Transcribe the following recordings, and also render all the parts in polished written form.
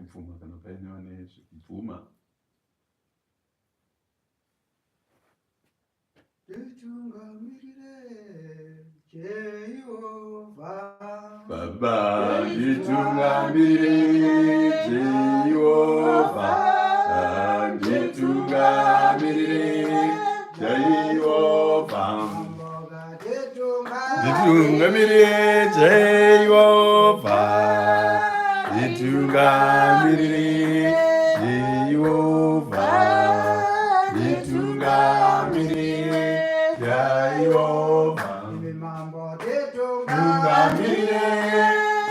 Mfuma kanapenda waneshi mfuma Baba jitungamirire Jehova jitungamirire Jehova jitungamirire Jehova jitungamirire Jehova jitungamirire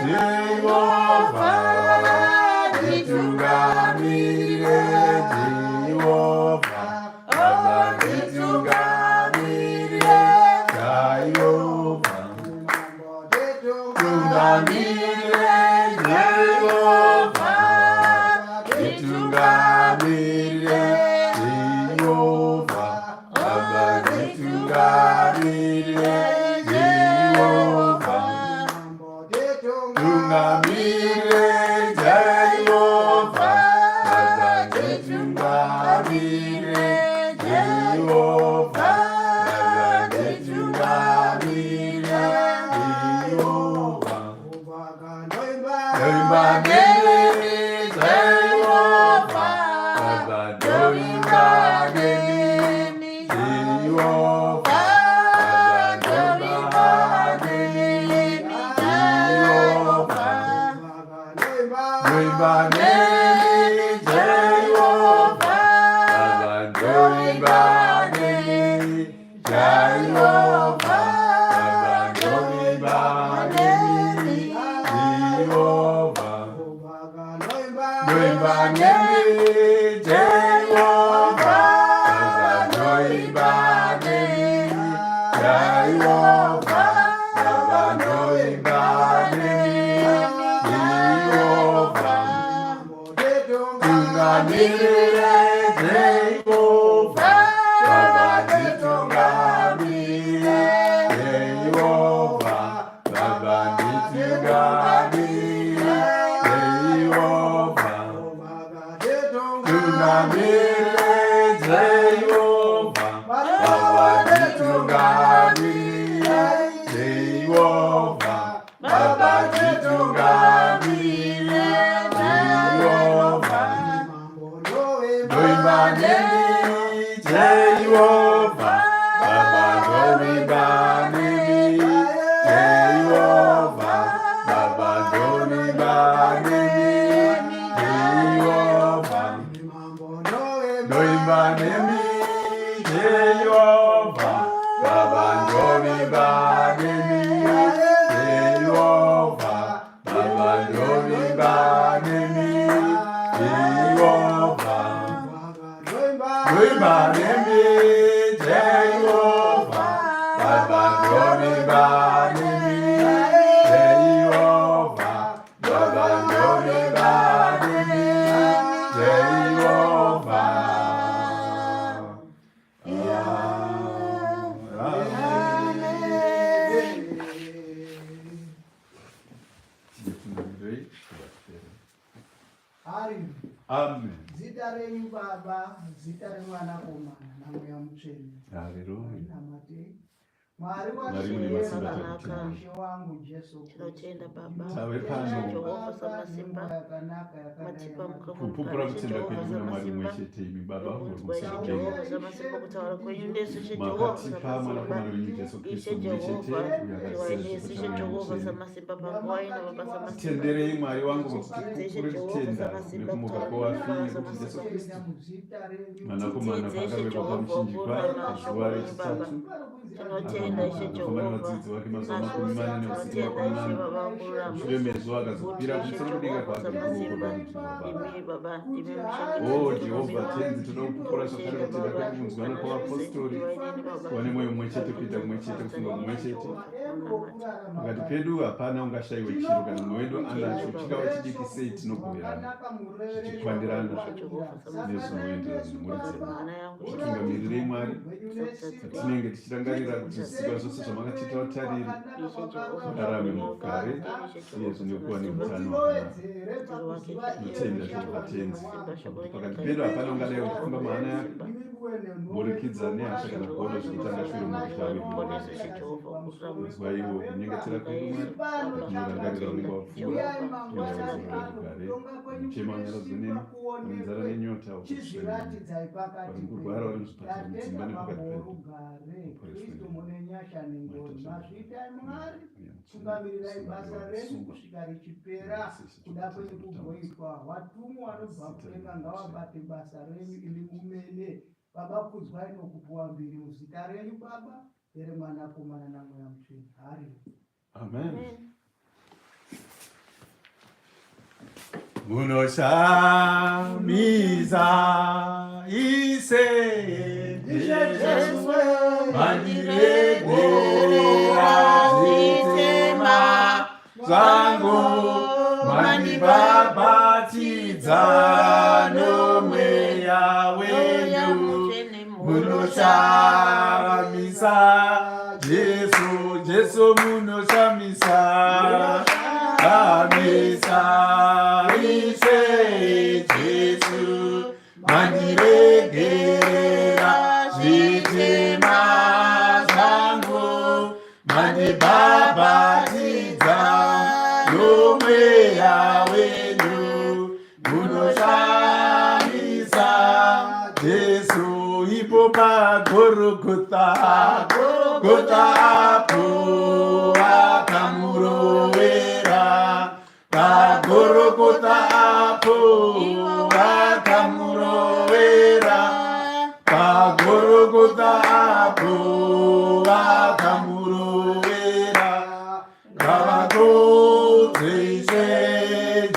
Jehova jitungamirire Jehova jitungamirire Jehova Baba jitungamirire Jehova jitungamirire Jehova jitungamirire Jehova Baba jitungamirire Jehova jitungamirire Jehova Baba jitungamirire Jehova Baba jitungamirire Jehova Amen. Zita renyu Baba, zita remwana komana na mweya mutsvene. Haleluya. Namate Mwari mune masimba Mwisho wangu Jesu tinotenda Baba tawe pano Jehova samasimba matipa kupupura kutenda kwedu kuna Mwari mumwe chete imi Baba Ishe Jehova samasimba kutaura kwenyu ndesi Ishe Jehova makatipa mwanakomana wenyu Jesu Kristu mumwe chete tiwainesi Ishe Jehova samasimba panguva ina Baba samasimba tenderei Mwari wangu kuti tikukure kutenda nekumuka kwawafire kuti Jesu Kristu mwanakomana pakawekwa pamuchinjikwa pazuva rechitatu tinotenda Ishe mukomana vadzidzi vake mazuva makumi mana neusiku makumi mana mushure mezuva akazopira kumusoro kudenga kwake kuruoko imiri Baba o Jehovha tenzi toda kupupura zvakare kutenda kwedu kunzwana kwavapostori kuva nemwoyo mumwe chete kuita kumwe chete kufunga kumwe chete pakati pedu hapana ungashayiwe chiro kana mumwe wedu anacho chingava chidiki sei tinogoverana tichikwandirana nezvinoenderana nemhuri dzedu tichitungamirirei Mwari tinenge tichirangarira kuti zvisikwa zvose zvamakatita vatariri vararame mugare uyezvo nekuva neutano hwakanaka tinotenda zvovatenzi pakati pedu hapana ungadai uchifunga mahana yake burikidza nehasha kana kuona zvinotanga shure mukutavizwa iwo kunyengetera kwedu Mwari tinorangarira unenge wapfuura tunyauzoragare muchema unyaradzwe nemi unenzara nenyota vari kurwara vari muzvipatara mudzimba nepakati pedu Kristu mune nyasha nengoma zviitai Mwari tungamirai basa renyu kusvika richipera kuda kwenyu kugoitwa watumwa vanobva kudenga ngavabate basa renyu imi mumene Baba kudzwai nokupuwa mbiri muzita renyu Baba Mwanakomana naMweya Mutsvene. Amen. Munoshamisa ise Jesu mandiregera zvitema zvangu mandibabatidza nomweya wenyu munoshamisa Jesu munoshamisa Amisa ise Jesu mandiregera zvitema zvangu mandibabatidza nomweya wenyu munoshamisa Jesu ipo paGorogota apo akamurovera paGorogota apo akamurovera paGorogota apo akamurovera ngavakodzese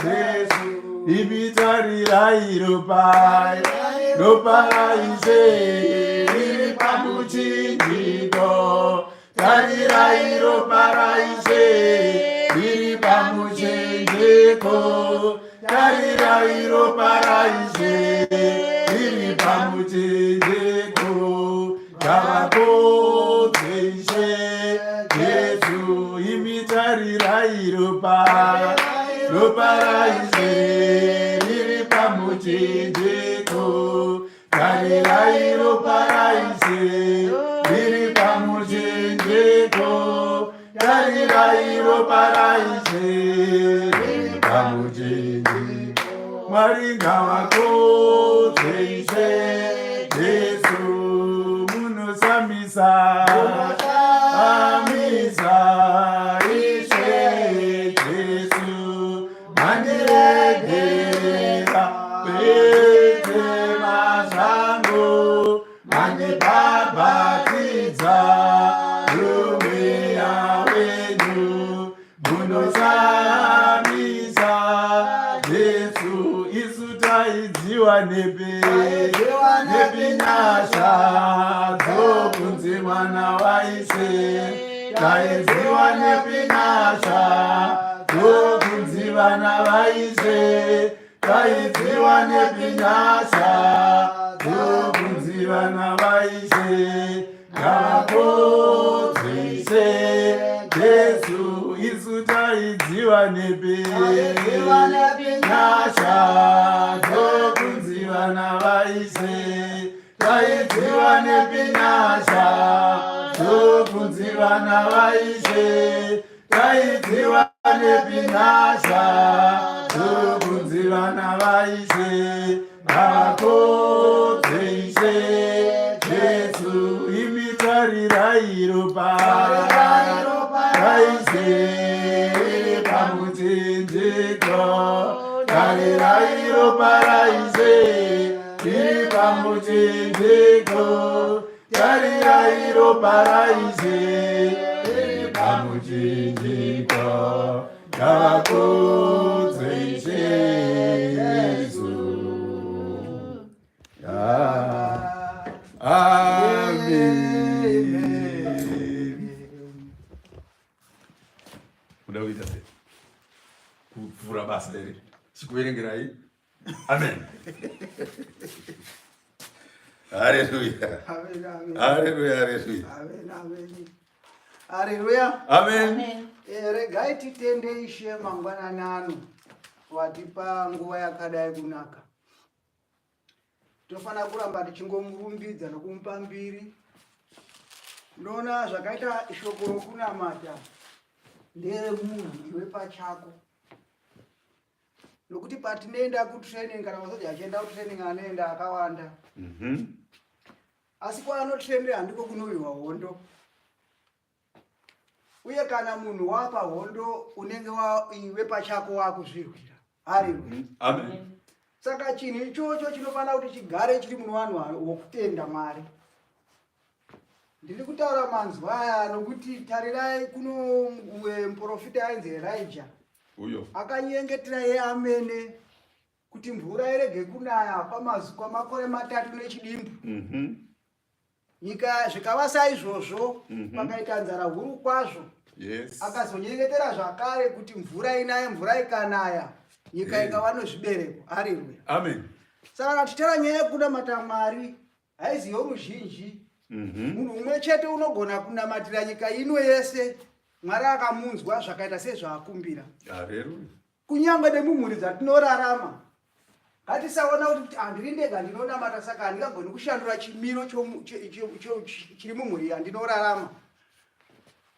Jesu ibitarirai ropa raise riri pamuchinjiko tarirai ropa raise riri pamuchinjiko tarirai ropa raise riri pamuchinjiko ngavakodzese Jesu imitarirai ropa raise riri pamuchinjiko tarirai ropa raise riri pamuchinjiko tarirai ropa raise riri pamuchinjiko Mwari ngavakodzese Jesu munosamisa amisa ishe Jesu mandiregera zvitema zvangu mandibabatidza nomweya wenyu munoshamisa Jesu isu taidziwa nepinyasha dzokunzi mwana waise taidziwa nepinyasha dzokunzi vana vaise taidziwa nepinyasha dzokunzi vana vaise ngavakodzese Jesu isu taidziwa nepinyasha dzokunzi vana vaise taidziwa nepinyasha tobvunziwa navaishe, taidziwa nepinasha, tobvunziwa navaishe, ngavakodze Ishe Jesu, imi tarirai ropa raIshe pamuchinjikwa, tarirai ropa raIshe riri pamuchinjikwa, tarirai ropa raIshe riri pamuchinjikwa, ngavakodze Ishe Jesu. Amen. Muda kuita sei? Kuvhura basa iri chikuverengerai. Amen. Haleluya. Haleluya. Haleluya. Amen. Regai titende Ishe mangwanani ano watipa nguva yakadai kunaka. Tofana kuramba tichingomrumbidza nokumupa mbiri. Unoona zvakaita shoko rokunamata nderemunhu iwe pachako. Nokuti patinoenda kutraining kana masoja achienda kutraining anoenda akawanda. Asi kwaanotrainira handiko kunowiwa hondo. Uye kana munhu wapa hondo unenge iwe pachako wakuzvirwira. Haleluya. Amen. Saka chinhu ichocho chinofanira kuti chigare chiri muno vanhu wokutenda Mwari. Ndiri kutaura manzwa aya nokuti tarirai kuno muprofita ainzi Elijah. Uyo Akanyengetera yeamene kuti mvura irege kunaya kwamakore 3 nechidimbu. Nyika zvikava saizvozvo, pakaita nzara huru kwazvo. Yes. Akazonyengetera zvakare kuti mvura inaye, mvura ikanaya, nyika ikava nezvibereko. Haleluya. Amen. Saka tichitaura nyaya yekunamata Mwari, haiziwo ruzhinji. Munhu umwe chete unogona kunamatira nyika ino yese. Mwari akamunzwa zvakaita sezvaakumbira. Haleluya. Kunyangwe nemumhuri dzatinorarama, ngatisaona kuti handiri ndega ndinonamata saka handingagoni kushandura chimiro chiri mumhuri yandinorarama.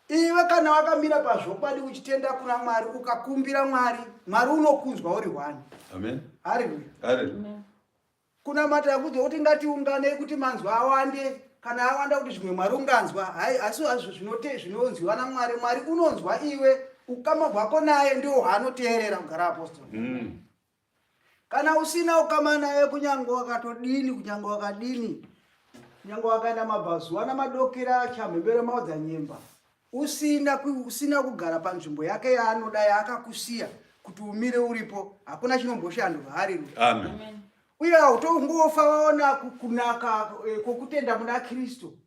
Iwe kana wakamira pazvokwadi uchitenda kuna Mwari, ukakumbira Mwari, Mwari unokunzwa uri wani. Amen. Haleluya. Haleluya. Kunamata kuti ngatiungane kuti manzwa awande, kana awanda kuti zvimwe Mwari unganzwa. Hai, asi zvinonzwiwa naMwari, Mwari unonzwa iwe, ukama hwako naye ndio hwaanoteerera kugara apostoli. Kana usina ukama naye kunyangwe wakatodini, kunyangwe wakadini, kunyangwe wakaenda mabhazuwa namadokera chamhembere maodza nyemba, usina kugara panzvimbo yake yaanoda yaakakusiya kuti umire uripo, hakuna chinomboshandurwa. Haleluya. Amen. Uye hautongofa waona kunaka kwokutenda muna Kristu.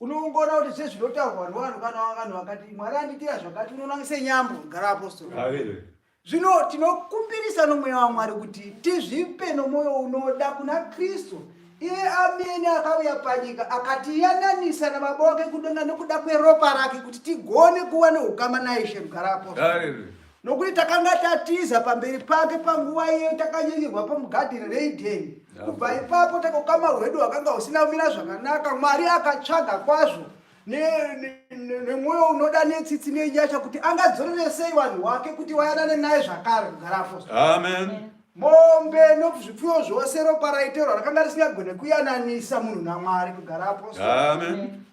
Unoona kuti sezvinotaurwa nevanhu kana vanhu vakati Mwari anditira zvakati, unoona senyambo kugara apostoli. Haleluya. Zvino tinokumbirisa nomweya waMwari kuti tizvipe nomwoyo unoda kuna Kristu. Iye amene akauya panyika akatiyananisa namaboka kudenga nekuda kweropa rake kuti tigone kuva neukama naIshe kugara apostoli. Haleluya. Nokuti takanga tatiza pamberi pake panguva iye takanyengerwa pamugadhiri reIdheni. Kubva ipapo ukama hwedu hwakanga husina kumira zvakanaka, Mwari akatsvaga kwazvo nemwoyo unoda netsitsi nenyasha kuti angadzorere sei vanhu vake kuti vayanane naye zvakare kugara apostoli. Amen. Mombe nezvipfuyo zvose ropa raiterwa rakanga risingagone kuyananisa munhu naMwari kugara apostoli. Amen.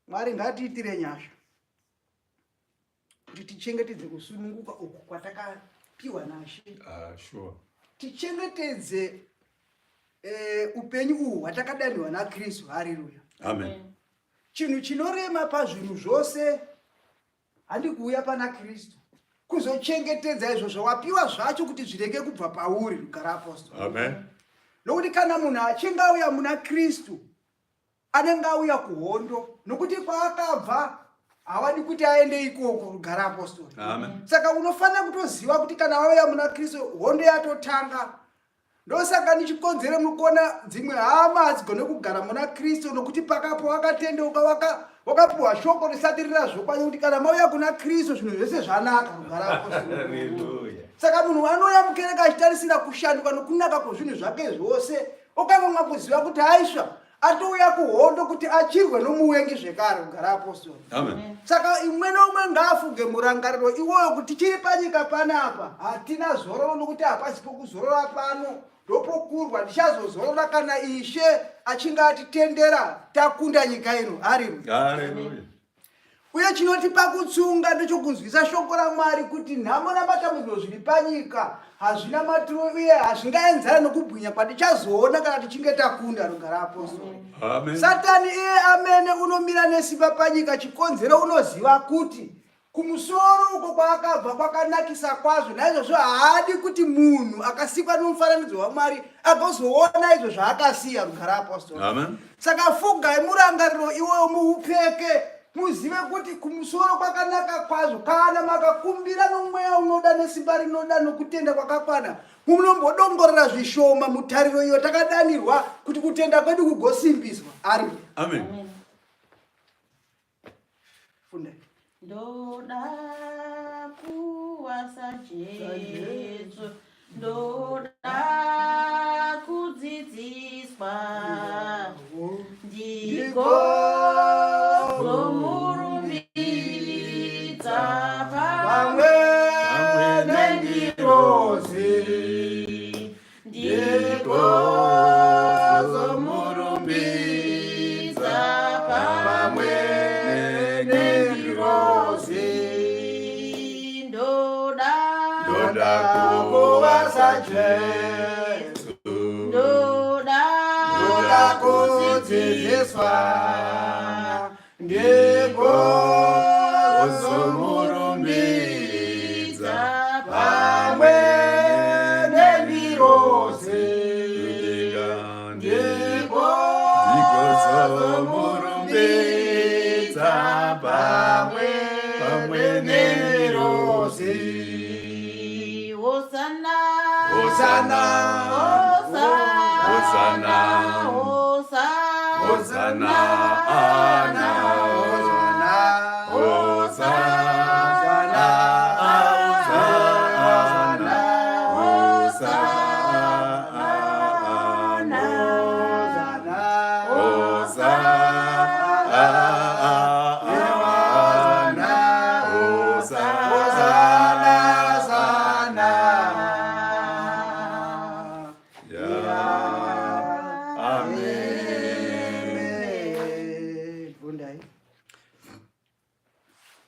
Mwari ngatiitire nyasha kuti tichengetedze kusununguka uku kwatakapiwa naShe. Sure. Tichengetedze upenyu uhu hwatakadaniwa naKristu. Haleluya. Amen. Chinhu chinorema pazvinhu zvose handikuuya pana Kristu, kuzochengetedza izvo zvawapiwa zvacho kuti zvirege kubva pauri kugara apostoli. Amen. Nokuti kana munhu achinge auya muna Kristu anenge auya kuhondo, nokuti kwaakabva hawadi kuti aende ikoko kugara apostoli. Amen. Saka unofanira kutoziva kuti kana wauya muna Kristu hondo yatotanga. Ndosaka nichikonzere mukuona dzimwe hama hadzigone kugara muna Kristu nokuti pakapo wakatendeuka wakapuwa shoko risati rirazvokwadi kuti kana mauya kuna Kristu zvinhu zvese zvanaka kugara apostoli. Haleluya. Saka munhu anouya mukereke achitarisira kushanduka nokunaka kwezvinhu zvake zvose, ukamwa kuziva kuti haisva atouya kuhondo kuti achirwe nomuvengi zvekare kugara apostoli. Amen. Saka imwe nomwe ngaafunge murangariro iwoyo kuti chiri panyika panapa hatina zororo nokuti hapasi pokuzorora pano ndopokurwa ndichazozorora kana Ishe achinge atitendera takunda nyika ino. Haleluya. Uye chinotipa kutsunga ndechokunzwisa shoko raMwari kuti nhamo namatambudziko zviri panyika hazvina maturo uye hazvingaenzana nokubwinya kwatichazoona kana tichinge takunda rugara apostoli. Amen. Satani iye amene unomira nesimba panyika chikonzero unoziva kuti kumusoro uko kwaakabva kwakanakisa kwazvo, naizvozvo haadi kuti munhu akasikwa nomufananidzo waMwari agozoona izvo zvaakasiya rugara apostoli. Amen. Saka fugai murangariro iwoyo muupfeke, muzive kuti kumusoro kwakanaka kwazvo. Kana makakumbira nomweya unoda nesimba rinoda nokutenda kwakakwana, munombodongorera zvishoma mutariro iyo takadanirwa kuti kutenda kwedu kugosimbiswa. Amen. Funde. Ndoda kuwasa Jesu, ndoda kudzidziswa, ndiko zomurumbidza Pamwe nendirozi, ndiko zomurumbidza pamwe nendirozi, ndoda kuwasa Jesu, ndoda kudzidziswa, ndiko zomurumbidza pamwe nendirozi, ndiko zomurumbidza pamwe nendirozi. Hosanna, Hosanna, Hosanna, Hosanna, Hosanna, Hosanna, Hosanna, Hosanna,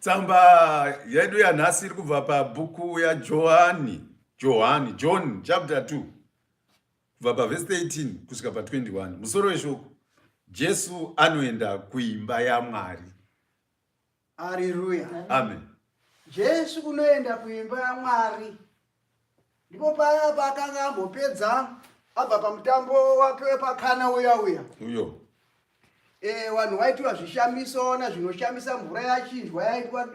Tsamba yedu yanhasi iri kubva pabhuku John chapter 2 kubva paverse 18 kusvika pa21. Musoro weshoko, Jesu anoenda kuimba yaMwari. Haleluya. Amen. Jesu unoenda kuimba yaMwari. Ndipo paya pakanga ambopedza abva pamutambo wake wepakana uya. Uyo. Vanhu vaitwa zvishamiso zvinoshamisa, mvura yachinjwa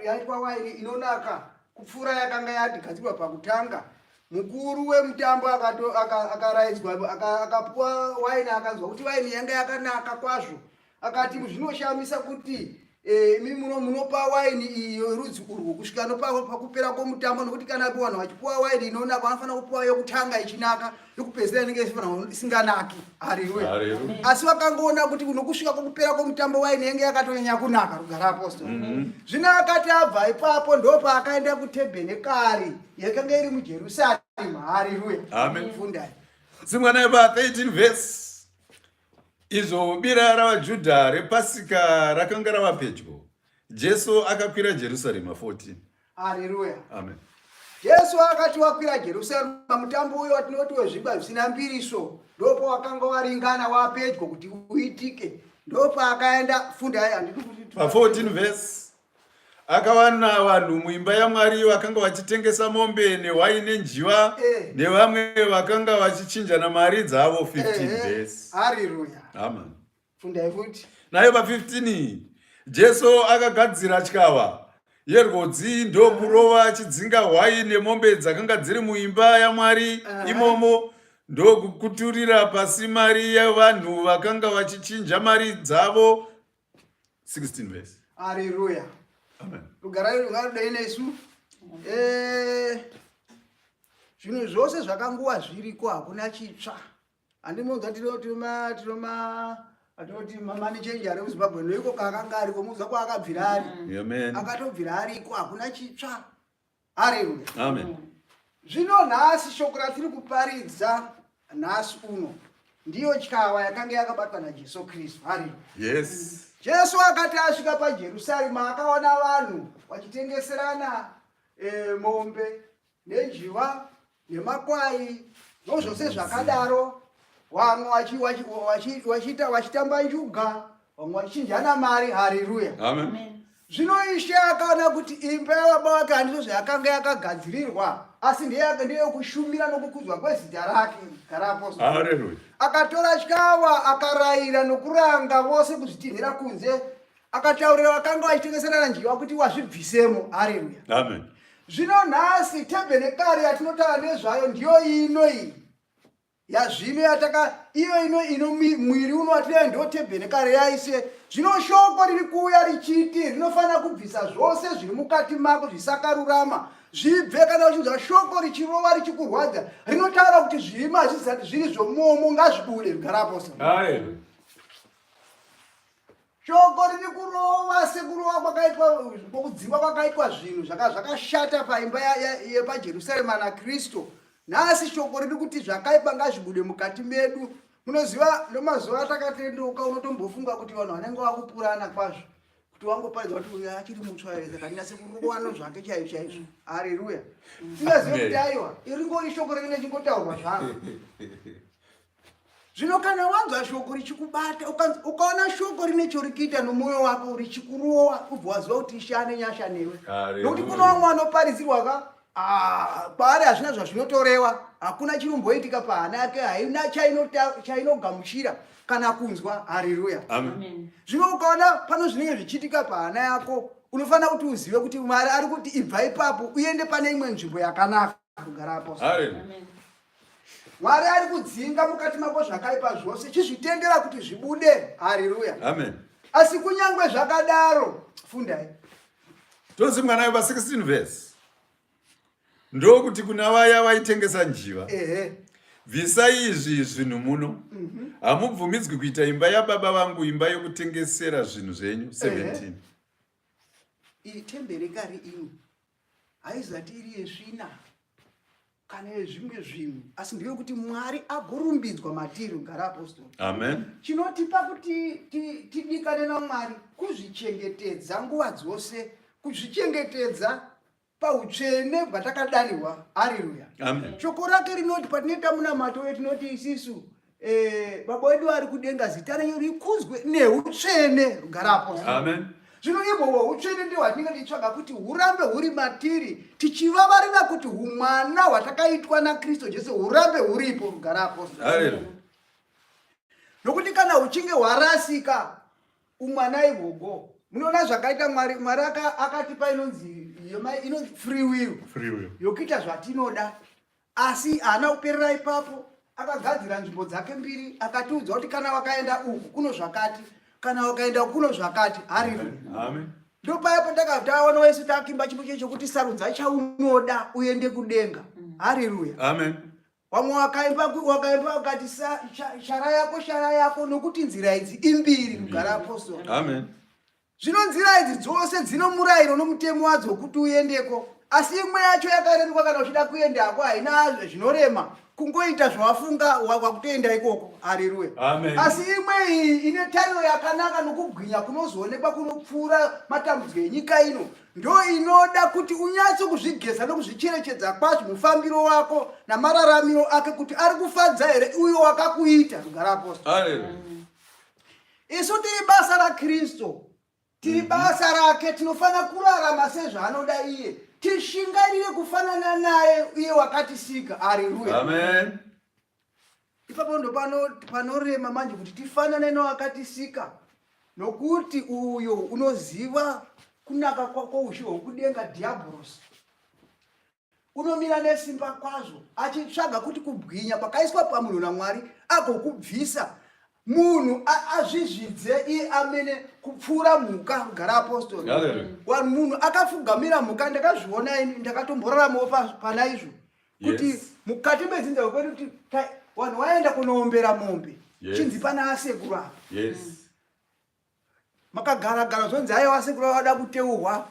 yaitwa waini inonaka kupfuura yakanga yatigadzirwa pakutanga. Mukuru wemutambo akaraidzwa akapuwa waini, akanzwa kuti waini yanga yakanaka kwazvo, akati zvinoshamisa kuti munopa waini iyo rudzi urwu kusvika pakupera kwomutambo, nokuti kana vanhu vachipuwa waini inonaka vanofanira kupuwa yokutanga ichinaka, yokupedzisira inenge isinganaki. Haleluya. Asi vakangoona kuti kusvika kwokupera kwomutambo waini yanga yakatonyanya kunaka rugara apostoli. Zvino akati abva ipapo ndopa akaenda kutebhenekari yakanga iri muJerusarema. Haleluya. Amen. Fundai. Simwana pa 13 verse. Izvo bira ravaJudha repasika rakanga rava pedyo. Jesu akakwira Jerusarema 14. Haleluya. Amen. Jesu akati wakwira Jerusarema, mutambo uyo watinoti wezvingwa zvisina mbiriso, ndopo wakanga waringana wapedyo kuti uitike. Ndopo akaenda. Fundai, handiti kuti pa 14 verse. Akawana vanhu muimba yaMwari vakanga vachitengesa mombe newaini nenjiva, nevamwe vakanga vachichinjana mari dzavo. 15 verse. Haleluya. Amen. Fundai futi. Nayo pa 15 Jesu akagadzira tyava yerwodzi ndokurova achidzinga hwai nemombe dzakanga dziri muimba yaMwari. Imomo ndokukuturira pasi mari yavanhu vakanga vachichinja mari dzavo. 16 verse. Haleluya. Amen. Rugara rungarodai nesu. Zvinhu zvose zvakanguva zviriko, hakuna chitsva. Handimunzwa atoti mamani change ari kuZimbabwe noiko kakanga ari komuza kwa akabvira ari. Amen. Akatobvira ariko hakuna chitsva. Haleluya. Amen. Zvino nhasi shoko ratiri kuparidza nhasi uno ndiyo chikawa yakanga yakabatwa naJesu Kristu. Haleluya. Yes. Jesu akati asvika paJerusarema akaona vanhu vachitengeserana mombe nenjiva nemakwai nozvose zvakadaro, vamwe vachitamba njuga, vamwe vachichinjana mari. Haleluya. Amen. Zvino Ishe akaona kuti imba yababa vake handizvo zvayakanga yakagadzirirwa, asi ndeyokushumira nokukudzwa kwezita rake. Haleluya. Akatora chikawa akarayira nokuranga vose kuzvitinhira kunze, akataurira vakanga vachitengeserana njiva kuti vazvibvisemo. Haleluya. Amen. Zvino nhasi tebhenekari yatinotaura nezvayo ndiyo ino iyi yazvino iyo ino mwiri uno watinoya ndiyo tebhenekari yaise. Zvino shoko riri kuuya richiti rinofanira kubvisa zvose zviri mukati mako zvisakarurama zvibve. Kana uchinzwa shoko richirova richikurwadza rinotaura kuti zvima zvisati zviri zvomuomo ngazvibude. Rigarapo. Haleluya. Shoko riri kurova sekurova kwakaitwa kudzimba kwakaitwa zvinhu zvakashata paimba yepaJerusarema naKristu. Nhasi shoko riri kuti zvakaipa ngazvibude mukati medu. Munoziva nemazuva atakatenduka unotombofunga kuti vanhu vanenge vakupurana kwazvo kuti wangoparidza kuti uyu achiri mutsva here saka ndinase kurovano zvake chaizvo. Haleluya. Tingaziva kuti aiwa iringori shoko rinenge chingotaurwa zvaro. Zvino kana wanzwa shoko richikubata ukaona shoko rine chorikuita nomwoyo wako richikurova, kubva waziva kuti Ishe ane nyasha newe. Nokuti kuna vamwe vanoparidzirwa kwaari hazvina zvazvinotoreva, hakuna chinomboitika pahana yake, haina chainogamuchira kana kunzwa. Haleluya. Amen. Zvino ukaona pano zvinenge zvichiitika pahana yako, unofanira kuti uzive kuti Mwari ari kuti ibva ipapo uende pane imwe nzvimbo yakanaka. Kugarapo. Haleluya. Mwari ari kudzinga mukati mako zvakaipa zvose, chizvitendera kuti zvibude. Haleluya. Amen. Asi kunyangwe zvakadaro, fundai. Tonzi mwana wepa 16 verse. Ndokuti kuna vaya vaitengesa njiva. Bvisa izvi zvinhu muno. Hamubvumidzwi kuita imba yababa vangu imba yokutengesera zvinhu zvenyu. 17. Iyi tembherekari ino haizati iri yesvina kana yezvimwe zvinhu, asi ndeyekuti Mwari agorumbidzwa matiri. Ngaraapostoli. Amen. Chinotipa kuti tidikane naMwari kuzvichengetedza nguva dzose, kuzvichengetedza pautsvene bwatakadarirwa. Haleluya. Amen. Shoko rake rinoti patinoita munamato wedu tinoti isisu baba wedu ari kudenga zita renyu rikudzwe neutsvene. Rugarapo. Amen. Zvino ihwohwo utsvene ndihwo hwatinenge tichitsvaga kuti hurambe huri matiri, tichivavarira kuti humwana hwatakaitwa naKristu Jesu hurambe huripo. Rugarapo. Haleluya. Nokuti kana huchinge hwarasika umwana ihwohwo, munoona zvakaita Mwari. Mwari akatipa inonzi free will yokuita zvatinoda, asi haana kuperera ipapo. Akagadzira nzvimbo dzake mbiri, akatiudza kuti kana wakaenda uku kuno zvakati, kana wakaenda kuno zvakati. Haleluya. Amen. Ndo paya patakaona wese takimba chipo chekuti sarudza chaunoda uende kudenga. Haleluya. Amen. Vamwe wakaimba wakati shara yako nokuti nzira idzi imbiri. Mugaraapostoli. Amen. Zvino nzira idzi dzose dzino murayiro nomutemo wadzo kuti uendeko, asi imwe yacho yakareruka. Kana uchida kuendako haina zvinorema, kungoita zvawafunga wakutoenda ikoko. Haleluya. Amen. Asi imwe iyi ine tariro yakanaka nokugwinya kunozoonekwa kunopfuura matambudziko enyika ino, ndo inoda kuti unyatso kuzvigeza nokuzvicherechedza kwazvo mufambiro wako namararamiro ake kuti ari kufadza here uyo wakakuita. Rugaraapostoli. Haleluya. Isu tiri basa raKristu, tiri basa rake, tinofanira kurarama sezvaanoda iye, tishingairire kufanana naye iye wakatisika. Haleluya. Amen. Ipapo ndo panorema manje kuti tifanane newakatisika, nokuti uyo unoziva kunaka kwoushe hwokudenga, Diabhorosi, unomira nesimba kwazvo achitsvaga kuti kubwinya kwakaiswa pamunhu naMwari agokubvisa munhu azvizvidze iye amene kupfuura mhuka. Rugaraapostoli. Munhu akafugamira mhuka, ndakazviona ini, ndakatomboraramawo pana izvo kuti mukati medzinza kwedu kuti vanhu vaenda kunoombera mombe, chinzi pana asekuru apa. Yes. Makagara zonzi aiwa asekuru wada kuteurwa.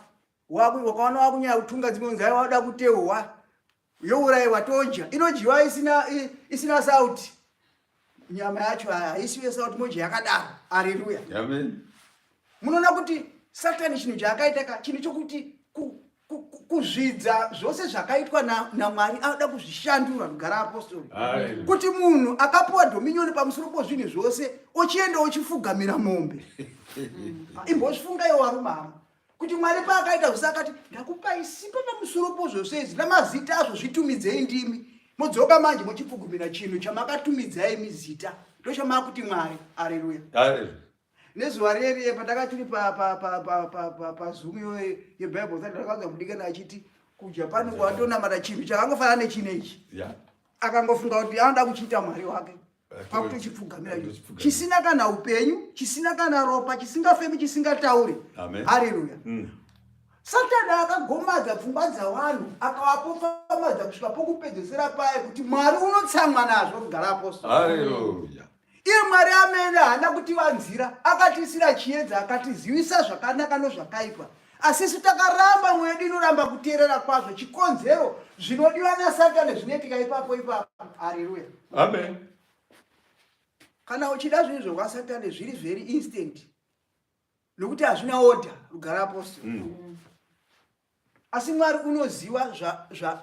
Wakaona wakunyanya kutunga dzimwe nzai wada kuteurwa. Youraiwa toja. Inojiwa isina sauti. Nyama yacho haisiwe sauti moja yakadaro. Haleluya. Amen. Munoona kuti Satani chinhu chaakaita chinhu chokuti kuzvidza zvose zvakaitwa naMwari anoda kuzvishandura kugara apostoli. Kuti munhu akapuwa dominion pamusoro pozvinhu zvose ochienda ochifugamira mombe. Imbozvifunga iwo varume ava. Kuti Mwari paakaita zvose akati ndakupai simba pamusoro pozvose izvi namazita azvo zvitumidzei ndimi. Modzoka manje mochipfugumira chinhu chamakatumidzai mizita. Ndochamakuti Mwari. Haleluya. Haleluya. Nezuva reri patakatiri pa Zoom yeBible ndakanga kudikana achiti kuJapan kwatonamata chinhu chakangofanana nechinechi. Yeah. Akangofunga kuti anoda kuchiita Mwari wake. Pakutochipfugamira chisina kana upenyu, chisina kana ropa, chisingafemi, chisingataure. Amen. Haleluya. Satani akagomadza pfungwa dzavanhu akawapopamadza kusvika pokupedzesera paye kuti Mwari unotsamwa nazvo kugara apostoli. Haleluya. Iye Mwari amene haana kutivanzira, akatisira chiedza, akatizivisa zvakanaka nezvakaipa. Asi takaramba mweya yedu inoramba kuteerera kwazvo chikonzero zvinodiwa naSatani zvinoitika ipapo. Haleluya. Amen. Kana uchida zvinhu zvokwaSatani zviri very instant. Nokuti hazvina order kugara apostoli. Asi Mwari unoziva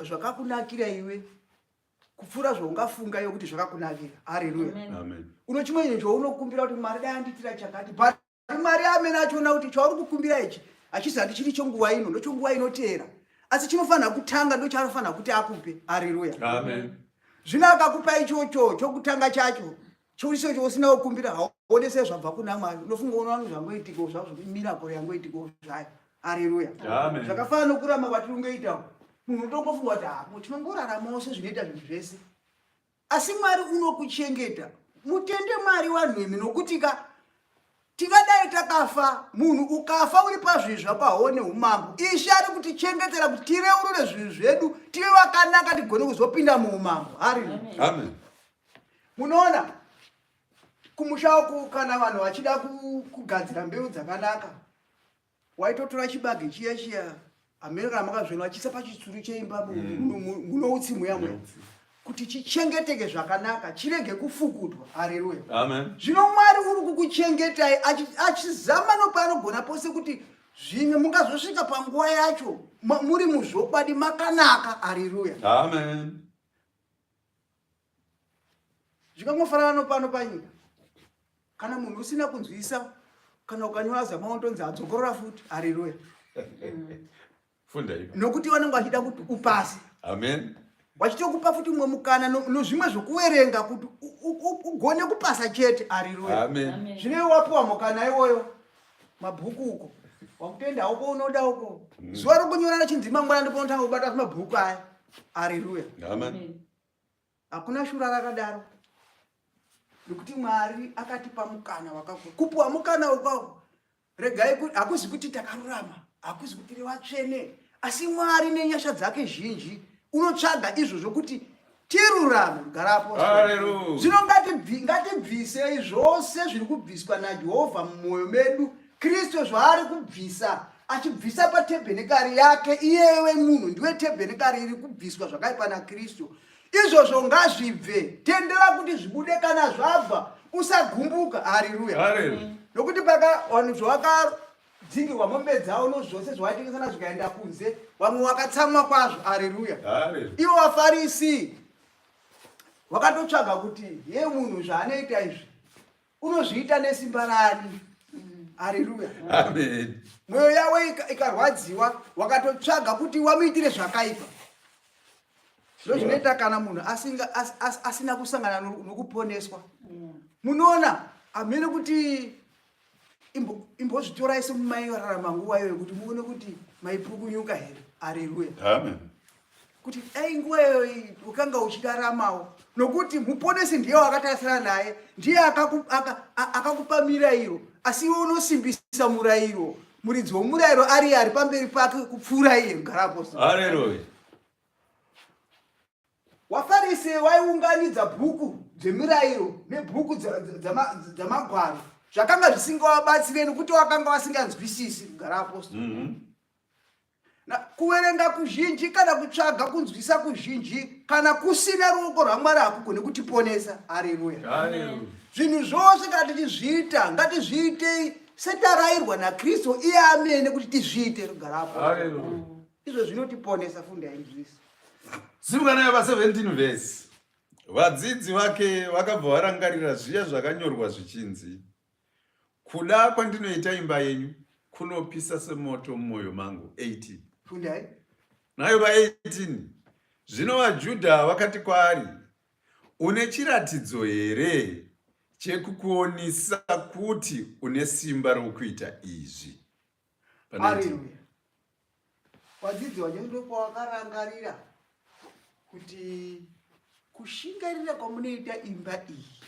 zvakakunakira iwe kupfuura zvaungafunga iwe kuti zvakakunakira. Haleluya. Amen. Uno chimwe chinhu chaunokumbira kuti Mwari dai anditira chakati. But Mwari amene achiona kuti chauri kukumbira ichi achizati chiri chonguva ino ndochonguva inoteera. Asi chinofanira kutanga ndochaanofanira kuti akupe. Haleluya. Amen. Zvino akakupa ichocho chokutanga chacho. Choriso chosina kukumbira haonese zvabva kuna Mwari. Unofunga unowana zvangoitika zvazvo miracle yangoitika zvayo. Haleluya. Amen. Zvakafanana nokurama kwatiri kungoita. Munhu unotongofunga kuti tinongoraramawo sezvinoita zvinhu zvese. Asi Mwari unokuchengeta. Mutende Mwari wanhwemi nokuti tikadai takafa, munhu ukafa uri pazvinhu zvakahone neumambo. Ishe ari kutichengetera kuti tireurure zvinhu zvedu, tive vakanaka tigone kuzopinda muumambo. Haleluya. Amen. Munoona kumusha uku kana vanhu vachida kugadzira mbeu dzakanaka, waitotora chibage chiya amene kana makazvona achisa pachitsuru cheimba munoutsi mweya kuti chichengeteke zvakanaka, chirege kufukutwa. Haleluya. Amen. Zvino Mwari uri kukuchengetai achizama nopaanogona pose kuti zvimwe mungazosvika panguva yacho muri muzvokwadi makanaka. Haleluya. Amen. Zvikangofanana nopano panyika. Kana munhu usina kunzwisa, kana ukanyora zama unotonzi adzokorora futi. Haleluya. Funda ipo. Nokuti vanenge vachida kuti upase. Amen. Vachitokupa futi mumwe mukana nozvimwe zvokuverenga kuti ugone kupasa chete. Haleluya. Amen. Zvino wapuwa mukana iwoyo mabhuku uko wakutenda uko unoda uko zuva rokunyora nechinzima Mwari ndipo unotanga kubata mabhuku aya. Haleluya. Amen. Hakuna shura rakadaro. Nokuti Mwari akatipa mukana wakakura. Kupuwa mukana ukwako regai kuti hakuzi kuti takarurama, hakuzi kuti tiri vatsvene, asi Mwari nenyasha dzake zhinji unotsvaga izvozvo kuti tirurame kugara apostoli. Haleluya. Zvino ngatibvisei zvose zviri kubviswa naJehovha mumwoyo medu. Kristu zvaari kubvisa, achibvisa patebhenekari yake. Iyewe munhu ndiwe tebhenekari iri kubviswa zvakaipa naKristu. Izvozvo ngazvibve, tendera kuti zvibude. Kana zvabva usagumbuka. Haleluya. Haleluya. Nokuti vanhu zvavakadzingirwa mombe dzavo nozvose zvavaitengesana zvikaenda kunze, vamwe vakatsamwa kwazvo. Haleluya. Haleluya. Ivo vaFarisi vakatotsvaga kuti ye munhu zvaanoita izvi unozviita nesimba rani. Haleluya. Amen. Mwoyo yavo ikarwadziwa, vakatotsvaga kuti wamuitire zvakaipa. Zvinoita kana munhu asina kusangana nokuponeswa. Munoona amene kuti imbozvitorai semumaivararama nguva iyoyo kuti muone kuti maipukunyuka here. Haleluya. Amen. Kuti nguva iyoyo ukanga uchiraramawo nokuti muponesi ndiye wakatarisana naye, ndiye akakupa mirayiro, asi iwe unosimbisa murayiro. Muridzi womurayiro ari pamberi pake kupfuura iye kugara apostoli. Haleluya. WaFarisi vaiunganidza bhuku dzemirayiro nebhuku dzamagwaro zvakanga zvisingawabatsireni kuti wakanga wasinganzwisisi kugara apostoli. Kuverenga kuzhinji kana kutsvaga kunzwisa kuzhinji kana kusina ruoko rwaMwari hakugoni kutiponesa. Haleluya. Zvinhu zvose kana tichizviita ngatizviite setarayirwa naKristu iye amene kuti tizviite kugara apostoli. Izvo zvinotiponesa. Funda inzwisa. Zimukana yava 17 verse. Vadzidzi vake vakabva varangarira zviya zvakanyorwa zvichinzi, kuda kwandinoita imba yenyu kunopisa semoto mumwoyo mangu. 18. Fundai. Nayo va18. Zvino vaJudha vakati kwaari, une chiratidzo here chekukuonesa kuti une simba rokuita izvi? Haleluya. Vadzidzi vacho ndokwavakarangarira kuti kushingairira kwamunoita imba iyi,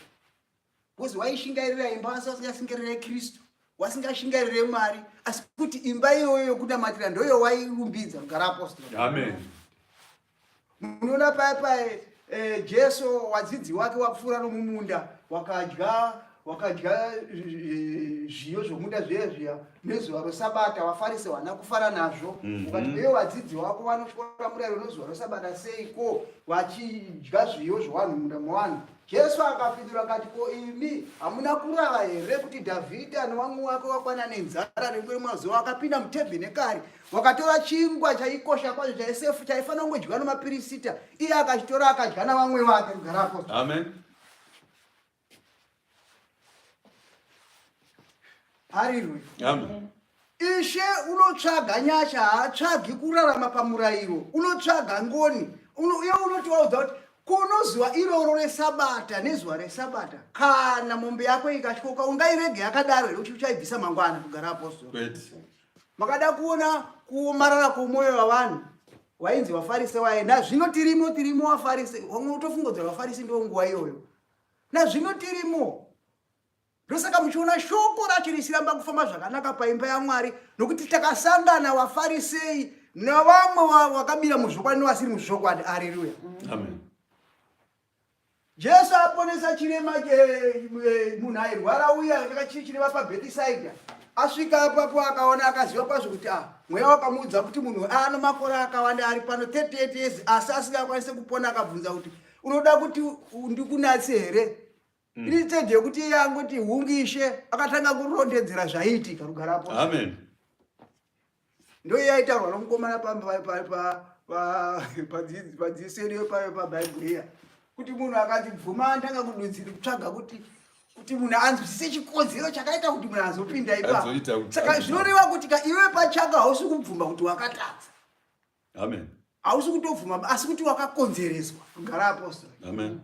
because waishingairira imba asi wasingashingairire Kristu, wasingashingairire Mwari, asi kuti imba iyoyo yokunamatira ndoyo wairumbidza kugara apostoli. Amen. Munoona paya Jesu wadzidzi wake wakufura nomumunda wakadya zviyo zvomunda zviya nezuva roSabata. Vafarisi vana kufara nazvo. Ukati veyo vadzidzi wako vanoshora murayiro nezuva roSabata seiko vachidya zviyo zvevanhu munda mavanhu? Jesu akapindura akati, ko imi hamuna kurava here kuti Dhavhidhi nevamwe wake wakwana nenzara rimwe mazuva akapinda mutebhenekari wakatora chingwa chaikosha kwazvo chaIsefu chaifanira kungodyiwa nemapirisita, iye akachitora akadya navamwe vake kugara apostoli. Amen. Haleluya. Amen. Ishe unotsvaga nyasha, haatsvagi kurarama pamurayiro, unotsvaga ngoni. Iye unotivaudza kuti kuno zuva iroro reSabata nezuva reSabata kana mombe yako ikatyoka ungairege yakadaro here kuti uchaibvisa mangwana kugara apostoli? Makada kuona kuomarara kwomwoyo wavanhu wainzi vaFarisi waye. Nazvino tirimo vaFarisi. Wamwe utofungodzera vaFarisi ndiwo nguva iyoyo. Nazvino tirimo. Ndosaka muchiona shoko racho richiramba kufamba zvakanaka paimba yaMwari, nokuti takasangana vaFarisei navamwe vakabira muzvokwadi nevasiri muzvokwadi. Haleluya. Amen. Jesu aponesa chirema munhu airwara uya chirema paBhetisaidha. Asvika apapo akaona akaziva kwazvo kuti mweya wakamuudza kuti munhu ano makore akawanda ari pano 38 years asi asingakwanise kupona. Akabvunza kuti unoda kuti ndikunatse here? Instead yekuti iye angoti hungishe, akatanga kurondedzera zvaiitika kugara apostoli. Amen. Ndo yaitaurwa nomukomana padzidziso pabhaibheri iya kuti munhu akati bvuma ndanga kududzira kutsvaga kuti munhu anzwisise chikodzero chakaita kuti munhu azopinda ipapo. Saka zvinoreva kuti iwe pachako hausi kubvuma kuti wakatadza. Amen. Hausi kutobvuma asi kuti wakakonzereswa kugara apostoli. Amen.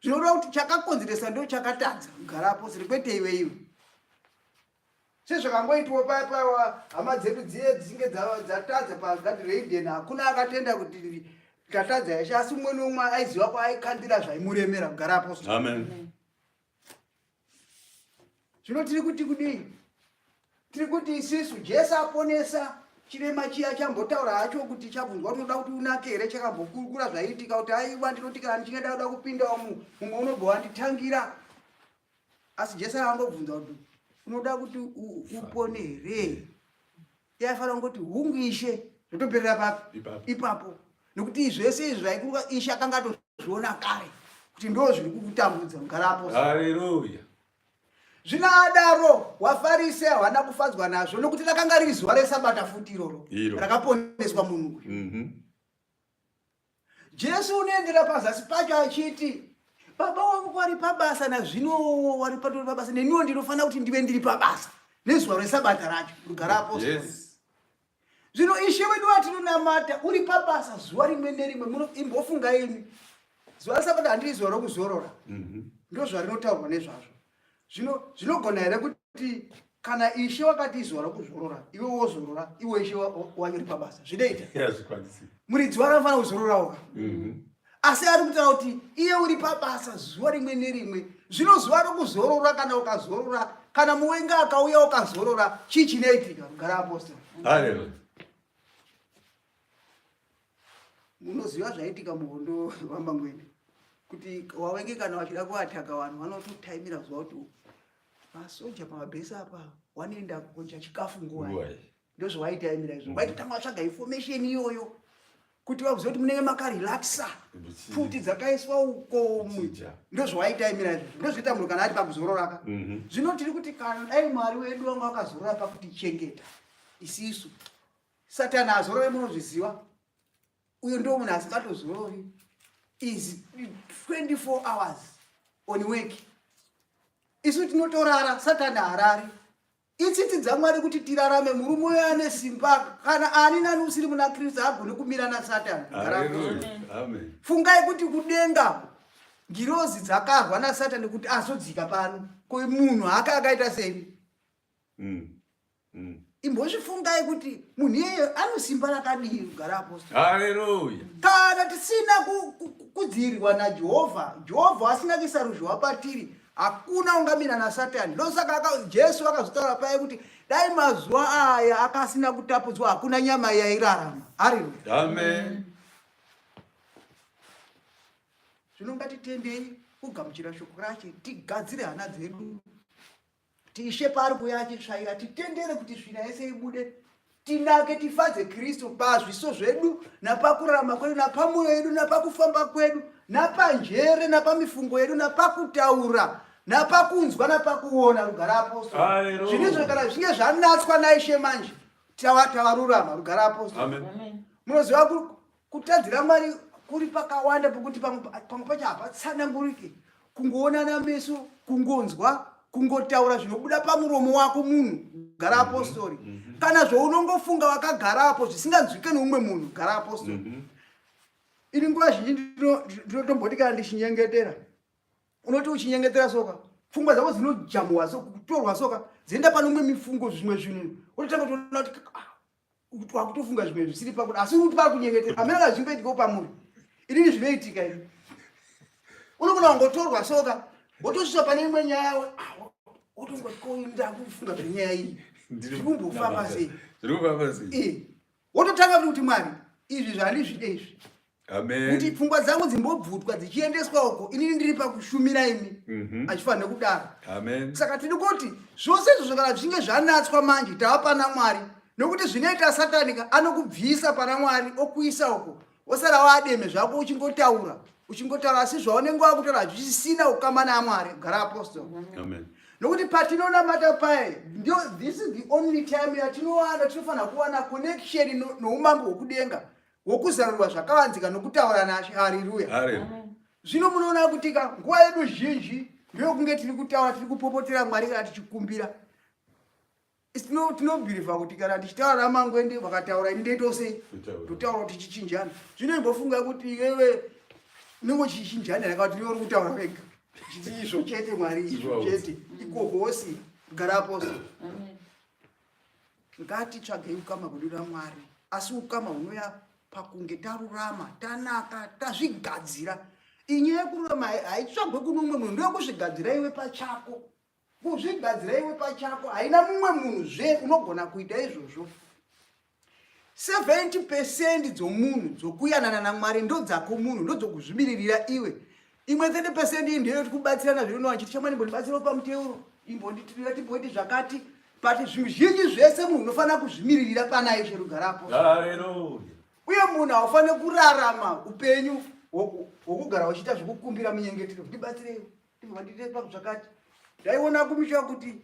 Zvinoreva kuti chakakonzeresa ndo chakatadza kugara apostoli, kwete iwe. Sezvakangoitwa paya hama dzedu dziye dzisinge dzatadza paGadhi Reiden, hakuna akatenda kuti tatadza yeshe, asi umwe nomwe aiziva kwaaikandira zvaimuremera kugara apostoli. Amen. Zvino tiri kuti kudini? Tiri kuti isusu Jesu aponesa chirema chiya chambotaura hacho kuti chabvunzwa unoda kuti unake here, chakambokurukura zvaiitika kuti aiwa ndinoti kana ndichingada kupindawo mumwe unobva wanditangira. Asi Jesu angobvunza kuti unoda kuti upone here? Iye aifanira kungoti hungishe, zvotoperera ipapo. Nokuti zvese izvi zvaikuruka Ishe akanga atozviona kare kuti ndo zviri kukutambudza kugara apostoli. Haleluya. Zvino adaro vaFarisi havana kufadzwa nazvo, nokuti rakanga riri zuva reSabata futi iroro rakaponeswa munhu. Jesu unoendera pazasi pacho achiti, baba wangu vari pabasa, nazvino vari patori pabasa, neniwo ndinofanira kuti ndive ndiri pabasa nezuva reSabata racho kugara apostoli. Zvino Ishe wedu watinonamata uri pabasa zuva rimwe nerimwe. Imbofunga imi zuva reSabata handiri zuva rokuzorora, ndo zvarinotaurwa nezvazvo. Zvinogona here kuti kana Ishe wakati zuva rokuzorora iwe wozorora, iwe Ishe wanyori pabasa? Zvinoita? Muridzi wakafanira kuzororawo. Asi ari kutaura kuti iye uri pabasa zuva rimwe nerimwe. Zvino zuva rokuzorora kana ukazorora, kana muwenga akauya ukazorora, chii chinoitika kugara apostoli? Haleluya. Munoziva zvaitika muhondo waMangwende. kuti wawengi kana wachida kuataka vanhu vanototaimira zuva kuti masoja pamabhesi apa wanoenda kukonja chikafu nguva ndozvawaitaimira izvo vaitotanga vatsvaga information iyoyo kuti vakuziva kuti munenge makarelaxa pfuti dzakaiswa uko ndozvawaitaimira izvo ndozvita munhu kana ari pakuzororaka zvino tiri kuti kana dai Mwari wedu wanga wakazorora pakutichengeta isisu Satani azorore munozviziva uyo ndo munhu asingatozorori is 24 hours on work. Isu tinotorara Satani harari. Itsitsi dzaMwari kuti tirarame murume uyo ane simba kana ani nani usiri muna Kristu agone kumira na Satani. Amen. Fungai kuti kudenga ngirozi dzakarwa na Satani kuti azodzika pano. Ko munhu akaita sei? Imbozvifungai kuti munhu iyeyo anosimba rakadii kugara apostoli. Haleluya. Kana tisina kudzirirwa na Jehovha asingakisa ruzhowa patiri, hakuna ungamira na Satani. Ndosaka Jesu akazotaura paye kuti dai mazuva aya akasina kutapudzwa hakuna nyama yairarama. Haleluya. Amen. Zvino ngatitendei kugamuchira shoko rache, tigadzire hana dzedu. Tiishe pari kuyachisvaira, titendere kuti svina yese ibude, tinake tifadze Kristu pazviso zvedu, napakurarama kwedu, napamoyo yedu, napakufamba kwedu, napanjere, napamifungo yedu, napakutaura, napakunzwa, napakuona. Rugara apostoli. Zvinizvo kana zvinge zvanatswa naIshe manje, tavarurama. Rugara apostoli. Amen. Munoziva kutadzira Mwari kuri pakawanda pokuti pamwe pacho hapatsanangurike. Kungoonana meso, kungonzwa, kungotaura zvinobuda pamuromo wako munhu. Gara apostoli. Kana zvounongofunga wakagarapo zvisinganzwike neumwe munhu. Gara apostoli. Ini nguva zhinji ndinotomboti kana ndichinyengetera. Unoti uchinyengetera soka, pfungwa dzako dzinojamwa soka, kutorwa soka, dzienda pane umwe mifungo zvimwe zvinhu. Unotanga kuona kuti wakutofunga zvimwe zvisiri pakuda, asi kuti pari kunyengetera. Amena zvimboitikawo pamuri. Ini zvinoitika izvi. Unogona kungotorwa soka, wotosvika pane imwe nyaya, wotongoti ko ndakufunga zvenyaya iyi. Ndikumbofamba sei? Ndikufamba sei? Wototanga kuti Mwari, izvi zvandizvide izvi. Amen. Kuti pfungwa dzangu dzimbobvutwa dzichiendeswa uko, inini ndiri pakushumira imi. Achifanira kudaro. Amen. Saka tiri kuti zvose izvo kana zvichinge zvanatswa manje tava pana Mwari, nokuti zvinoita Satani anokubvisa pana Mwari okuisa uko. Wosara wademe zvako uchingotaura asi zvaunenge wakutaura zvisina ukama naMwari. Gara apostoli. Amen. Nokuti patinonamata paye, this is the only time yatinowana tinofanira kuwana connection noumambo hwokudenga, hwokuzarurwa zvakavanzika nokutaura naShe. Haleluya. Haleluya. Zvino munoona kuti nguva yedu zhinji ndokunge tiri kutaura, tiri kupopotera Mwari kana tichikumbira. Tinobhirivha kuti kana tichitaura ramangwende vakataura ini ndetose totaura kuti chichinjana. Zvino imbofunga kuti iwewe unenge uchichinjana yakati iwe uri kutaura wega. Izvo chete Mwari, izvo chete ikokosi. Gara apostoli. Ngatitsvagei ukama hwedu naMwari, asi ukama hunoya pakunge tarurama, tanaka, tazvigadzira. Inyaya yekururama haitsvagwe kuno umwe munhu, ndokuzvigadzira iwe pachako. Kuzvigadzira iwe pachako, haina mumwe munhuzve unogona kuita izvozvo. 70% dzomunhu dzokuyanana naMwari ndodzako munhu, ndodzokuzvimiririra iwe. Imwe 30% iyi ndiyo tikubatsirana zvinowa chiti chamwari imbondibatsirawo pamuteuro, imbonditirira timboiti zvakati, pati zvizhinji zvese munhu unofanira kuzvimiririra pana Ishe. Rugara apostoli. Haleluya. Uye munhu haufaniri kurarama upenyu hwokugara uchiita zvokukumbira munyengetero, ndibatsirewo, ndimboanditire zvakati. Ndaiona kumisha kuti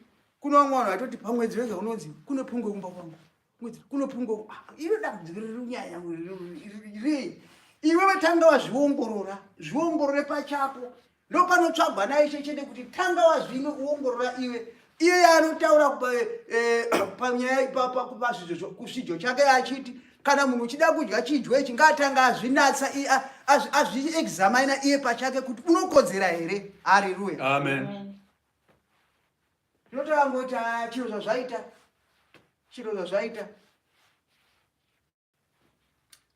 kuno vamwe vanhu vaitoti pamwedzi wega unonzi kunopunga kumba kwangu. Mwedzi kunopunga. Iwe dambudziko riri kunyanya iri. Iwewe tanga wazviongorore pachako. Ndopanotsvagwa naIshe chete kuti tanga wazvino uongorora iwe. Iye anotaura panyaya kusvidzo chake achiti kana munhu uchida kudya chidyo ichi ngatanga azvinatsa azviexamina iye pachake kuti unokodzera here. Haleluya. Amen. Ndinotaura ngoti chiro zvazvaita.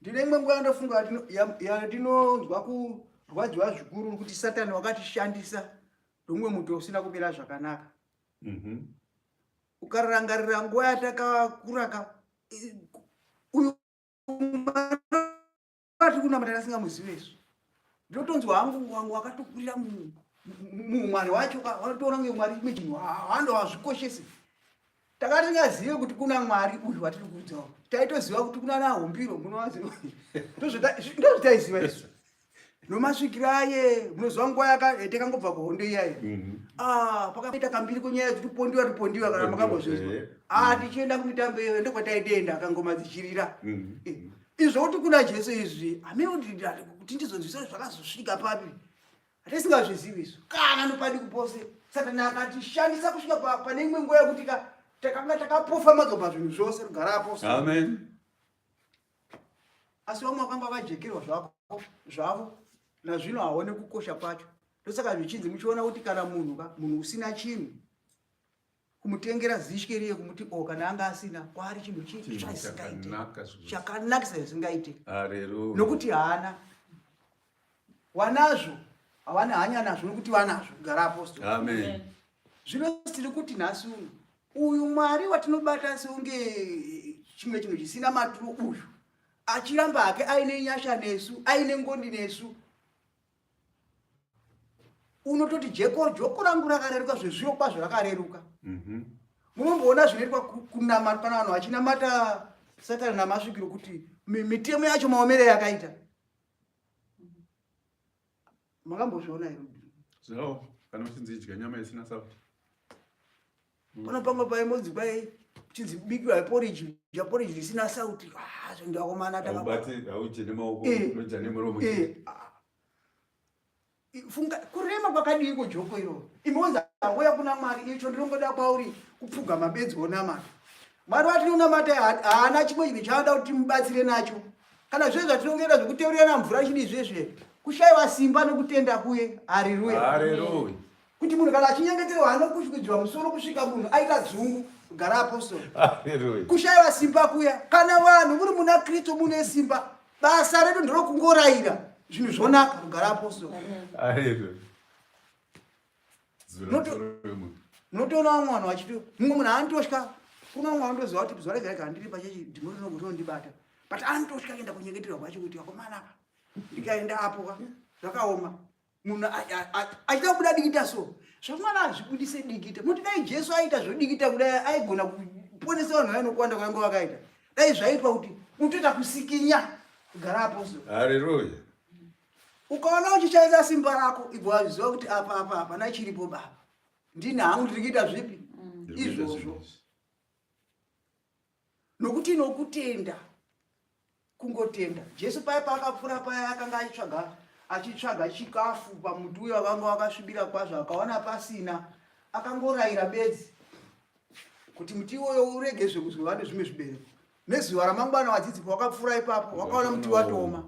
Ndine imwe nguva ndofunga ndinonzwa kurwadziwa zvikuru kuti Satani wakatishandisa ndomwe muto usina kumira zvakanaka. Ukarangarira nguva yatakakura uyu ati kunamata tasingamuzivi isu. ndotonzwa wangu wakatokurira mumwari wacho wanotora ngemwari mechinhu hando wazvikoshese. Takati tingazive kuti kuna mwari uyu watiri kuudzawo, taitoziva kuti kuna nahombiro munowaziva ndozvitaiziva isu. Nomasvikiro aye munoziva nguva yatakangobva kuhondo iyayo pakaita kambiri kwenyaya dzekupondiwa kana makambozvizwa tichienda kumitambo iyo ndokwataitoenda kangoma dzichirira. Izvo kuti kuna Jesu izvi kuti ndizonzwisa zvakazosvika papi hatisingazvizivi isu kana nopadi kupose. Satani akatishandisa kusvika pane imwe nguva yekuti takanga takapofa mazoba zvinhu zvose rugarapo. Amen. Asi vamwe vakanga vajekerwa zvavo nazvino haone kukosha kwacho. Ndosaka zvichinzi muchiona kuti kana munhu usina chinhu kumutengera zishke riye kumuti kana anga asina kwari chinhu chakanakisa zvisingaite. Nokuti haana wanazvo havana hanya nazvo nokuti vanazvo kugara apostoli. Amen. Zvino tiri kuti nhasi uyu Mwari watinobata seunge chimwe chinhu chisina maturo uyu achiramba hake aine nyasha nesu aine ngondi nesu, unototi joko rangu rakareruka zvezviro kwazvo rakareruka. Munomboona zvinoitwa kunamata pana vanhu vachinamata Satani namasvikiro kuti mitemo yacho maomere yakaita. Makambozviona here? Zvao kana uchinzi idya nyama isina sauti. Pana pamwe paimodzi kwai uchinzi bikirwa porridge risina sauti. Zvindakomana takabati hauchene maoko unojane muromo. Funga kurema kwakadiko joko iro. Imonza ngoya kuna Mwari icho ndirongoda kwauri kupfuga mabedzi onamata. Mwari watinonamata haana chimwe chinhu chaanoda kuti mubatsire nacho. Kana zvese zvatinongenda zvekuteurira mvura chini zveshe kushayiwa simba nokutenda kuye. Haleluya. Haleluya. Kuti munhu kana achinyengeterwa anokusvikidzwa musoro kusvika munhu aita dzungu kugara apostoli. Haleluya. Kushayiwa simba kuya. Kana vanhu muri muna Kristu mune simba, basa redu nderokungorayira zvinhu zvonaka kugara apostoli. Haleluya. Notoona vamwe vanhu vachiti mumwe munhu anotosvika kuna vamwe vanotoziva kuti zuva rega rega handiri pachechi ndimurinokutonondibata but anotosvika kuenda kunyengeterwa kwacho kuti vakomana ndikaenda apo zvakaoma munhu achida kubuda dikita so zvamwana hazvibudise dikita. Muti dai Jesu aita zvodikita kudai aigona kuponesa vanhu vainokwanda kwanga vakaita dai zvaitwa kuti unotoita kusikinya kugara apostoli. Haleluya. Ukaona uchishandisa simba rako ibva waziva kuti apa hapana chiripo baba ndini hangu ndiri kuita zvipi izvozvo. Nokuti nokutenda kungotenda. Jesu paya paakapfuura paya akanga achitsvaga chikafu pamuti uyo wakanga wakasvibira kwazvo akaona pasina akangorayira bedzi kuti muti iwoyo urege zvekuzova nezvimwe zvibereko. Nezuva ramangwana wadzidzi pawakapfuura ipapo wakaona muti watooma.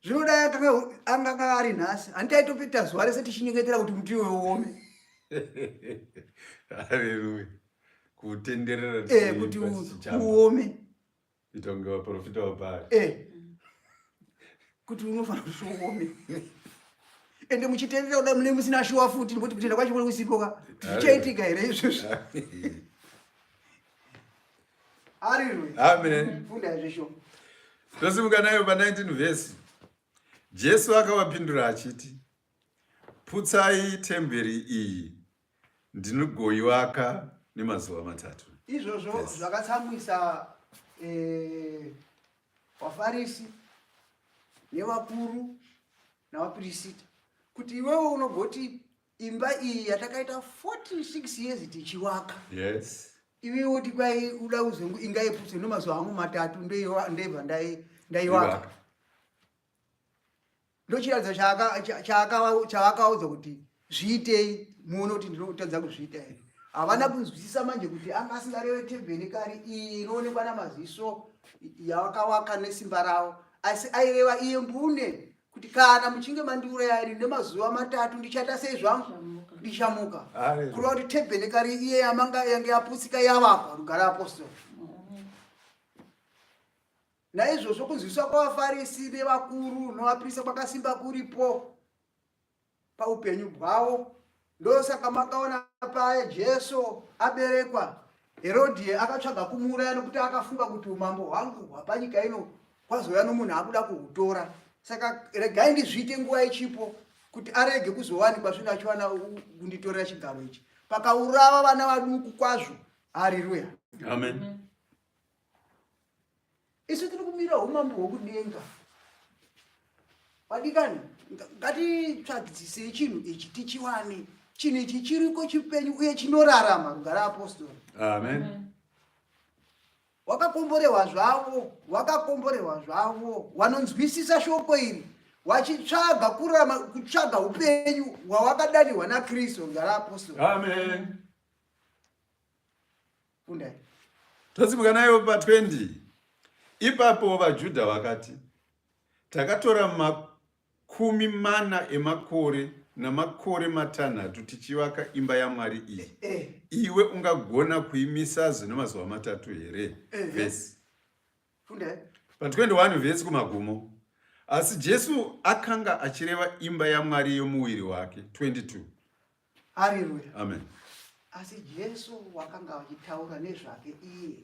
Zvinodai anga ari nhasi handitaitopita zuva rese tichinyengetera kuti muti iwoyo uome. Haleluya. Kutenderera kuti uome. Itonge vaprofita wapari. Kuti unofanira kuti uome. Ende muchitendera kuda mune musina shuwa futi nekuti kutenda kwacho kuri kusipoka. Zvichaitika here izvozvo? Haleluya. Amen. Funda zvesho. Tosimuka nayo pa19 vhesi. Jesu akavapindura achiti, putsai temberi iyi ndinogoivaka nemazuva 3. Izvozvo zvakatsamwisa vafarisi nevakuru navaprista kuti iwewe unogoti imba iyi yatakaita 46 years tichiwaka. Yes. Iwe uti kwai uda uzongu ingaiputswe nemazuva angu 3 ndeibva ndaiwaka. Ndochiratidza chavakaudza kuti zviitei muone kuti ndinotadza kuzviita here. Havana kunzwisisa manje kuti anga asingareve tebhenekari iyi inoonekwa namaziso yavakawaka nesimba ravo, asi aireva iye mbune kuti kana muchinge mandiurayai nemazuva 3 ndichaita sei zvangu ndichamuka. Kureva kuti tebhenekari iye yamanga yange yaputsika yavakwa rugara apostoli. Naizvozvo kunzwisisa kwavafarisi nevakuru novaprista kwakasimba kuripo paupenyu hwavo. Ndosaka makaona paya Jesu aberekwa, Herodhi akatsvaga kumuuraya nokuti akafunga kuti umambo hwangu hwapanyika ino kwazouya nomunhu akuda kuhutora. Saka regai ndizviite nguva ichipo kuti arege kuzowanikwa zvino achiwana kunditorera chigaro ichi. Pakaurava vana vaduku kwazvo. Haleluya. Amen. Isu tiri kumira umambo hwokudenga. Vadikani, ngatitsvagise chinhu ichi tichiwane. Chinhu ichi chiriko chipenyu uye chinorarama rugare apostoli. Amen. Wakakomborehwa zvavo, wanonzwisisa shoko iri, wachitsvaga kurarama, kutsvaga upenyu hwawakadanirwa naKristu rugare apostoli. Amen. Fundai. Tosimuka nayo pa20. Ipapo vaJudha vakati, takatora 40 emakore namakore matanhatu tichivaka imba yaMwari iyi. Iwe ungagona kuimisa zvino mazuva 3 here? Vhesi. Fundai. Pa21 vhesi kumagumo. Asi Jesu akanga achireva imba yaMwari yomuviri wake. 22. Haleluya. Amen. Asi Jesu wakanga wachitaura nezvake iye.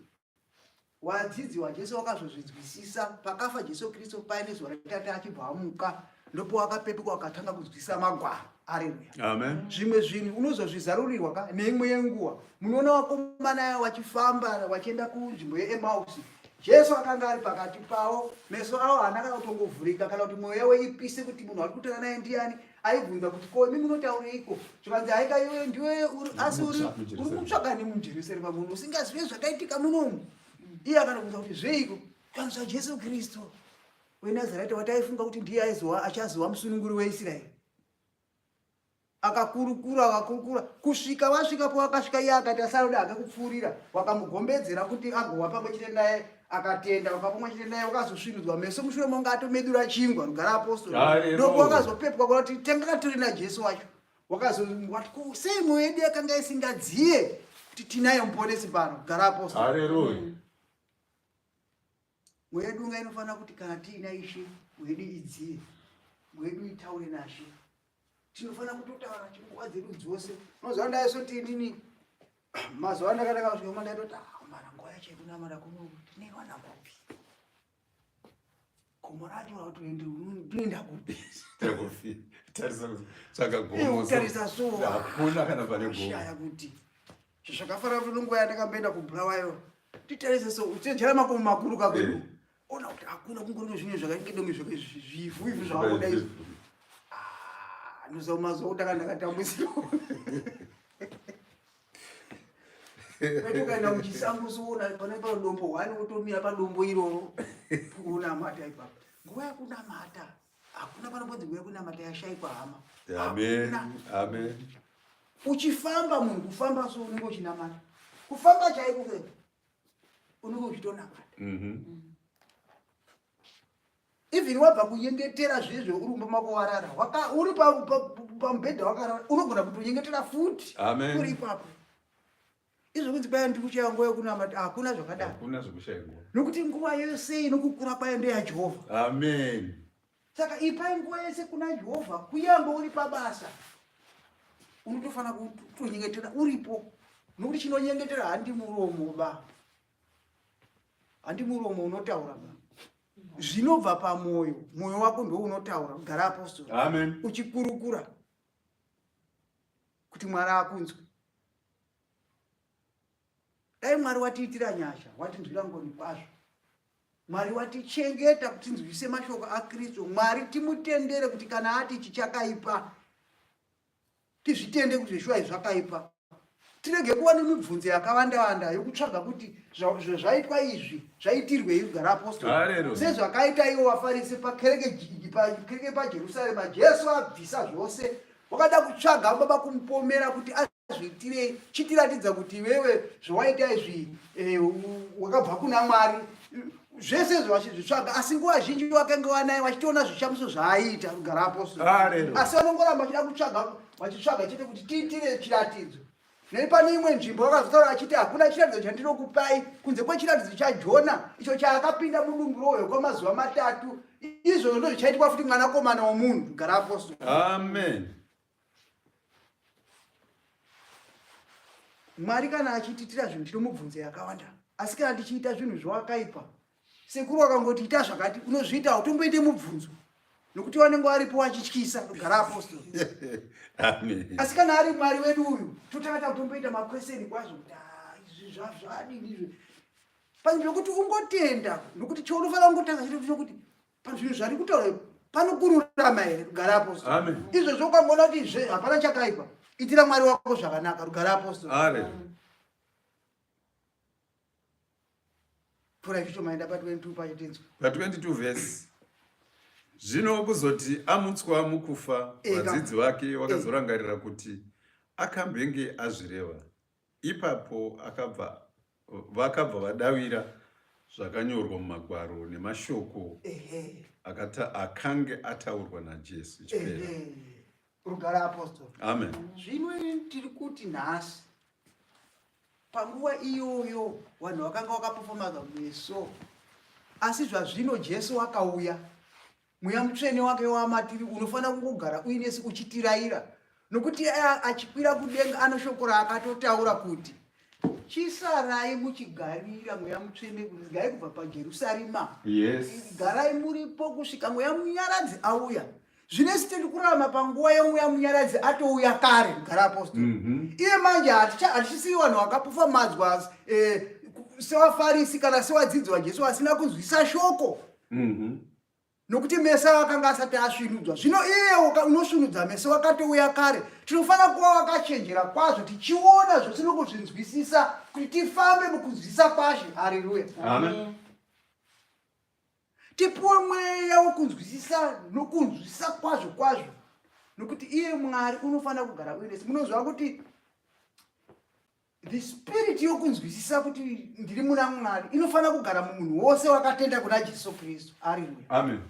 Wadzidzi waJesu wakazozvinzwisisa. Pakafa Jesu Kristu paine zuva reTatu achibva amuka, ndipo wakapepuka wakatanga kunzwisisa magwaro. Haleluya. Amen. Zvimwe zvinhu unozozvizarurirwa neimwe yenguva. Munoona vakomana vachifamba vachienda kunzvimbo yeEmausi. Jesu akanga ari pakati pavo, meso avo haana kana kutongovhurika kana kuti mwoyo yawo ipise kuti munhu ari kutaura naye ndiani. Aibvunza kuti ko imi munotaureiko? Zvikanzi haika iwe ndiwe asi uri kutsvaga nemi muJerusarema, munhu usingazivi zvakaitika munomu. Iye akabvunza kuti zveiko? Kanzwa Jesu Kristu weNazareta wataifunga kuti ndiye achazova musununguri weIsraeri. Akakurukura kusvika vasvikapo wakasvika iye akati asaroda hake kupfuurira, wakamugombedzera kuti agowa pamwe chete naye, akatenda. Wakapamwe chete naye wakazosvinudzwa meso, mushure monga atomedura chingwa rugare apostoli. Ndipo wakazopepwa kuti tanga tiri naJesu wacho. Wakazoti sei mwoyo yedu yakanga isingadziye kuti tinaye muponesi pano rugare apostoli. Haleluya. Mwoyo yedu inofanira kuti kana tiina Ishe, mwoyo yedu idziye, mwoyo yedu itaure naShe. Tinofanira kutotaura chinguva dzedu dzose. Mazuva ndaisoti inini mazuva ndakadaka kusvika ndaitoti mara nguva yacho yekunamata kuno tinoiwana kupi? Gomo racho toenda kupi? Tarisa so hakuna kana pane gomo. Shaya kuti zvakafanira kuti nguva yandakamboenda kuBulawayo titarise so uchenjera makomo makuru kakwedu. Ona kuti hakuna kungori zvinhu zvakaita donge zvifu zvavakuda izvi. Mazuva kutanga ndakatambudzika. Ukaenda muchisango soona pane padombo wani wotomira padombo iroro unamata ipapo. Nguva yekunamata hakuna panopodzi nguva yekunamata yashaikwa hama. Amen. Amen. Uchifamba munhu kufamba so unenge uchinamata. Kufamba chaiko unenge uchitonamata. Even wabva kunyengetera zvezvo uri mumba mako warara, uri pamubhedha wakarara, unogona kutonyengetera futi. Amen. Uri ipapo. Izvo kunzi kwaya ndiri kushaya nguva yekunamata, hakuna zvakadaro. Hakuna zvokushaya nguva. Nokuti nguva yose inokukura kwayo ndeyaJehovha. Amen. Saka ipai nguva yese kuna Jehovha, kunyangwe uri pabasa. Unotofanira kutonyengetera uripo. Nokuti chinonyengetera handi muromo ba. Handi muromo unotaura ba. Zvinobva pamwoyo, mwoyo wako ndiwo unotaura rugare apostoli. Amen. Uchikurukura kuti Mwari akunzwe. Dai Mwari watiitira nyasha, watinzwira ngoni kwazvo. Mwari watichengeta kuti tinzwise mashoko aKristu. Mwari timutendere kuti kana ati chichakaipa tizvitende kuti zvishwa zvakaipa. Tirege kuva nemibvunzo yakawanda yokutsvaga kuti zvaitwa izvi zvaitirwei rugare apostoli. Sezvakaita ivo vaFarisi pakereke paJerusarema, Jesu abvisa zvose. Wakada kutsvaga baba kumupomera kuti azviitirei, chitiratidza kuti iwewe zvawaita izvi wakabva kuna Mwari. Zvese zvachizvitsvaga, asi nguva zhinji wakanga wanaye wachitoona zvishamiso zvaaita rugare apostoli. Asi vanongoramba vachida kutsvaga, vachitsvaga chete kuti tiitire chiratidzo. Nei pane imwe nzvimbo wakazotaura achiti hakuna chiratidzo chandinokupai kunze kwechiratidzo chaJona icho chaakapinda mudumbu rohwe kwamazuva 3. Izvozvo ndizvo zvichaitwa futi mwanakomana womunhu rugare apostoli. Amen. Mwari kana achitiitira zvinhu tinomubvunza yakawanda, asi kana tichiita zvinhu zvawakaipa, sekuru wakangoti ita zvakati, unozviita utomboite mubvunzo. nokuti vanenge varipo vachityisa kugara apostoli. Amen. Asi kana ari Mwari wedu uyu totanga kutomboita makweseni kwazvo kuti izvi zvadini izvi. Panzvimbo yokuti ungotenda nokuti chaunofanira kungotanga chiro chokuti pazvinhu zvari kutaura panokururama here kugara apostoli. Amen. Izvozvo ukangoona kuti hapana chakaipa, itira Mwari wako zvakanaka kugara apostoli. Amen. Pfuura icho maenda pa22 pachitenzi. Pa22 verse. Zvino kuzoti amutswa mukufa, vadzidzi vake vakazorangarira kuti akambenge azvireva. Ipapo vakabva vadavira zvakanyorwa mumagwaro nemashoko akange ataurwa naJesu chipera. Rugara apostoli. Amen. Zvino tiri kuti nhasi panguva iyoyo vanhu vakanga vakapofomadza meso, asi zvazvino Jesu akauya, mweya mutsvene wake wamatiri unofanira kungogara uinesi uchitiraira, nokuti achikwira kudenga ano shoko raakatotaura kuti chisarai muchigarira mweya mutsvene kuzigai kubva paJerusarema. Yes. Garai muripo kusvika mweya munyaradzi auya. Zvinesi tiri kurarama panguva yomweya munyaradzi atouya kare kugara apostoli. Iye manje hatichisiri vanhu vakapofamadzwa sevafarisi kana sevadzidzi vaJesu vasina kunzwisisa shoko. Nokuti meso akanga asati asvinudzwa. Zvino iye unosvinudza meso wakatouya kare. Tinofanira kuva wakachenjera kwazvo tichiona zvose nokuzvinzwisisa kuti tifambe mukunzwisisa kwazvo. Haleluya. Amen. Tipuwe mweya wokunzwisisa nokunzwisisa kwazvo. Nokuti iye Mwari unofanira kugara uinesi. Munoziva kuti the spirit yokunzwisisa kuti ndiri muna Mwari inofanira kugara mumunhu wose wakatenda kuna Jesu Kristu. Haleluya. Amen.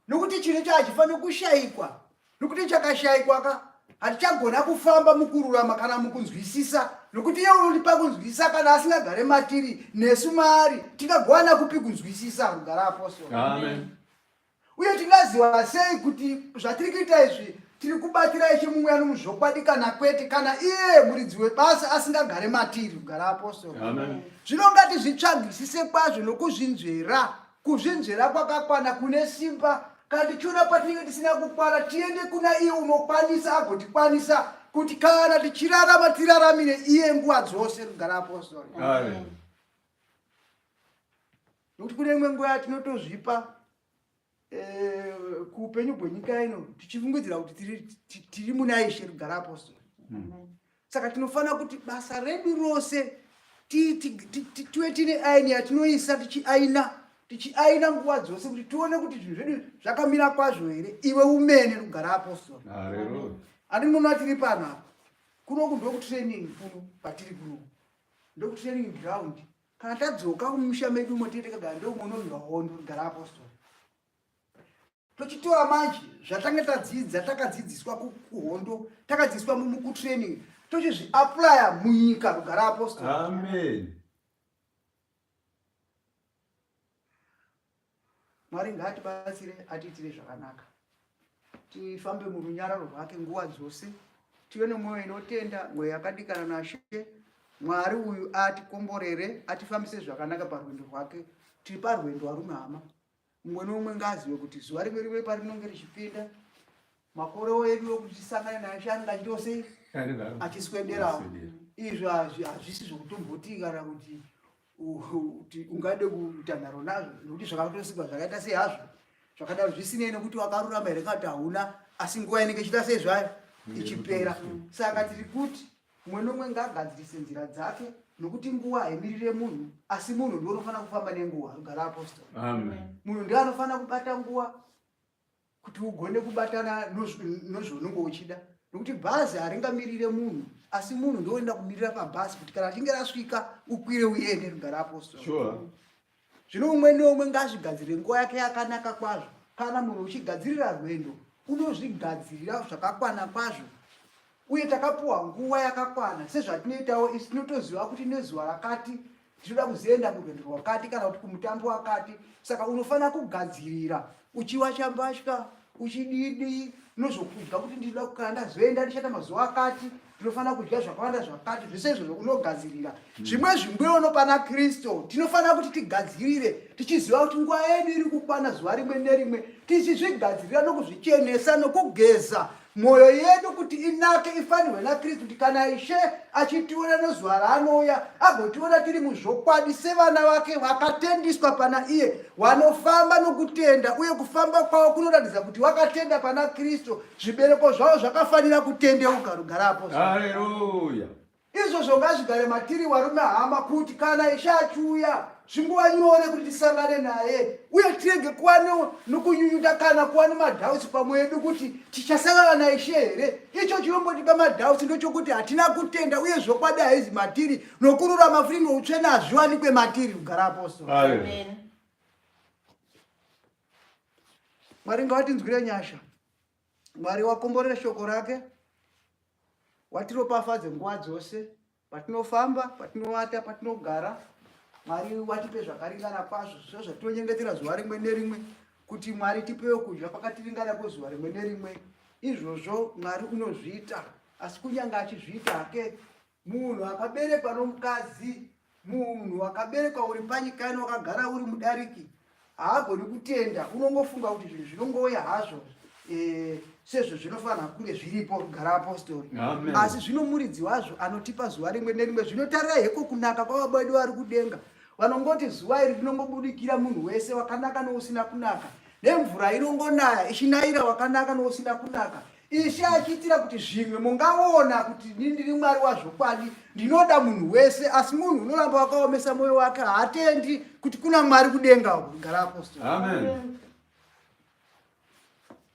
Nokuti chinhu chachifanira kushayikwa, nokuti chakashayikwa hatichagona kufamba mukururama kana mukunzwisisa, nokuti iye unotipa kunzwisisa kana asingagare matiri nesu maari tingagona kupi kunzwisisa kugara apostoli. Amen. Uye tingaziva sei kuti zvatiri kuita izvi tiri kubatira ichi mumweya nomuzvokwadi kana kwete, kana iye muridzi webasa asingagare matiri kugara apostoli. Amen. Zvino ngatizvitsvagisise kwazvo nokuzvinzvera, kuzvinzvera kwakakwana kune simba. Kana tichiona patinenge tisina kukwana tiende kuna iye unokwanisa agotikwanisa kuti kana tichirarama tiraramire iye nguva dzose kugara apostoli. Amen. Nokuti kune imwe nguva yatinotozvipa kuupenyu hwenyika ino tichifungidzira kuti tiri muna Ishe kugara apostoli. Saka tinofanira kuti basa redu rose tuve tine aini yatinoisa tichiaina nguva dzose kuti tione kuti zvinhu zvedu zvakamira kwazvo here iwe umene kugara apostoli. Haleluya. Andinoona tiri pano apa kunoku ndokutraining kuno patiri kuno ndokutraining ground. Kana tadzoka kumusha medu motete kagara ndomunonzwa hondo kugara apostoli. Tochitora manje zvatange takadzidziswa kuhondo, takadzidziswa mukutraining, tochizviaplya munyika kugara apostoli. Amen. Mwari ngaatibatsire atiitire zvakanaka. Tifambe murunyararo rwake nguva dzose. Tive nemwoyo inotenda, mweya yakadikana naShe. Mwari uyu atikomborere, atifambise zvakanaka parwendo rwake. Tiri parwendo varume hama. Mumwe nomumwe ngazive kuti zuva rimwe parinenge richipinda, makore edu okuti tisangane naShe anenge achiita sei? Achiswederawo. Izvi hazvisi zvokutomboti kana kuti ungade kuita nharo nazvo, nokuti zvakatosikwa zvakaita sei hazvo. Zvakadaro zvisinei nekuti wakarurama here kana kuti hauna, asi nguva inenge ichiita sei zvayo ichipera. Saka tiri kuti mumwe nomumwe ngaagadzirise nzira dzake, nokuti nguva haimirire munhu, asi munhu ndiye unofanira kufamba nenguva kugara apostoli. Amen. Munhu ndiye anofanira kubata nguva kuti ugone kubatana nozvaunenge uchida, nokuti bhazi haringamirire munhu, asi munhu ndiye unoenda kumirira pabhazi kuti kana achinge rasvika ukwire uende kugara apostoli. Sure. Zvino umwe neumwe ngazvigadzirire nguva yake yakanaka kwazvo. Kana munhu uchigadzirira rwendo unozvigadzirira zvakakwana kwazvo. Uye takapuwa nguva yakakwana sezvatinoitawo isi tinotoziva kuti nezuva rakati tinoda kuzoenda kurwendo rwakati kana kuti kumutambo wakati. Saka unofanira kugadzirira uchiwacha mbatya, uchididi unozokudya kuti ndinoda kukana ndazoenda ndichata mazuva akati tinofanira kudya zvakawanda zvakati zvese izvozvo unogadzirira zvimwe zvimweono pana Kristu tinofanira kuti tigadzirire tichiziva kuti nguva yedu iri kukwana zuva rimwe nerimwe tichizvigadzirira nokuzvichenesa nokugeza mwoyo yedu kuti inake ifanirwe naKristu kuti kana Ishe achitiona nezuva raanouya agotiona tiri muzvokwadi sevana vake vakatendiswa pana iye vanofamba nokutenda uye kufamba kwavo kunoratidza kuti vakatenda pana Kristu zvibereko zvavo zvakafanira kutendeuka rugarapo. Haleluya. Izvozvo ngazvigare matiri varume hama kuti kana Ishe achiuya zvinguva nyore kuti tisangane naye uye tirege kuva nokunyunyuta kana kuva nemadhausi pamwoyo yedu kuti tichasangana naIshe here. Icho chinombotipa madhausi ndochokuti hatina kutenda uye zvokwadi haizi matiri nokururama futi noutsvene hazviwanikwe matiri kugara apostoli. Amen. Mwari ngawatinzwire nyasha. Mwari wakomborera shoko rake watiropafadze nguva dzose patinofamba patinowata patinogara. Mwari watipe zvakaringana kwazvo zvose zvatinonyengetera zuva rimwe nerimwe kuti Mwari tipewo kudya kwakatiringana kwezuva rimwe nerimwe. Izvozvo Mwari unozviita asi kunyange achizviita hake munhu akaberekwa nomukadzi munhu akaberekwa uri panyika ino wakagara uri mudariki haagoni kutenda unongofunga kuti zvinhu zvinongoya hazvo sezvo zvinofanira kunge zviripo kugara apostoli. Asi zvino muridzi wazvo anotipa zuva rimwe nerimwe zvinotarira heko kunaka kwababa vedu vari kudenga vanongoti zuva iri rinongobudikira munhu wese wakanaka nousina kunaka nemvura inongonaya ichinayira wakanaka nousina kunaka. Ishe achiitira kuti zvimwe mungaona kuti ndiri Mwari wazvokwadi ndinoda munhu wese asi munhu unoramba wakaomesa mwoyo wake haatendi kuti kuna Mwari kudenga kugara apostoli. Amen.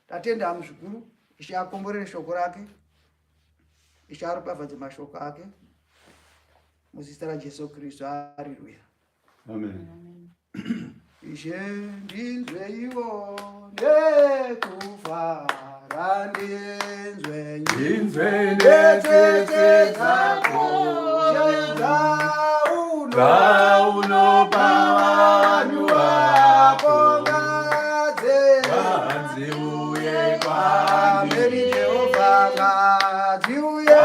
Tatenda hamu zvikuru Ishe akomborere shoko rake Ishe aropafadze mashoko ake muzita raJesu Kristu. Haleluya. Amen. Ishe ndinzweiwo nekufara ndinzwe ndetsetse dzako unopa vanhu vako ngadziuye kwamiri Jehovha ngadziuye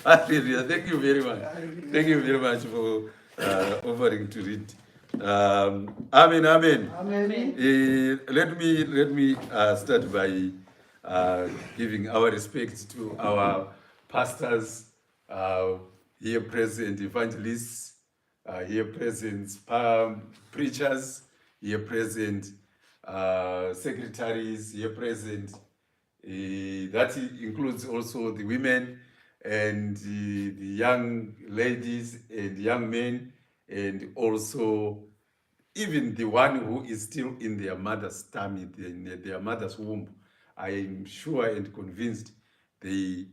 Hallelujah. Thank you very much. Thank you very much for offering to read. Amen. Amen. Amen. Let me start by giving our respect to our pastors here present, evangelists here present, preachers here present, secretaries here present. That includes also the women and the young ladies and young men, and also even the one who is still in their mother's tummy, in their mother's womb. I am sure and convinced they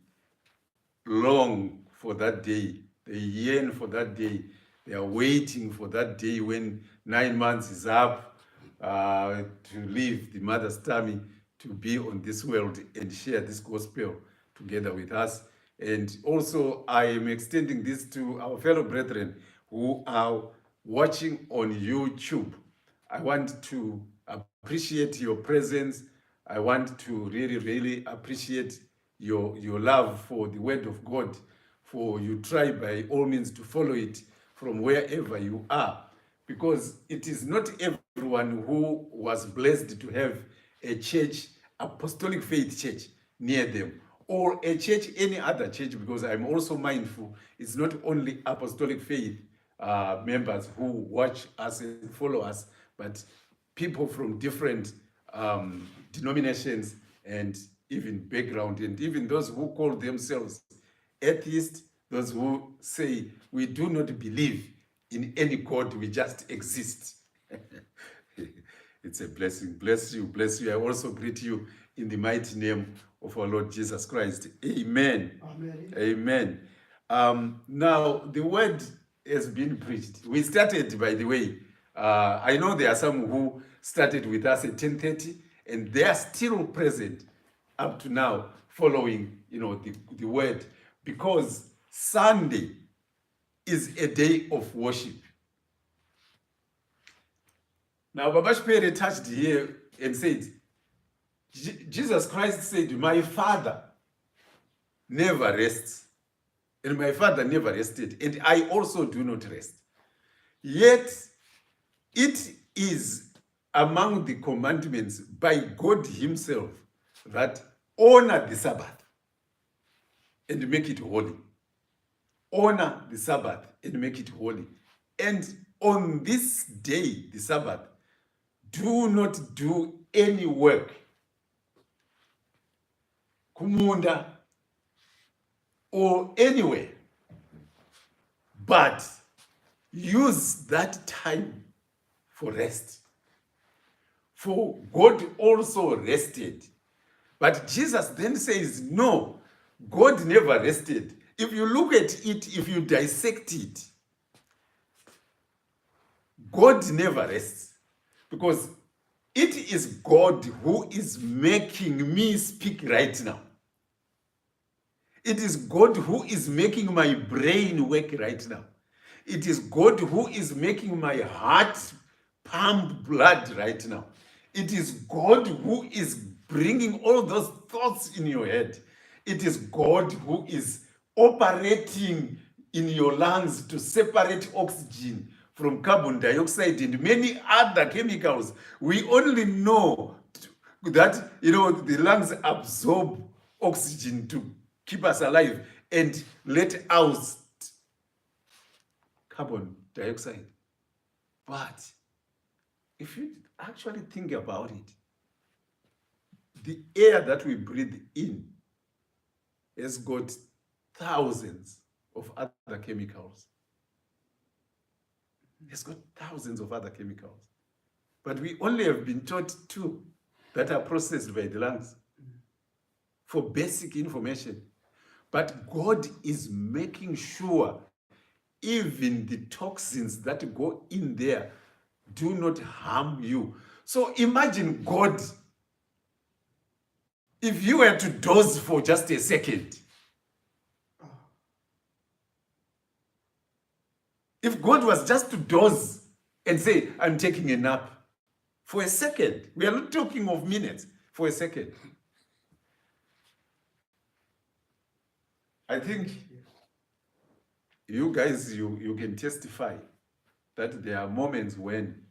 long for that day. They yearn for that day. They are waiting for that day when 9 months is up to leave the mother's tummy to be on this world and share this gospel together with us. And also, I am extending this to our fellow brethren who are watching on YouTube. I want to appreciate your presence. I want to really appreciate your love for the word of God, for you try by all means to follow it from wherever you are, because it is not everyone who was blessed to have a church, apostolic faith church near them, or a church, any other church, because I'm also mindful it's not only apostolic faith members who watch us and follow us, but people from different denominations and even background, and even those who call themselves atheists, those who say we do not believe in any God, we just exist. It's a blessing. Bless you, bless you. I also greet you in the mighty name of our Lord Jesus Christ. Amen. Amen. Amen. Now, the word has been preached. We started, by the way, I know there are some who started with us at 10:30, and they are still present up to now, following, the word, because Sunday is a day of worship. Now, Babash Pere touched here and said, Jesus Christ said, my Father never rests, and my Father never rested, and I also do not rest. Yet, it is among the commandments by God himself that honor the Sabbath and make it holy. Honor the Sabbath and make it holy. And on this day, the Sabbath, do not do any work. Kumunda or anywhere. But use that time for rest. For God also rested. But Jesus then says, no, God never rested. If you look at it, if you dissect it, God never rests. Because it is God who is making me speak right now. It is God who is making my brain work right now. It is God who is making my heart pump blood right now. It is God who is bringing all those thoughts in your head. It is God who is operating in your lungs to separate oxygen from carbon dioxide and many other chemicals. We only know that, the lungs absorb oxygen to keep us alive and let out carbon dioxide. But if you actually think about it, the air that we breathe in has got thousands of other chemicals. It's got thousands of other chemicals. But we only have been taught 2 that are processed by the lungs for basic information. But God is making sure even the toxins that go in there do not harm you. So imagine God, if you were to doze for just a second. If God was just to doze and say, I'm taking a nap for a second, we are not talking of minutes, for a second. I think you guys, you can testify that there are moments when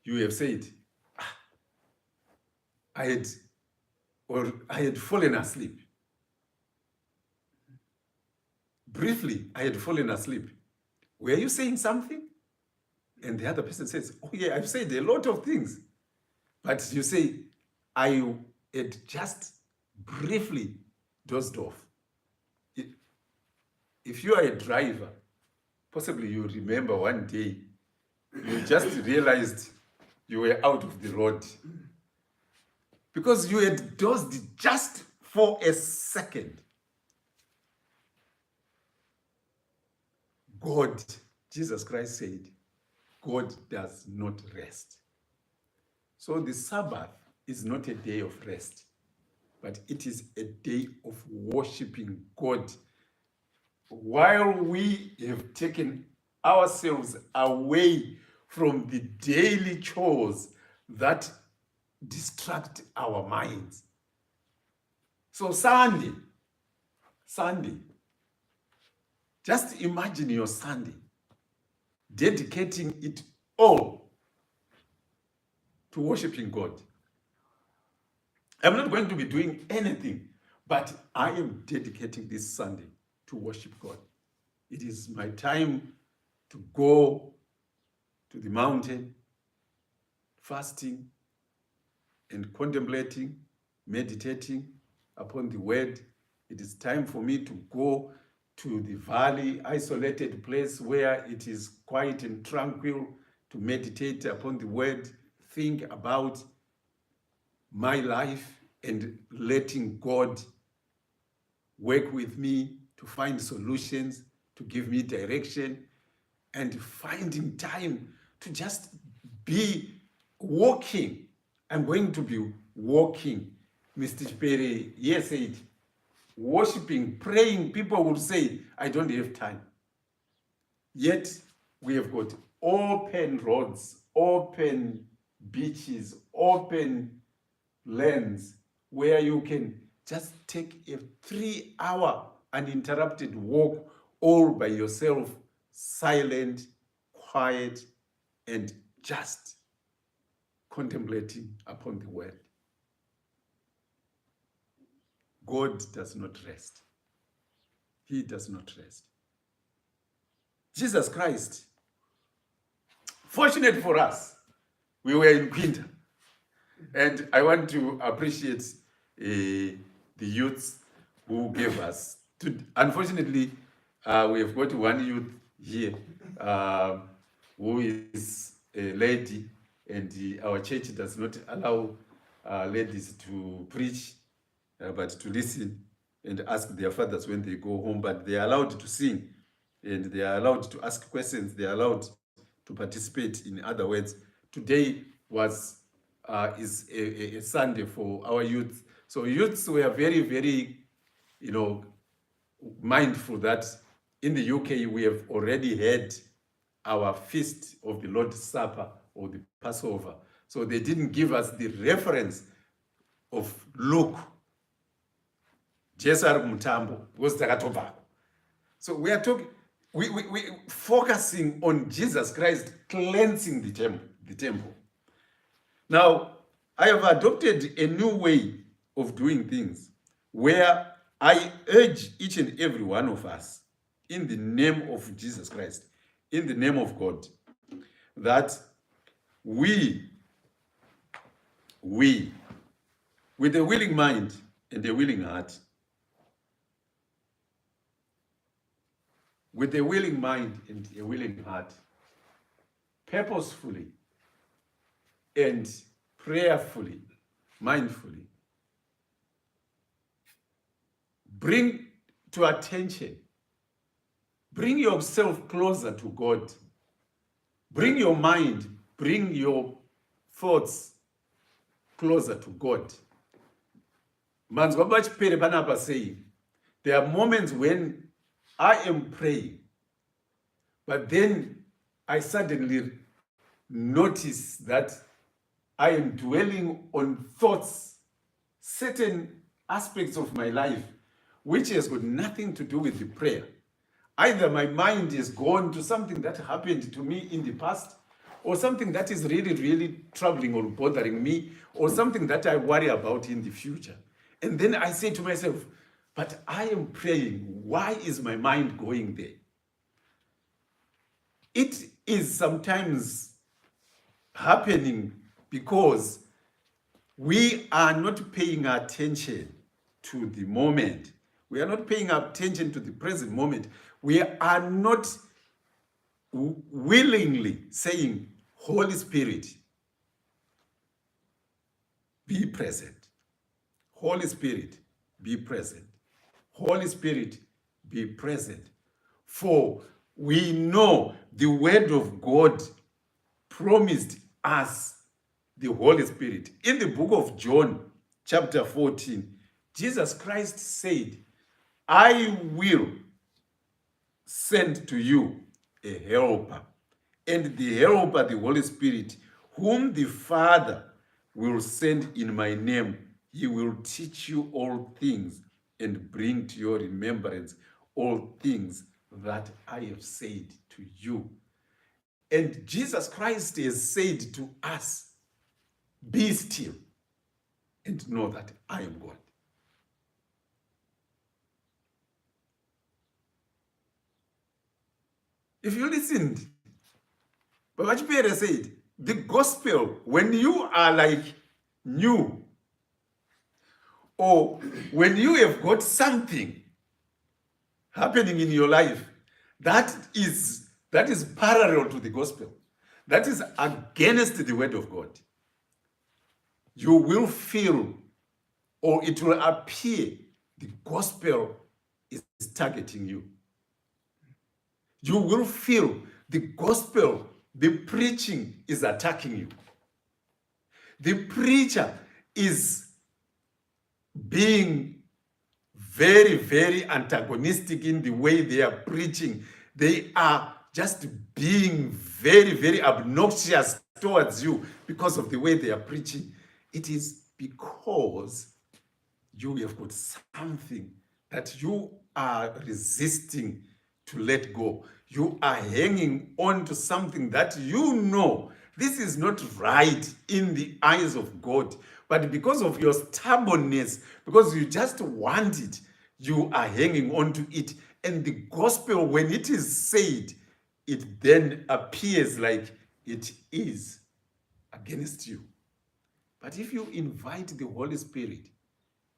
you have said, I had fallen asleep. Briefly, I had fallen asleep. Were you saying something? And the other person says, oh yeah, I've said a lot of things. But you say, I had just briefly dozed off. If you are a driver, possibly you remember one day, you just realized you were out of the road. Because you had dozed just for a second. God, Jesus Christ said, God does not rest. So the Sabbath is not a day of rest, but it is a day of worshiping God. While we have taken ourselves away from the daily chores that distract our minds. So Sunday, just imagine your Sunday, dedicating it all to worshiping God. I'm not going to be doing anything, but I am dedicating this Sunday to worship God. It is my time to go to the mountain, fasting and contemplating, meditating upon the word. It is time for me to go to the valley, isolated place where it is quiet and tranquil, to meditate upon the word, think about my life and letting God work with me to find solutions, to give me direction, and finding time to just be walking. I'm going to be walking. Mr. Chipere, yes, said, worshiping, praying, people will say, I don't have time. Yet we have got open roads, open beaches, open lands where you can just take a 3-hour uninterrupted walk all by yourself, silent, quiet, and just contemplating upon the word. God does not rest. He does not rest. Jesus Christ, fortunate for us, we were in Quinta. And I want to appreciate the youths who gave us. Unfortunately, we have got one youth here who is a lady, and our church does not allow ladies to preach, but to listen and ask their fathers when they go home. But they are allowed to sing, and they are allowed to ask questions. They are allowed to participate. In other words, today is a Sunday for our youth. So youths were very, very, mindful that in the UK we have already had our feast of the Lord's Supper or the Passover. So they didn't give us the reference of Luke. Jesus Mutambo was takatobva. So we are talking, we focusing on Jesus Christ cleansing the temple. Now, I have adopted a new way of doing things where I urge each and every one of us, in the name of Jesus Christ, in the name of God, that we, with a willing mind and a willing heart, with a willing mind and a willing heart, purposefully and prayerfully, mindfully, bring to attention, bring yourself closer to God, bring your mind, bring your thoughts closer to God. Manzwa Chipere Panapa saying, there are moments when I am praying, but then I suddenly notice that I am dwelling on thoughts, certain aspects of my life which has got nothing to do with the prayer. Either my mind is gone to something that happened to me in the past, or something that is really, really troubling or bothering me, or something that I worry about in the future. And then I say to myself, but I am praying. Why is my mind going there? It is sometimes happening because we are not paying attention to the moment. We are not paying attention to the present moment. We are not willingly saying, Holy Spirit, be present. Holy Spirit, be present. Holy Spirit, be present. For we know the word of God promised us the Holy Spirit. In the book of John, chapter 14, Jesus Christ said, I will send to you a helper, and the helper, the Holy Spirit, whom the Father will send in my name. He will teach you all things and bring to your remembrance all things that I have said to you. And Jesus Christ has said to us, be still and know that I am God. If you listened, Baba Chipere said, the gospel, when you are like new, or when you have got something happening in your life that is parallel to the gospel, that is against the word of God, you will feel, or it will appear, the gospel is targeting you. You will feel the gospel, the preaching is attacking you. The preacher is being very, very antagonistic in the way they are preaching. They are just being very, very obnoxious towards you because of the way they are preaching. It is because you have got something that you are resisting to let go. You are hanging on to something that you know this is not right in the eyes of God. But because of your stubbornness, because you just want it, you are hanging on to it. And the gospel, when it is said, it then appears like it is against you. But if you invite the Holy Spirit,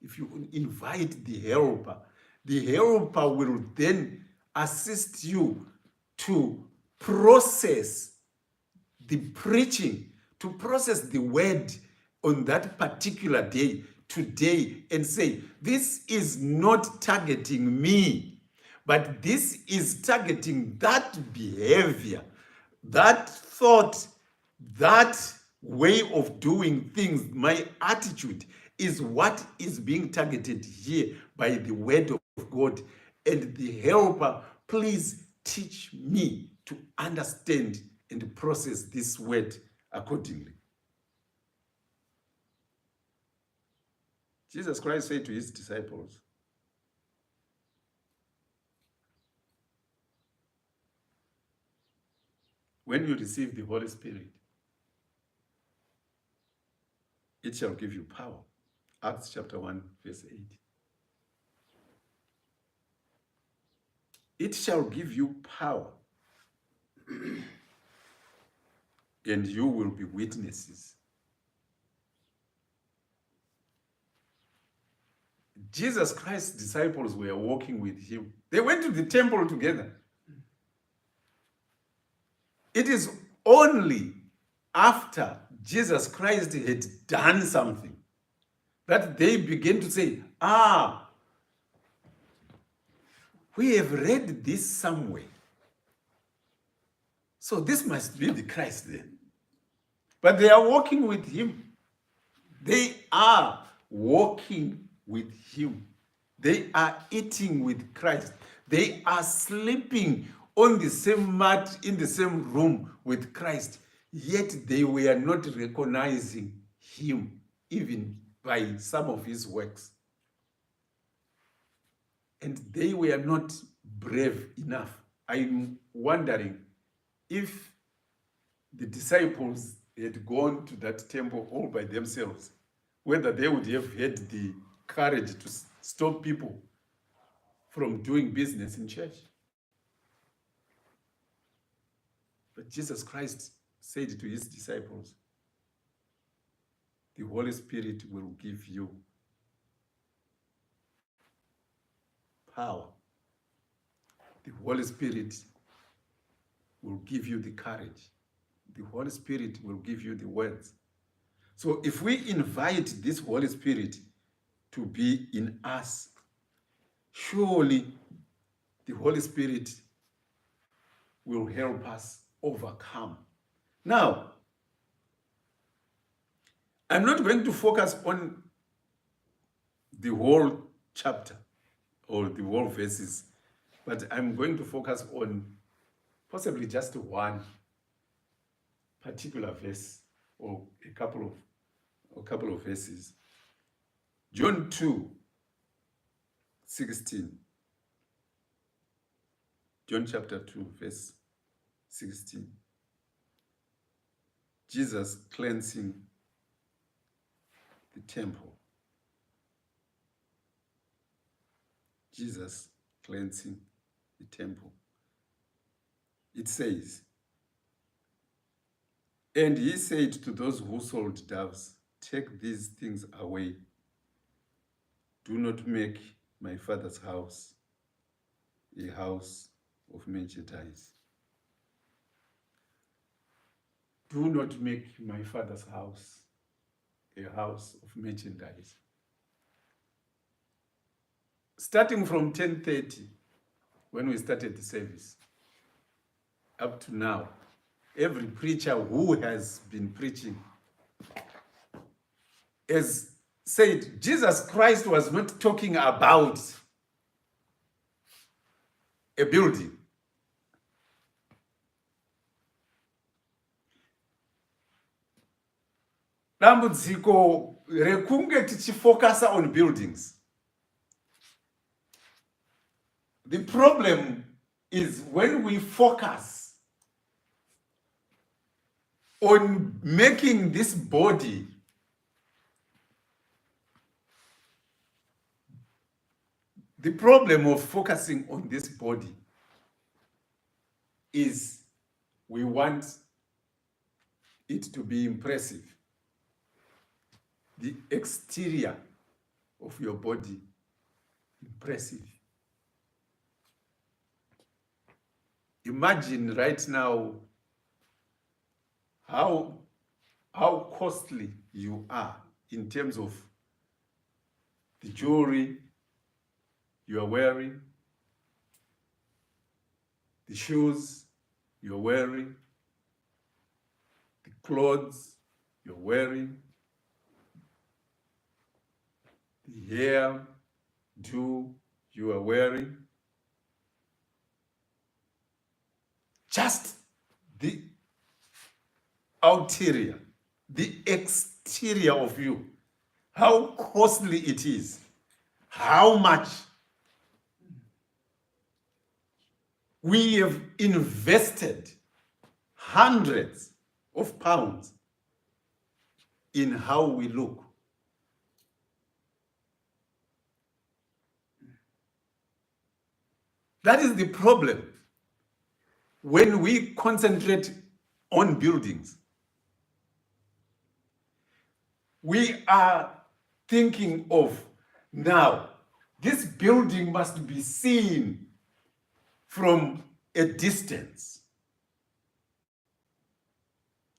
if you invite the helper will then assist you to process the preaching, to process the word on that particular day, today, and say, this is not targeting me, but this is targeting that behavior, that thought, that way of doing things, my attitude is what is being targeted here by the word of God. And the helper, please teach me to understand and process this word accordingly. Jesus Christ said to his disciples, when you receive the Holy Spirit, it shall give you power. Acts chapter 1, verse 8. It shall give you power, and you will be witnesses. Jesus Christ's disciples were walking with him. They went to the temple together. It is only after Jesus Christ had done something that they began to say, we have read this somewhere. So this must be the Christ then. But they are walking with him. They are walking with him. They are eating with Christ. They are sleeping on the same mat in the same room with Christ. Yet they were not recognizing him, even by some of his works. and they were not brave enough. I'm wondering if the disciples had gone to that temple all by themselves, whether they would have had the courage to stop people from doing business in church. But Jesus Christ said to his disciples, the Holy Spirit will give you power. The Holy Spirit will give you the courage. The Holy Spirit will give you the words. So if we invite this Holy Spirit to be in us, surely the Holy Spirit will help us overcome. Now, I'm not going to focus on the whole chapter or the whole verses, but I'm going to focus on possibly just one particular verse or a couple of verses. John 2:16. John chapter 2, verse 16. Jesus cleansing the temple. Jesus cleansing the temple. It says, and he said to those who sold doves, take these things away. Do not make my Father's house a house of merchandise. Do not make my Father's house a house of merchandise. Starting from 10:30, when we started the service, up to now, every preacher who has been preaching has said Jesus Christ was not talking about a building. Dambudziko rekunge tichifocus on buildings. The problem is when we focus on making this body the problem of focusing on this body is we want it to be impressive. The exterior of your body, impressive. Imagine right now how costly you are in terms of the jewelry you are wearing, the shoes you're wearing, the clothes you're wearing, the hair do you are wearing, just the outerior, the exterior of you, how costly it is, how much we have invested hundreds of pounds in how we look. That is the problem when we concentrate on buildings. We are thinking of, now, this building must be seen from a distance.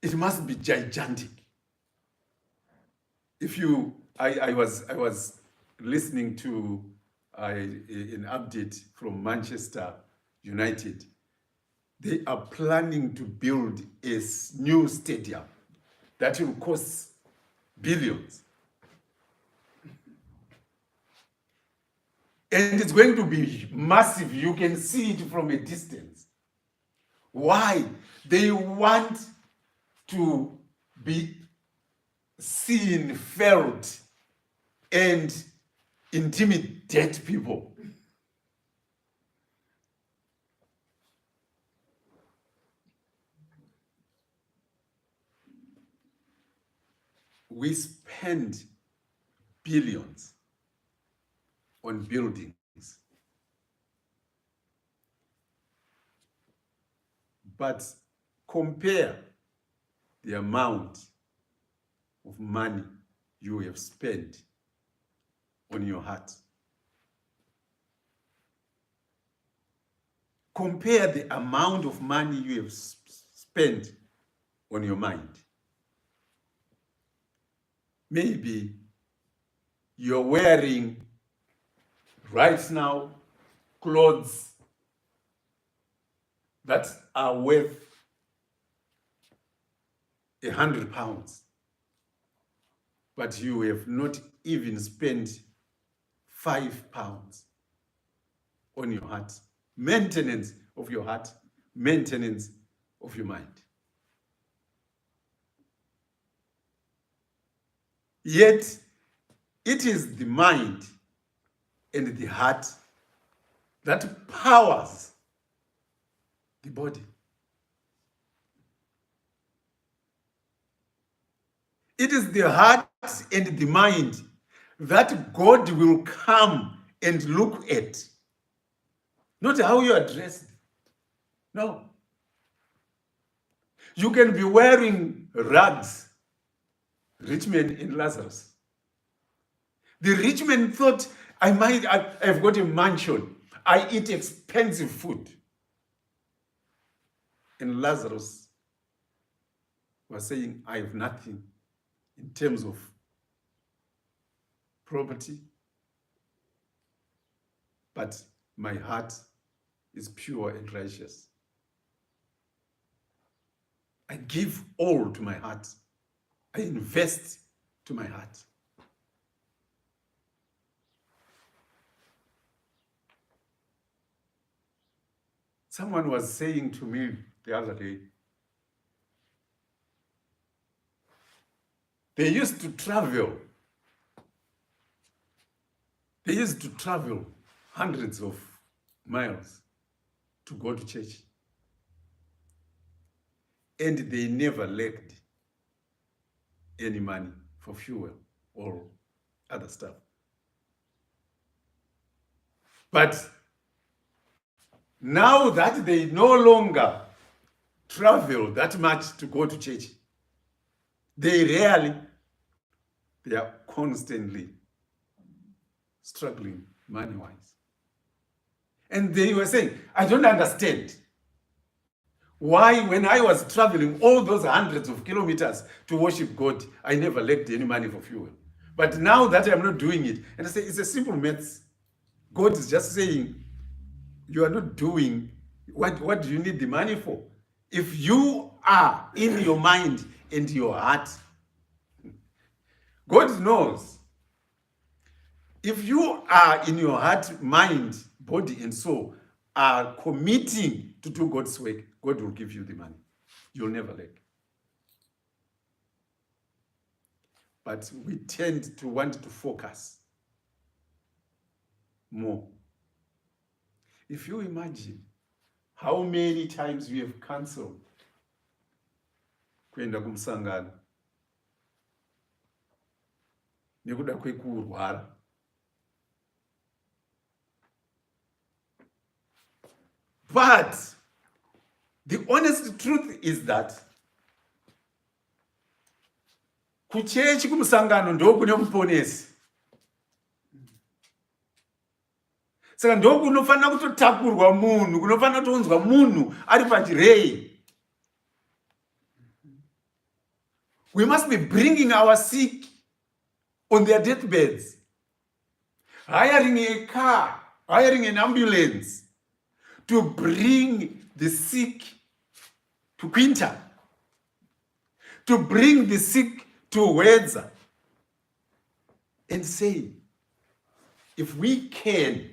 It must be gigantic. I was listening to an update from Manchester United. They are planning to build a new stadium that will cost billions. And it's going to be massive. You can see it from a distance. Why? They want to be seen, felt, and intimidate people. we spend billions on buildings. But compare the amount of money you have spent on your heart. Compare the amount of money you have spent on your mind. Maybe you're wearing right now clothes that are worth £100, but you have not even spent £5 on your heart. Maintenance of your heart, maintenance of your mind. Yet, it is the mind and the heart that powers the body. It is the heart and the mind that God will come and look at. Not how you are dressed. No. You can be wearing rags. Rich man in Lazarus. The rich man thought, I've got a mansion. I eat expensive food. And Lazarus was saying, I have nothing in terms of property, but my heart is pure and righteous. I give all to my heart. I invest to my heart. Someone was saying to me the other day, they used to travel hundreds of miles to go to church. And they never lacked any money for fuel or other stuff. But now that they no longer travel that much to go to church, they are constantly struggling money-wise. And they were saying, I don't understand why when I was traveling all those hundreds of kilometers to worship God, I never lacked any money for fuel. But now that I'm not doing it, and I say, it's a simple maths. God is just saying, you are not doing what do you need the money for? If you are in your mind and your heart, God knows. If you are in your heart, mind, body, and soul are committing to do God's work, God will give you the money. You'll never lack. But we tend to want to focus more. If you imagine how many times we have cancelled kwenda kumsangano nekuda kwekurwara. But the honest truth is that kuchechi kumusangano ndo kune muponesi. Saka ndo kunofanira kutotakurwa munhu, kunofanira kutonzwa munhu ari pachirei. We must be bringing our sick on their deathbeds, hiring a car, hiring an ambulance to bring the sick to Quinta, to bring the sick to Wedza, and say, if we can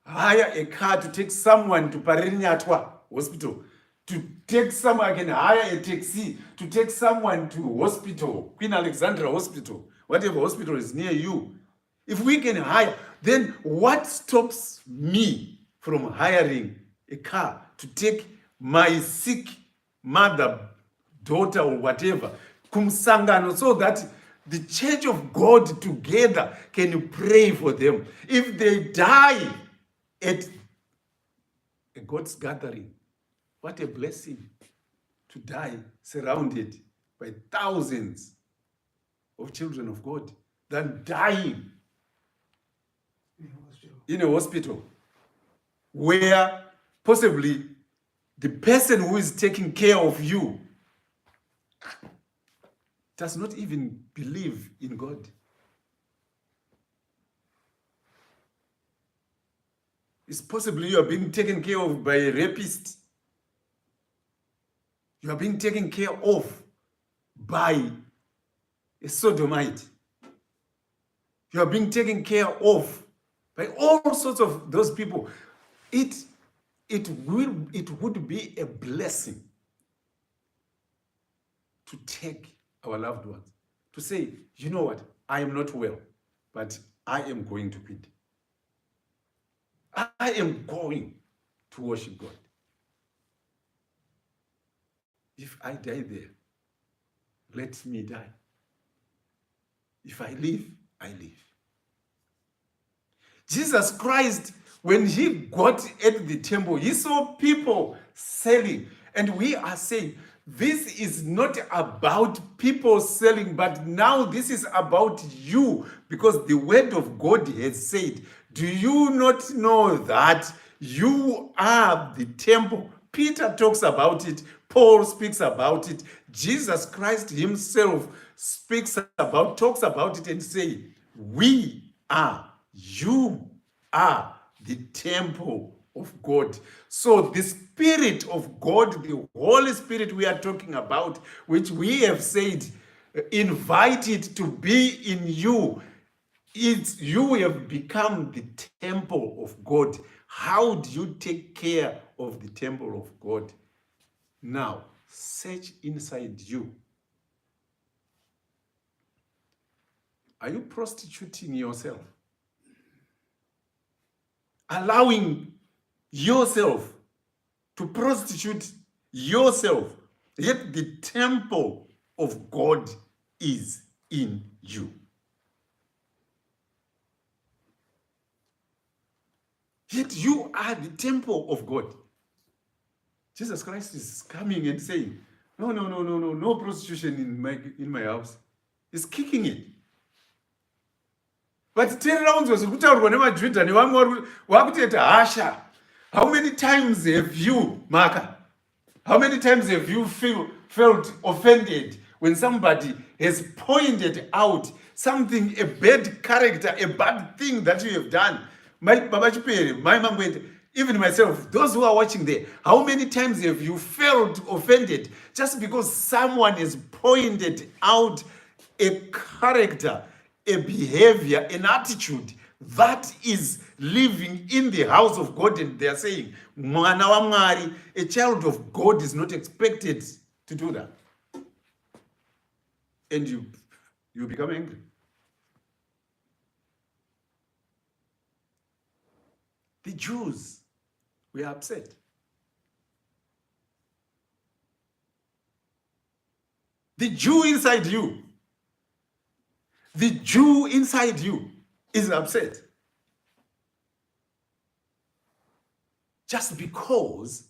hire a car to take someone to Paririnyatwa Hospital, to take someone, I can hire a taxi to take someone to hospital, Queen Alexandra Hospital, whatever hospital is near you. If we can hire, then what stops me from hiring a car to take my sick mother, daughter, or whatever kumsangano, so that the church of God together can pray for them. If they die at a God's gathering, what a blessing to die surrounded by thousands of children of God than dying in a hospital where possibly the person who is taking care of you does not even believe in God. It's possibly you are being taken care of by a rapist. You are being taken care of by a sodomite. You are being taken care of by all sorts of those people. It would be a blessing to take our loved ones, to say, you know what, I am not well, but I am going to quit. I am going to worship God. If I die there, let me die. If I live, I live. Jesus Christ, when he got at the temple, he saw people selling. And we are saying, this is not about people selling, but now this is about you, because the word of God has said, do you not know that you are the temple? Peter talks about it. Paul speaks about it. Jesus Christ himself talks about it and say, you are the temple of God. So the Spirit of God, the Holy Spirit we are talking about, which we have said, invited to be in you, you have become the temple of God. How do you take care of the temple of God? Now, search inside you. Are you prostituting yourself? Allowing yourself to prostitute yourself, yet the temple of God is in you. Yet you are the temple of God. Jesus Christ is coming and saying, no prostitution in my house. He's kicking it. But turn around, Hasha. How many times have you, Maka? How many times have you felt offended when somebody has pointed out something, a bad character, a bad thing that you have done? Even myself, those who are watching there, how many times have you felt offended just because someone has pointed out a character, a behavior, an attitude that is living in the house of God, and they are saying, Mwana wa Mwari, a child of God is not expected to do that. And you become angry. The Jews were upset. The Jew inside you, is upset. Just because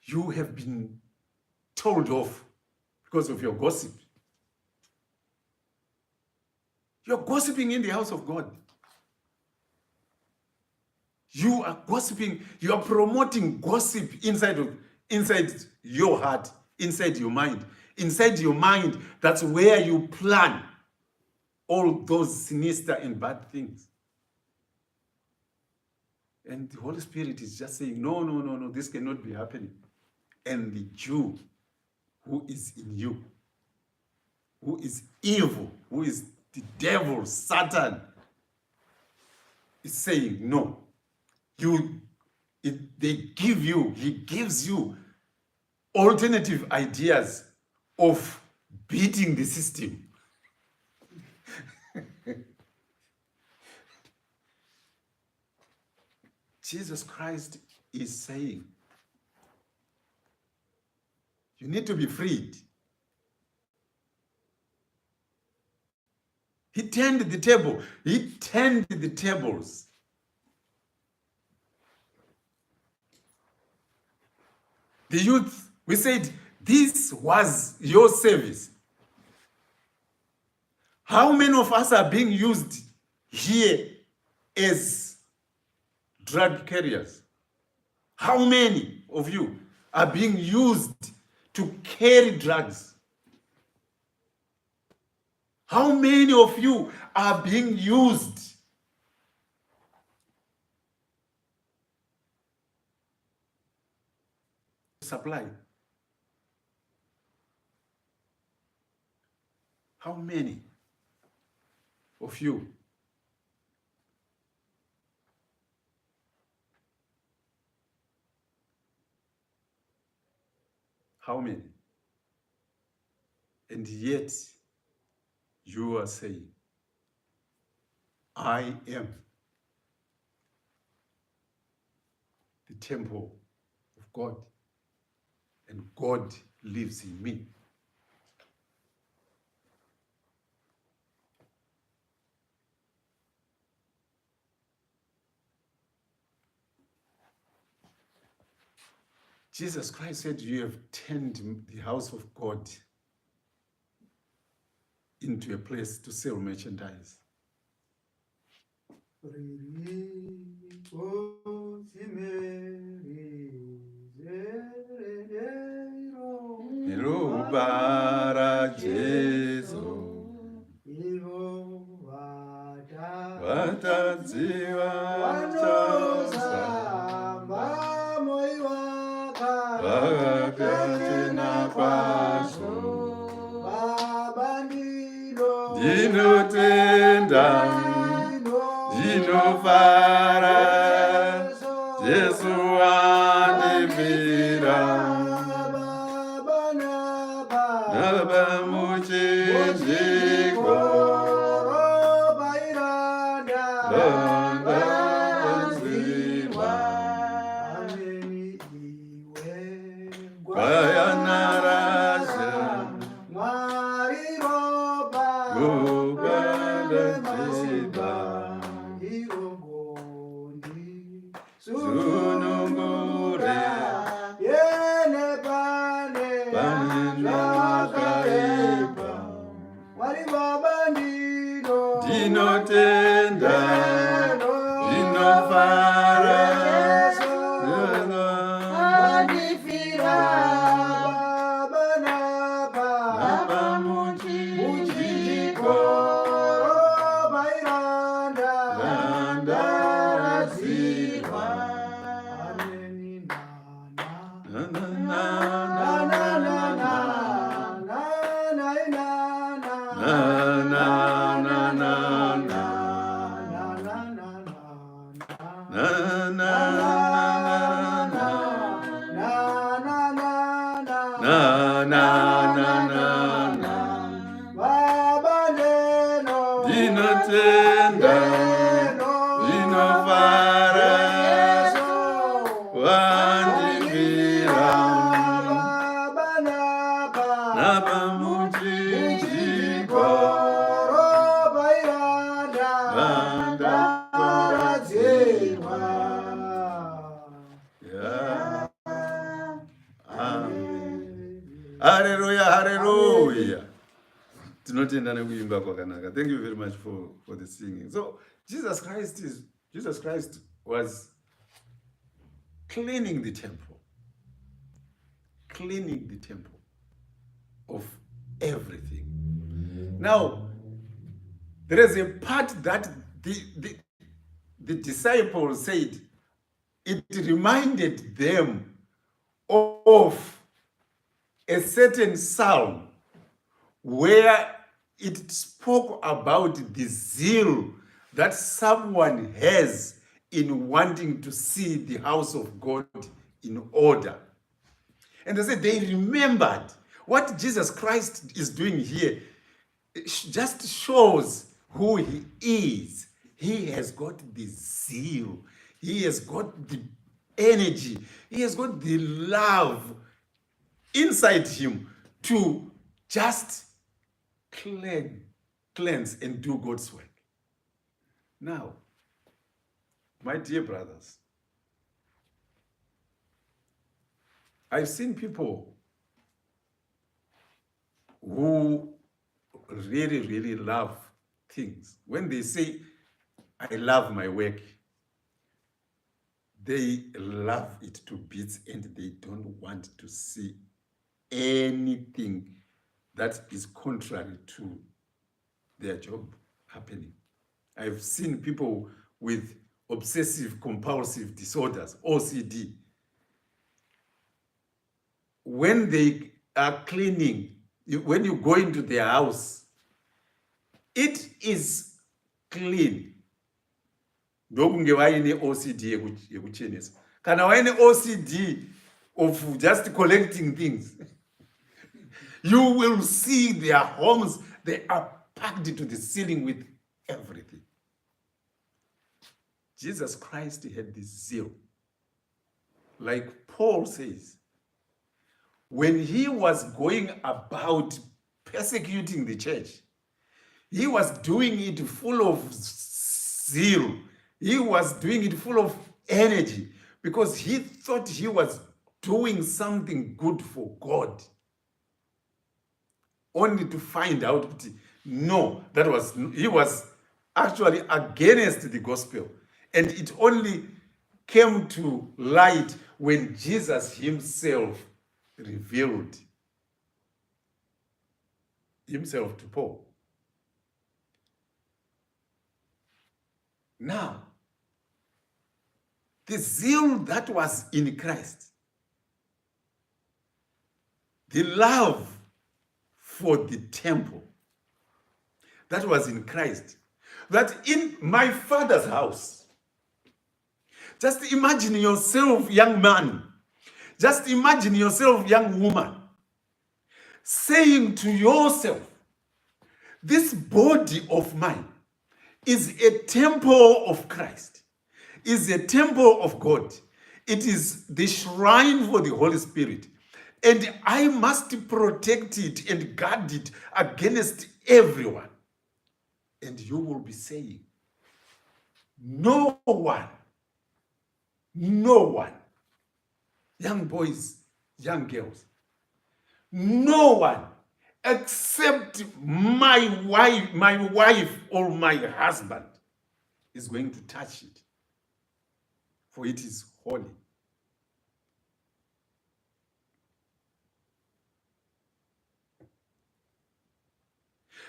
you have been told off because of your gossip. You're gossiping in the house of God. You are gossiping, you are promoting gossip inside your heart, inside your mind. Inside your mind, that's where you plan all those sinister and bad things. And the Holy Spirit is just saying, no, this cannot be happening. And the Jew who is in you, who is evil, who is the devil, Satan, is saying, no. He gives you alternative ideas of beating the system. Jesus Christ is saying, you need to be freed He turned the table. He turned the tables. The youth, we said, this was your service. How many of us are being used here as drug carriers? How many of you are being used to carry drugs? How many of you are being used to supply? How many of you? How many? And yet, you are saying, I am the temple of God, and God lives in me. Jesus Christ said, you have turned the house of God into a place to sell merchandise. Nirubara Jesu Watadziwa Vakatena kwazvo ndinotenda ndinofara Jesu wandibvira napamuchinjikwa ndinotenda ndinofara andifira napamuchinjikwa randazirwa ndinotenda ndinofara wandibvira napamuchinjikwa randaparadzirwa. Hallelujah, hallelujah. Tinotenda nekuimba kwakanaka. Thank you very much for the singing. So Jesus Christ was cleaning the temple of everything. Now, there is a part that the disciples said it reminded them of a certain psalm where it spoke about the zeal that someone has in wanting to see the house of God in order. And they said they remembered what Jesus Christ is doing here. It just shows who he is. He has got the zeal. He has got the energy. He has got the love inside him to just clean cleanse and do God's work. Now, my dear brothers, I've seen people who really, really love things. When they say, I love my work, they love it to bits and they don't want to see anything that is contrary to their job happening. I've seen people with obsessive compulsive disorders, OCD. When they are cleaning, when you go into their house, it is clean. Ndokunge vaine OCD yekuchenesa. Kana vaine OCD of just collecting things, you will see their homes, they are packed to the ceiling with everything. Jesus Christ had this zeal. Like Paul says, when he was going about persecuting the church, he was doing it full of zeal. He was doing it full of energy because he thought he was doing something good for God. Only to find out that no, he was actually against the gospel. And it only came to light when Jesus himself revealed himself to Paul. Now, the zeal that was in Christ, the love for the temple that was in Christ, that in my Father's house, just imagine yourself, young man, just imagine yourself, young woman, saying to yourself, this body of mine is a temple of Christ, is a temple of God. It is the shrine for the Holy Spirit. And I must protect it and guard it against everyone. And you will be saying, no one, young boys, young girls, no one except my wife or my husband is going to touch it, for it is holy.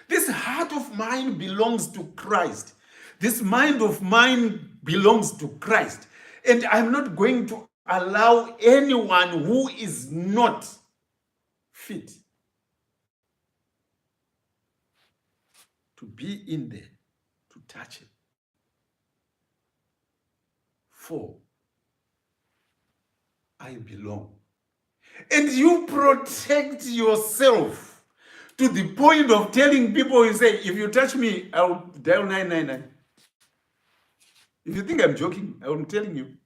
This heart of mine belongs to Christ. This mind of mine belongs to Christ. And I'm not going to allow anyone who is not fit to be in there, to touch it. For I belong. And you protect yourself to the point of telling people, you say, if you touch me, I'll dial 999. If you think I'm joking, I'm telling you.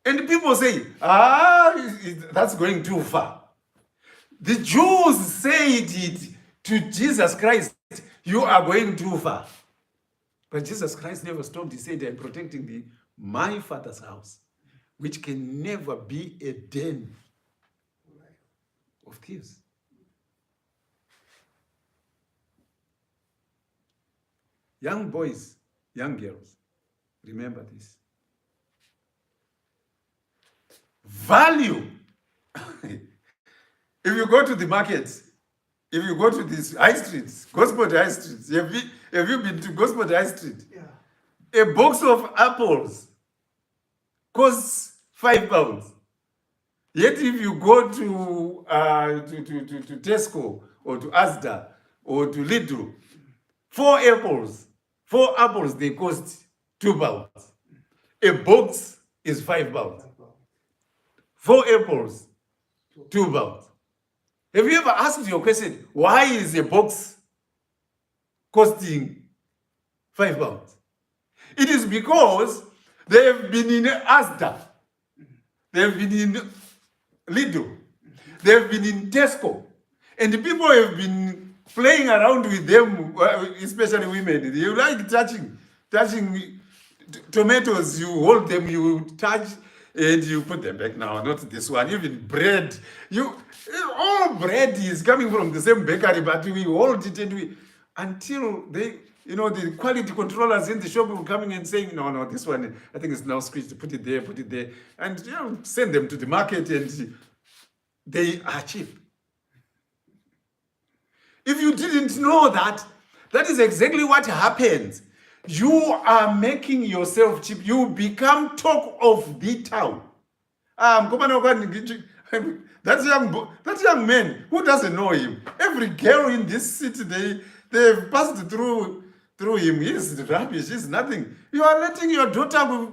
And people say, that's going too far. The Jews said it to Jesus Christ, you are going too far. But Jesus Christ never stopped. He said, I'm protecting my Father's house, which can never be a den of thieves. Young boys, young girls, remember this. Value. If you go to the markets, if you go to these high streets, Gosport High Streets, have you been to Gosport High Street? Yeah. A box of apples costs £5. Yet if you go to Tesco or to Asda or to Lidl, 4 apples, they cost £2. A box is £5. 4 apples, £2. Have you ever asked your question, why is a box costing £5? It is because they have been in Asda, they have been in Lidl, they have been in Tesco, And people have been playing around with them, especially women. You like touching tomatoes, you hold them, you touch, and you put them back. Now, not this one. Even bread, all bread is coming from the same bakery, but we hold it and until they, the quality controllers in the shop will coming and saying, no, this one, I think it's now squeezed, put it there, and send them to the market, and they are cheap. If you didn't know that, that is exactly what happens. You are making yourself cheap. You become talk of the town. That young man, who doesn't know him? Every girl in this city, they've passed through him. He's rubbish. He's nothing. You are letting your daughter be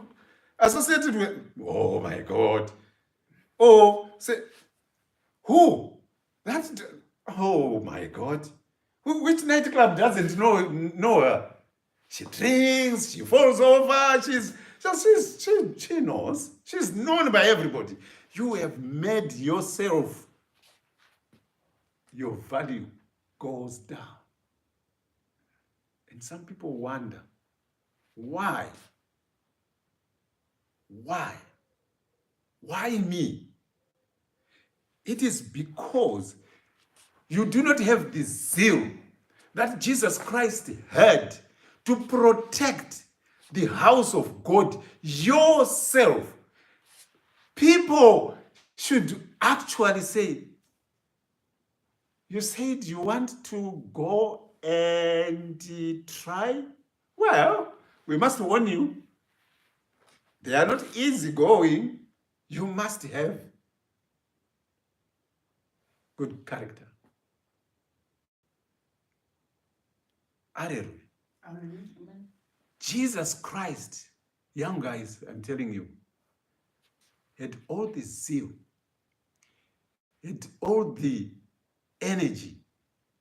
associated with. Oh my God. Oh, say who? That's. Oh my God. Which nightclub doesn't know her? She drinks, she falls over, she knows. She's known by everybody. You have made yourself, your value goes down. And some people wonder, why? Why? Why me? It is because you do not have the zeal that Jesus Christ had to protect the house of God yourself. People should actually say, you said you want to go and try? Well, we must warn you, they are not easy going. You must have good character. Hallelujah. Amen. Jesus Christ, young guys, I'm telling you, had all the zeal, had all the energy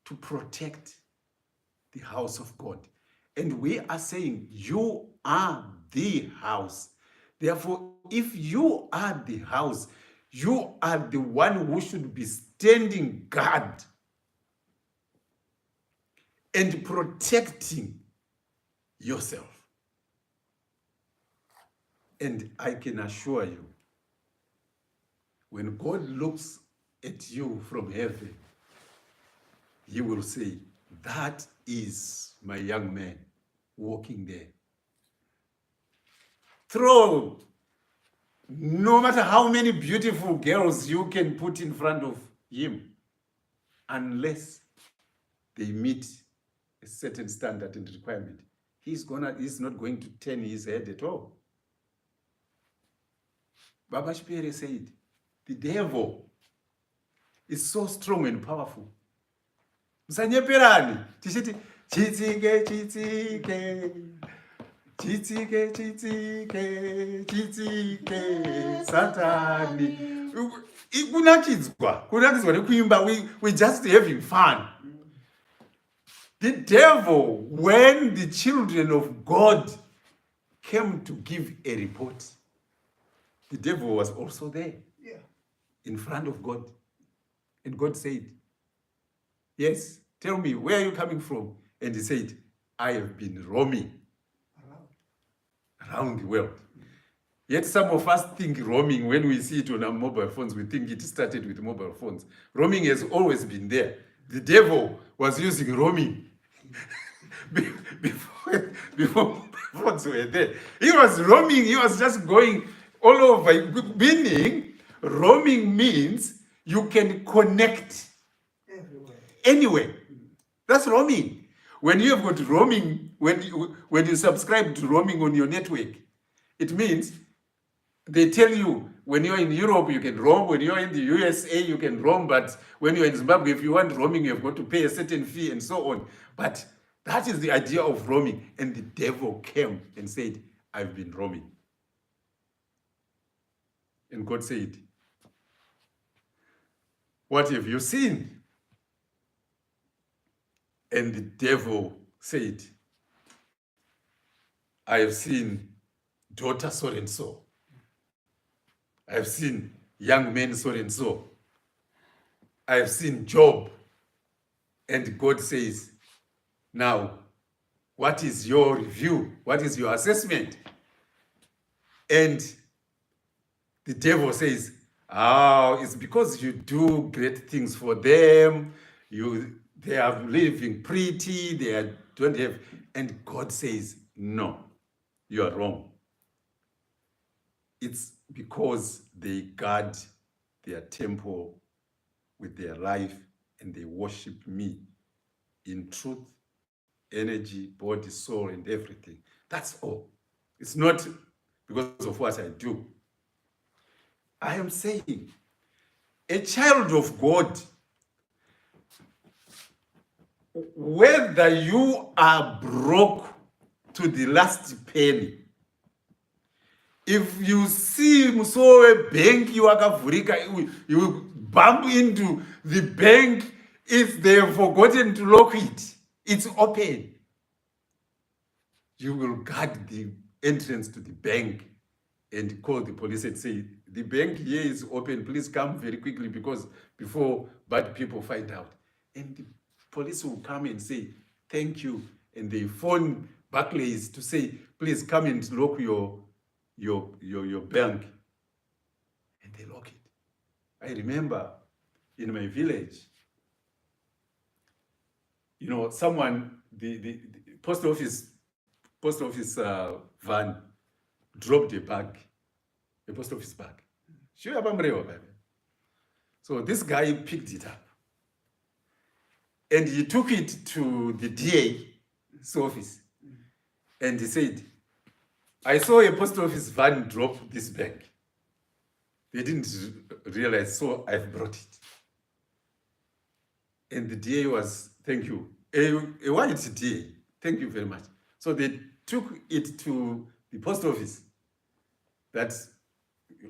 to protect the house of God. And we are saying, you are the house. Therefore, if you are the house, you are the one who should be standing guard and protecting yourself. And I can assure you, when God looks at you from heaven, he will say, that is my young man walking there. Throw no matter how many beautiful girls you can put in front of him, unless they meet a certain standard and requirement, he's not going to turn his head at all. Baba Shpere said, the devil is so strong and powerful. Msanyeperani, tishiti, chitsike, Satani. Kunakidzwa nekuimba, we just having fun. The devil, when the children of God came to give a report, the devil was also there, in front of God. And God said, yes, tell me, where are you coming from? And he said, I have been roaming around the world. Yet some of us think roaming, when we see it on our mobile phones, we think it started with mobile phones. Roaming has always been there. The devil was using roaming before phones were there. He was roaming, he was just going all over. Meaning, roaming means you can connect anywhere. That's roaming. When you have got roaming, when you subscribe to roaming on your network, it means they tell you when you're in Europe you can roam, when you're in the USA you can roam, but when you're in Zimbabwe, if you want roaming, you have got to pay a certain fee and so on. But that is the idea of roaming. And the devil came and said, I've been roaming. And God said, what have you seen? And the devil said, I have seen daughter so and so. I have seen young men so and so. I have seen Job And God says, now, what is your review? What is your assessment? And the devil says, oh, it's because you do great things for them. They are living pretty. Don't have. And God says, no, you are wrong. It's because they guard their temple with their life and they worship me in truth, energy, body, soul, and everything. That's all. It's not because of what I do. I am saying a child of God, whether you are broke to the last penny, if you see Musowe bank wakavhurika, you bump into the bank, if they have forgotten to lock it, it's open. You will guard the entrance to the bank and call the police and say, the bank here is open, please come very quickly because before bad people find out. And the police will come and say, thank you. And they phone Barclays to say, please come and lock your bank. And they lock it. I remember in my village, someone, the post office van dropped a post office bag. So this guy picked it up and he took it to the DA's office and he said, I saw a post office van drop this bag. They didn't realize, so I've brought it. And the DA was, thank you. A white DA, thank you very much. So they took it to the post office. That's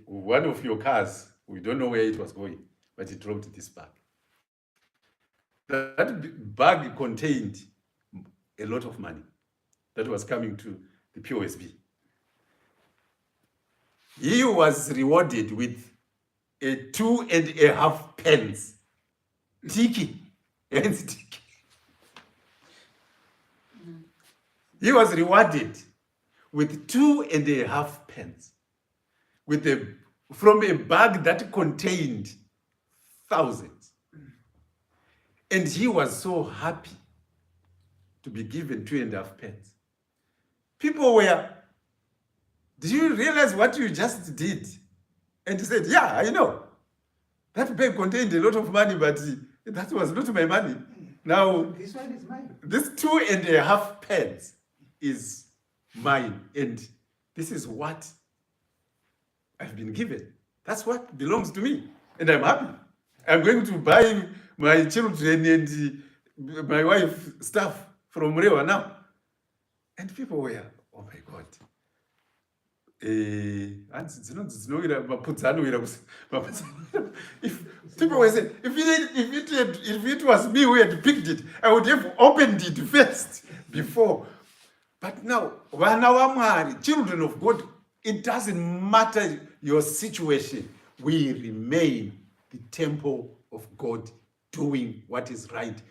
one of your cars, we don't know where it was going, but it dropped this bag. That bag contained a lot of money that was coming to the POSB. He was rewarded with a 2.5 pence ticket. He was rewarded with 2.5 pence from a bag that contained thousands. And he was so happy to be given 2.5 pence. People were, did you realize what you just did? And he said, yeah, I know. That bag contained a lot of money, but that was not my money. Now, This one is mine. this 2.5 pence is mine. And this is what I've been given. That's what belongs to me. And I'm happy. I'm going to buy my children and my wife stuff from Rewa now. And people were, oh my God. If people were saying, if it was me who had picked it, I would have opened it first before. But now, children of God, it doesn't matter your situation. We remain the temple of God, doing what is right,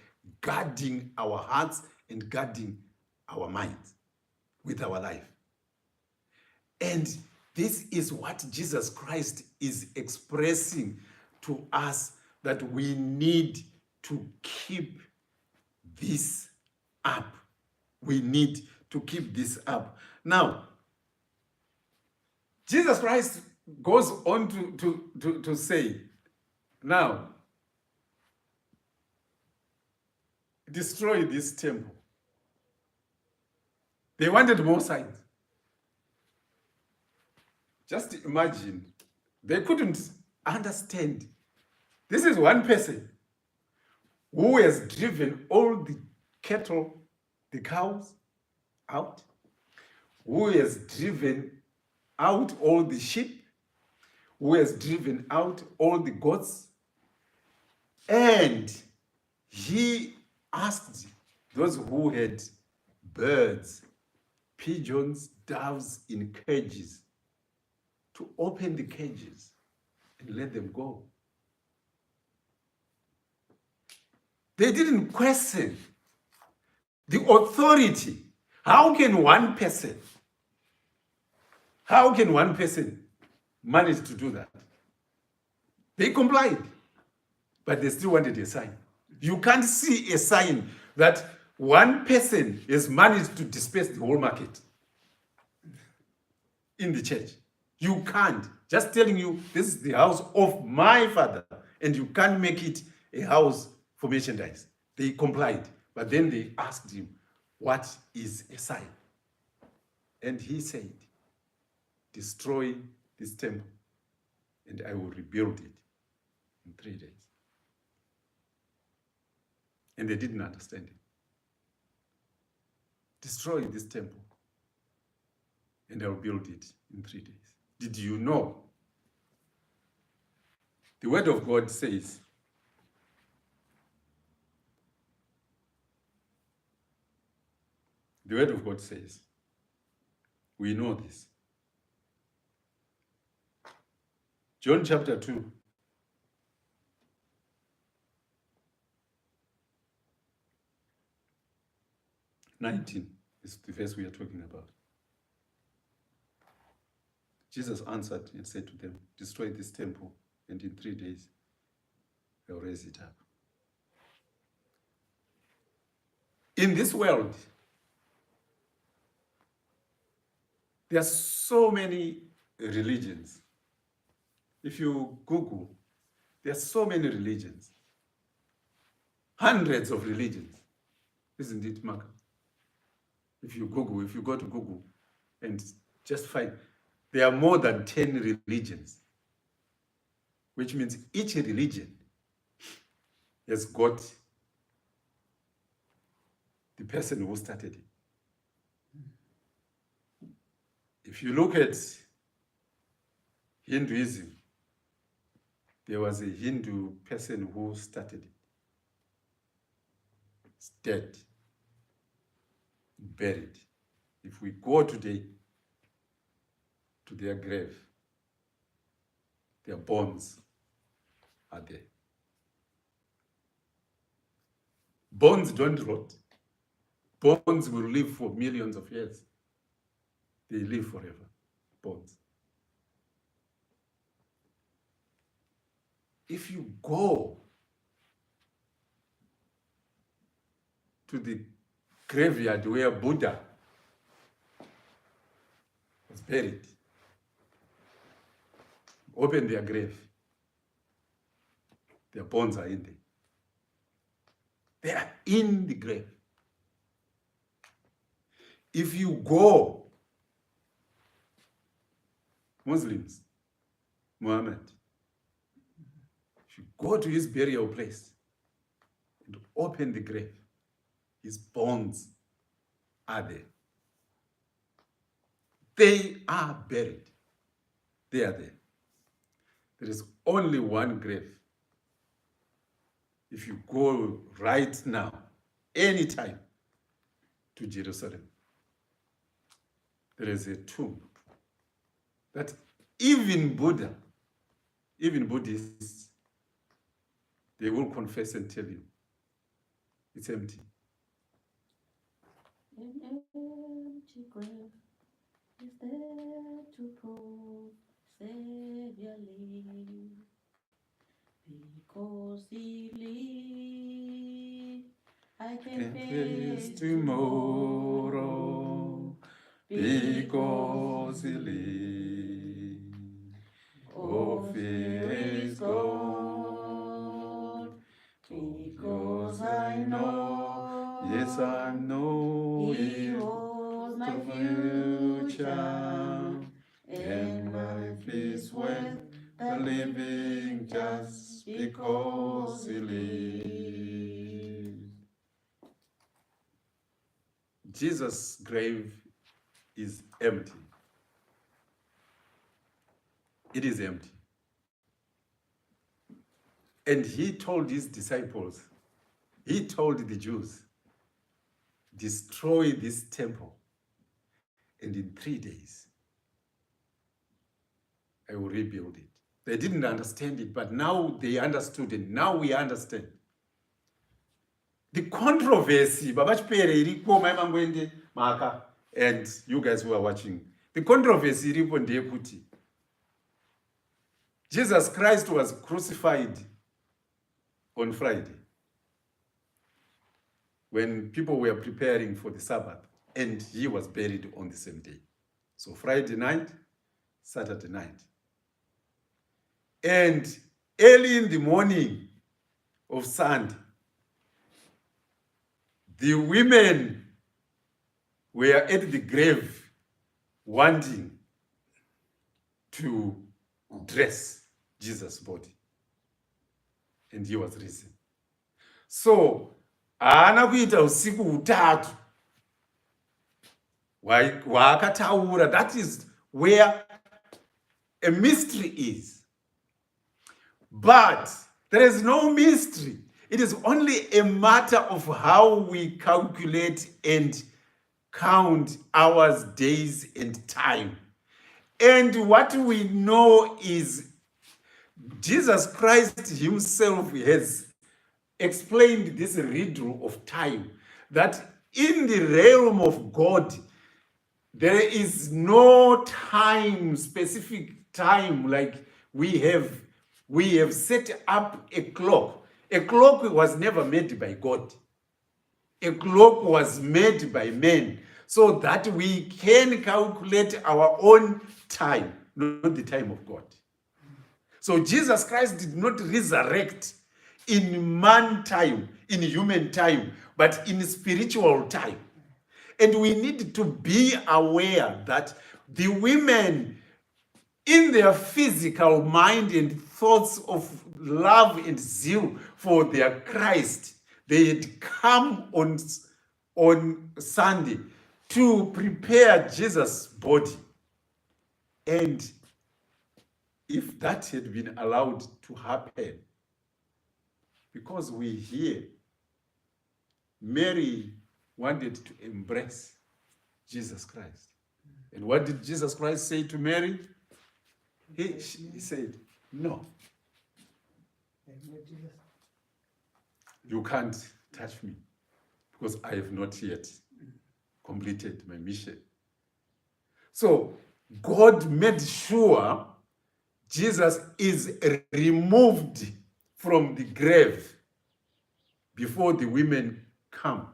guarding our hearts and guarding our minds with our life. And this is what Jesus Christ is expressing to us, that we need to keep this up. We need to keep this up. Now, Jesus Christ goes on to say, now, destroy this temple. They wanted more signs. Just imagine, they couldn't understand. This is one person who has driven all the cattle, the cows out, who has driven out all the sheep, who has driven out all the goats, and he asked those who had birds, pigeons, doves in cages to open the cages and let them go. They didn't question the authority. How can one person manage to do that? They complied, but they still wanted a sign. You can't see a sign that one person has managed to disperse the whole market in the church. You can't. Just telling you, this is the house of my father, and you can't make it a house for merchandise. They complied, but then they asked him, what is a sign? And he said, destroy this temple, and I will rebuild it in 3 days. And they didn't understand it. Destroy this temple, and I will build it in 3 days. Did you know? The word of God says, we know this. John chapter 2. "19 is the verse we are talking about. Jesus answered and said to them, destroy this temple, and in 3 days I will raise it up." In this world, there are so many religions. If you Google, there are so many religions. Hundreds of religions. Isn't it, Mark? If you go to Google and just find, there are more than 10 religions, which means each religion has got the person who started it. If you look at Hinduism, there was a Hindu person who started it. It's dead, buried. If we go today to their grave, their bones are there. Bones don't rot. Bones will live for millions of years. They live forever. Bones. If you go to the graveyard where Buddha was buried, open their grave, their bones are in there. They are in the grave. If you go, Muslims, Muhammad, if you go to his burial place and open the grave, his bones are there. They are buried. They are there. There is only one grave. If you go right now, anytime, to Jerusalem, there is a tomb that even Buddhists, they will confess and tell you it's empty. An empty grave is there to prove Savior lives. Because he lives, I can face tomorrow. Because he lives, all fear is gone. Because I know, yes I know, He holds my future, and life is worth the living just because he lives. Jesus' grave is empty. It is empty. And he told his disciples, he told the Jews, destroy this temple, and in 3 days, I will rebuild it. They didn't understand it, but now they understood, and now we understand. the controversy, Baba Chipere iripo maimangwende maka, and you guys who are watching, the controversy iripo ndeyekuti Jesus Christ was crucified on Friday when people were preparing for the Sabbath, and he was buried on the same day. So Friday night, Saturday night. And early in the morning of Sunday, the women were at the grave wanting to dress Jesus' body. And he was risen. So, haana kuita usiku hutatu hwaakataura. That is where a mystery is. But there is no mystery. It is only a matter of how we calculate and count hours, days, and time. And what we know is Jesus Christ himself has explained this riddle of time, that in the realm of God, there is no time, specific time, like we have set up a clock. A clock was never made by God. A clock was made by men, so that we can calculate our own time, not the time of God. So Jesus Christ did not resurrect in man time, in human time, but in spiritual time. And we need to be aware that the women, in their physical mind and thoughts of love and zeal for their Christ, they had come on Sunday to prepare Jesus' body. And if that had been allowed to happen, because we hear Mary wanted to embrace Jesus Christ. And what did Jesus Christ say to Mary? He said, no, you can't touch me because I have not yet completed my mission. So God made sure Jesus is removed from the grave before the women come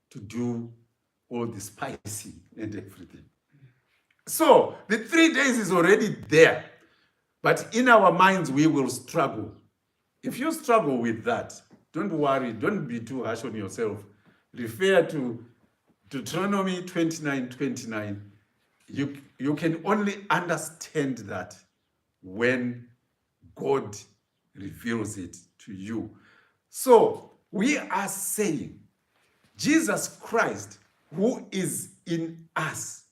to do all the spicing and everything. So the 3 days is already there, but in our minds we will struggle. If you struggle with that, don't worry, don't be too harsh on yourself. Refer to Deuteronomy 29:29. You can only understand that when God reveals it to you. So we are saying Jesus Christ, who is in us,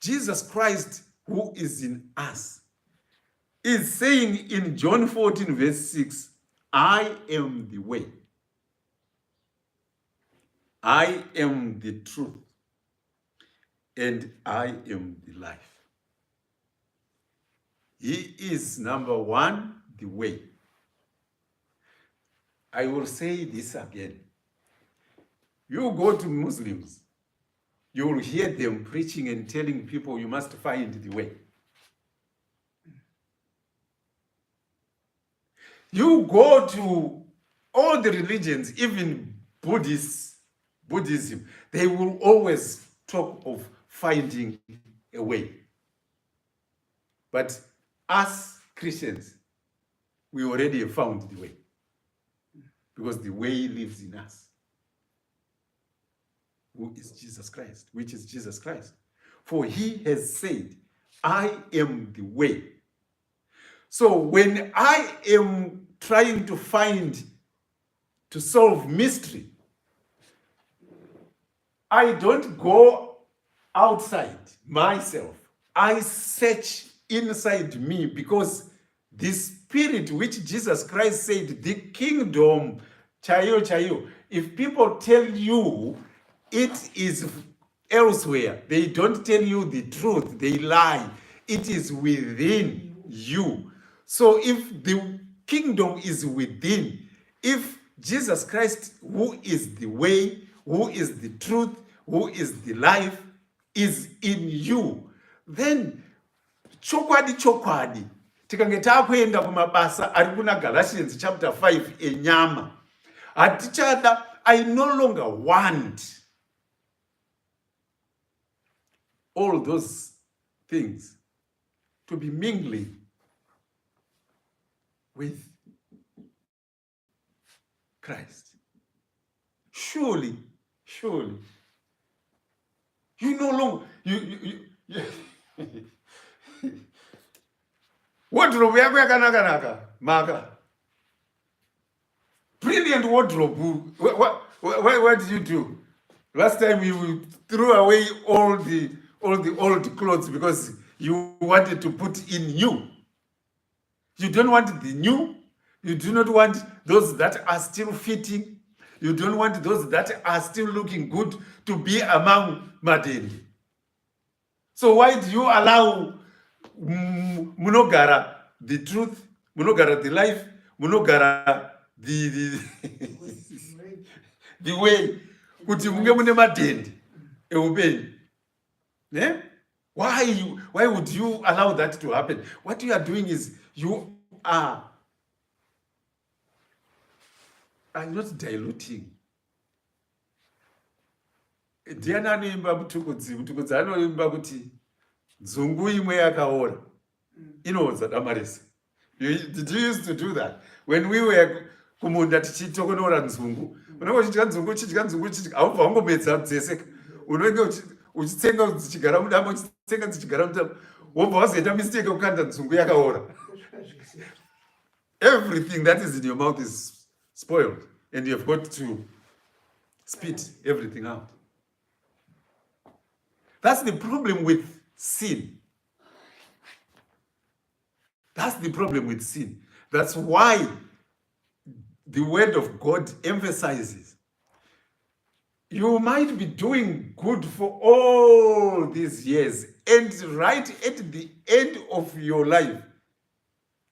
Jesus Christ, who is in us, is saying in John 14, verse 6, I am the way, I am the truth, and I am the life. He is, number one, the way. I will say this again. You go to Muslims, you will hear them preaching and telling people you must find the way. You go to all the religions, even Buddhism, they will always talk of finding a way. But us Christians, we already have found the way, because the way lives in us, who is Jesus Christ, which is Jesus Christ. For he has said, I am the way. So when I am trying to solve mystery, I don't go outside myself. I search inside me, because the spirit which Jesus Christ said, the kingdom, chayo, if people tell you it is elsewhere, they don't tell you the truth, they lie. It is within you. So if the kingdom is within, if Jesus Christ, who is the way, who is the truth, who is the life, is in you, then chokwadi tikange takuenda kumabasa ari kuna Galatians chapter 5 enyama, hatichada, I no longer want all those things to be mingling with Christ. Surely, you no longer, you wardrobe yako yakanaka maka, brilliant wardrobe. What did you do last time? You threw away all the old clothes because you wanted to put in new. You don't want the new. You do not want those that are still fitting. You don't want those that are still looking good to be among Madeni. So why do you allow munogara the truth, munogara the life, munogara the the way kuti munge mune madende eupenyu? Why would you allow that to happen? What you are doing is you are not diluting. Ndiani anoimba mutukudzi anoimba kuti nzungu imwe yakaora inoodza dama rese. Did you used to do that? When we were kumunda tichitokonora nzungu, unenge uchidya nzungu haubva wangomedza dzese, unenge uchitsenga dzichigara mudama, uchitsenga dzichigara mudama, wobva wazoita mistake yekukanda nzungu yakaora. Everything that is in your mouth is spoiled, and you have got to spit everything out. That's the problem with sin. That's the problem with sin. That's why the word of God emphasizes you might be doing good for all these years, and right at the end of your life,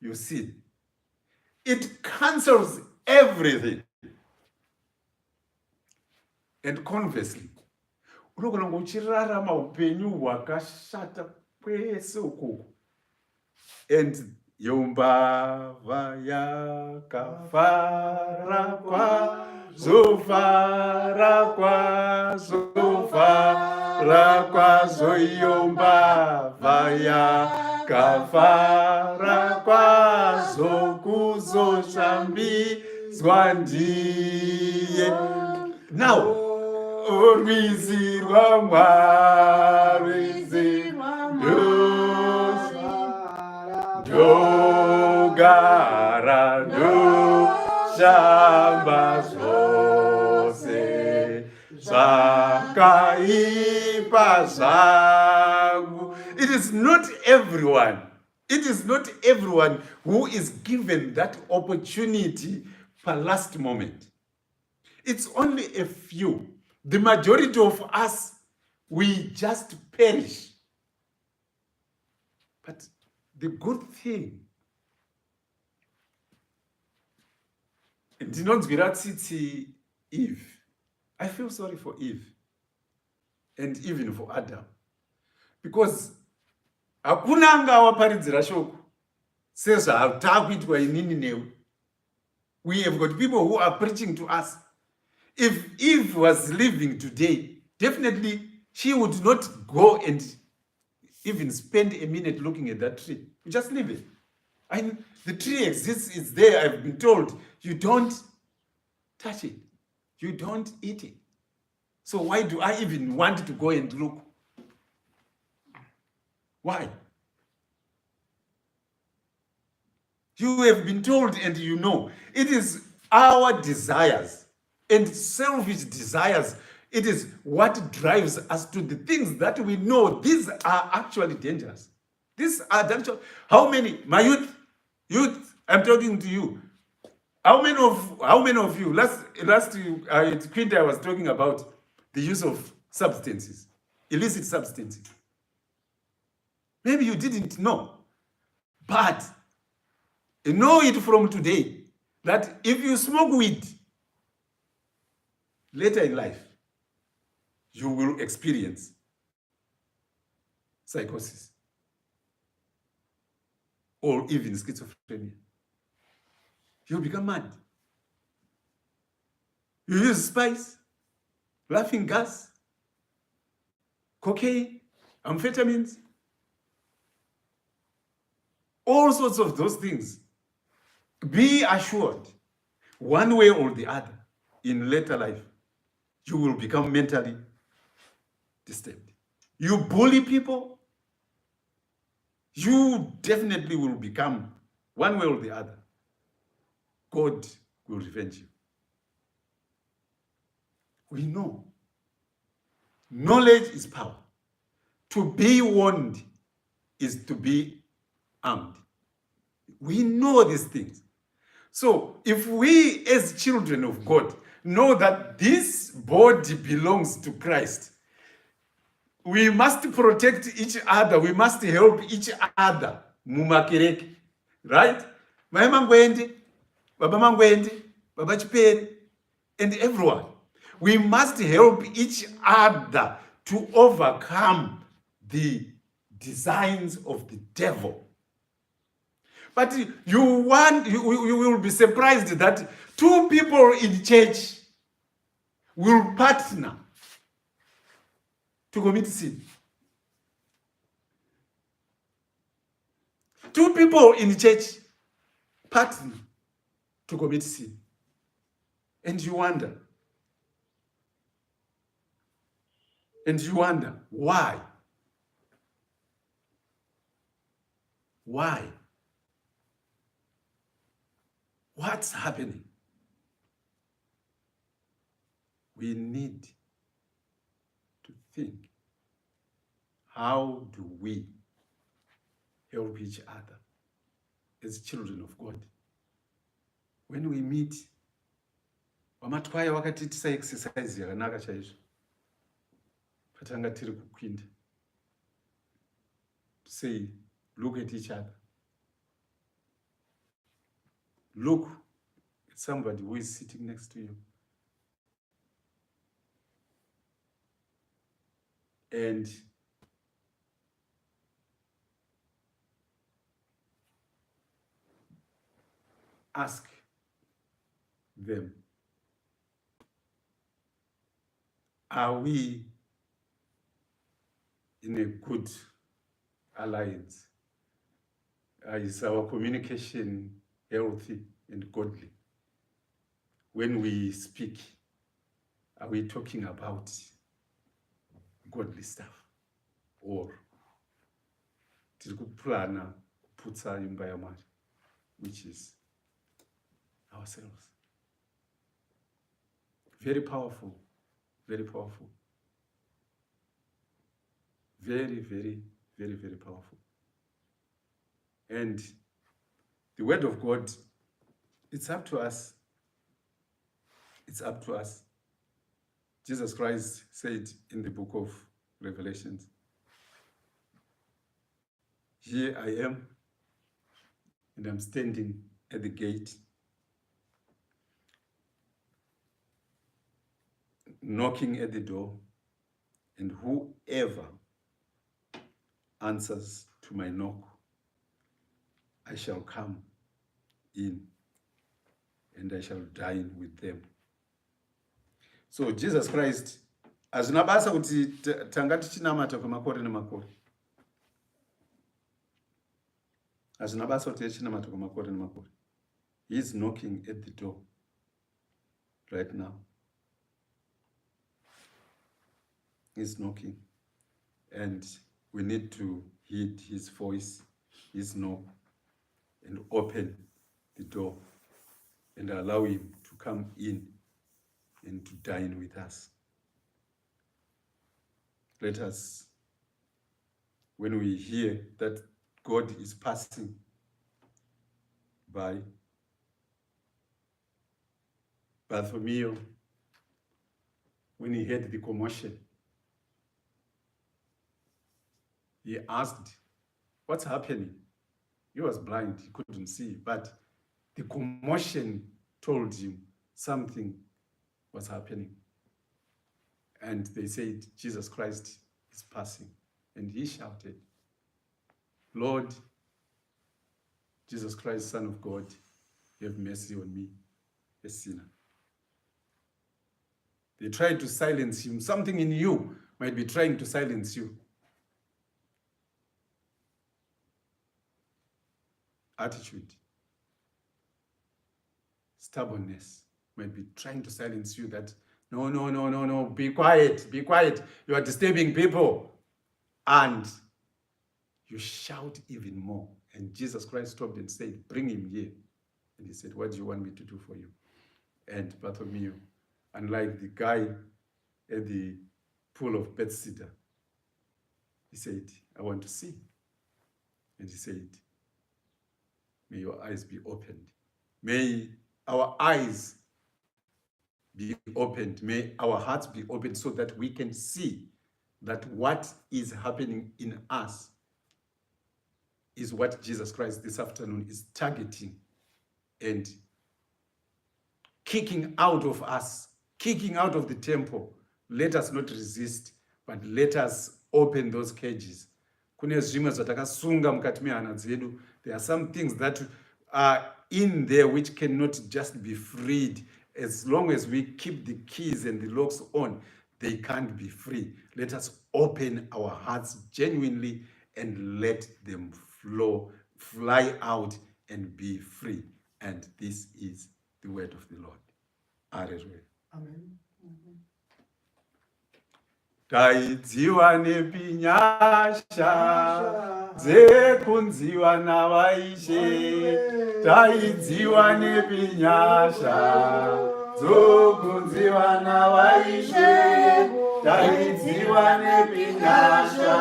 you sin. It cancels everything. And conversely, unogona uchirarama upenyu hwakashata kwese ukoko, and yombava yakafara kwazvo yombava yakafara kwazvo kuzoshambidzwa ndiye. Now, rwizi rwaMwari ndogara ndoshamba zvose zvakaipa zvangu. It is not everyone. It is not everyone who is given that opportunity per last moment. It's only a few. The majority of us, we just perish. But the good thing, ndinonzwira tsitsi Eve. I feel sorry for Eve and even for Adam, because hakuna angawaparidzira shoko sezvatakuitwa inini newe. We have got people who are preaching to us. If Eve was living today, definitely she would not go and even spend a minute looking at that tree. You just leave it. The tree exists, it's there. I've been told you don't touch it. You don't eat it. So why do I even want to go and look? Why? You have been told, and you know, it is our desires and selfish desires. It is what drives us to the things that we know these are actually dangerous. These are dangerous. How many, my youth, I'm talking to you. How many of you, last Quinta, I was talking about the use of substances, illicit substances. Maybe you didn't know, but know it from today that if you smoke weed, later in life, you will experience psychosis or even schizophrenia. You'll become mad. You use spice, laughing gas, cocaine, amphetamines, all sorts of those things. Be assured, one way or the other, in later life, you will become mentally disturbed. You bully people, you definitely will become, one way or the other, God will revenge you. We know. Knowledge is power. To be warned is to be armed. We know these things. So if we as children of God know that this body belongs to Christ, we must protect each other. We must help each other. Mumakereke. Right? Mai Mangwendi, Baba Mangwendi, Baba Chiperi, and everyone. We must help each other to overcome the designs of the devil. But you will be surprised that two people in church will partner to commit sin. Two people in church partner to commit sin. And you wonder. And you wonder, why? Why? What's happening? We need to think, how do we help each other as children of God? When we meet, wamatwaya wakati tisa exercise yakanaka chaizvo. Patanga tiri kukwinda. To say, look at each other. Look at somebody who is sitting next to you. And ask them, are we in a good alliance? Is our communication healthy and godly? When we speak, are we talking about godly stuff? Or tiri kuplana kuputsa imba yaMwari, which is ourselves? Very powerful, very powerful. Very, very, very, very powerful. And the word of God, it's up to us. It's up to us. Jesus Christ said in the book of Revelations, here I am, and I'm standing at the gate, knocking at the door, and whoever answers to my knock, I shall come in and I shall dine with them. So Jesus Christ, hazvina basa kuti tanga tichinamata kwemakore nemakore. Hazvina basa kuti tichinamata kwemakore nemakore. He is knocking at the door right now. He's knocking, and we need to heed his voice, his knock, and open the door and allow him to come in and to dine with us. Let us, when we hear that God is passing by, Bartholomew, when he heard the commotion, he asked, what's happening? He was blind, he couldn't see, but the commotion told him something was happening. And they said, Jesus Christ is passing. And he shouted, Lord, Jesus Christ, Son of God, have mercy on me, a sinner. They tried to silence him. Something in you might be trying to silence you. Attitude, stubbornness might be trying to silence you that, no, be quiet, you are disturbing people. And you shout even more. And Jesus Christ stopped and said, bring him here. And he said, what do you want me to do for you? And Bartholomew, unlike the guy at the pool of Bethesda, he said, I want to see. And he said, may your eyes be opened. May our eyes be opened. May our hearts be opened so that we can see that what is happening in us is what Jesus Christ this afternoon is targeting and kicking out of us, kicking out of the temple. Let us not resist, but let us open those cages. Kune zvimwe zvatakasunga mukati mehana dzedu. There are some things that are in there which cannot just be freed. As long as we keep the keys and the locks on, they can't be free. Let us open our hearts genuinely and let them flow, fly out and be free. And this is the word of the Lord. Hallelujah. Amen. Taidziwa nepi nyasha dzekunziwa navaishe. Taidziwa nepi nyasha dzokunziwa navaishe. Taidziwa nepi nyasha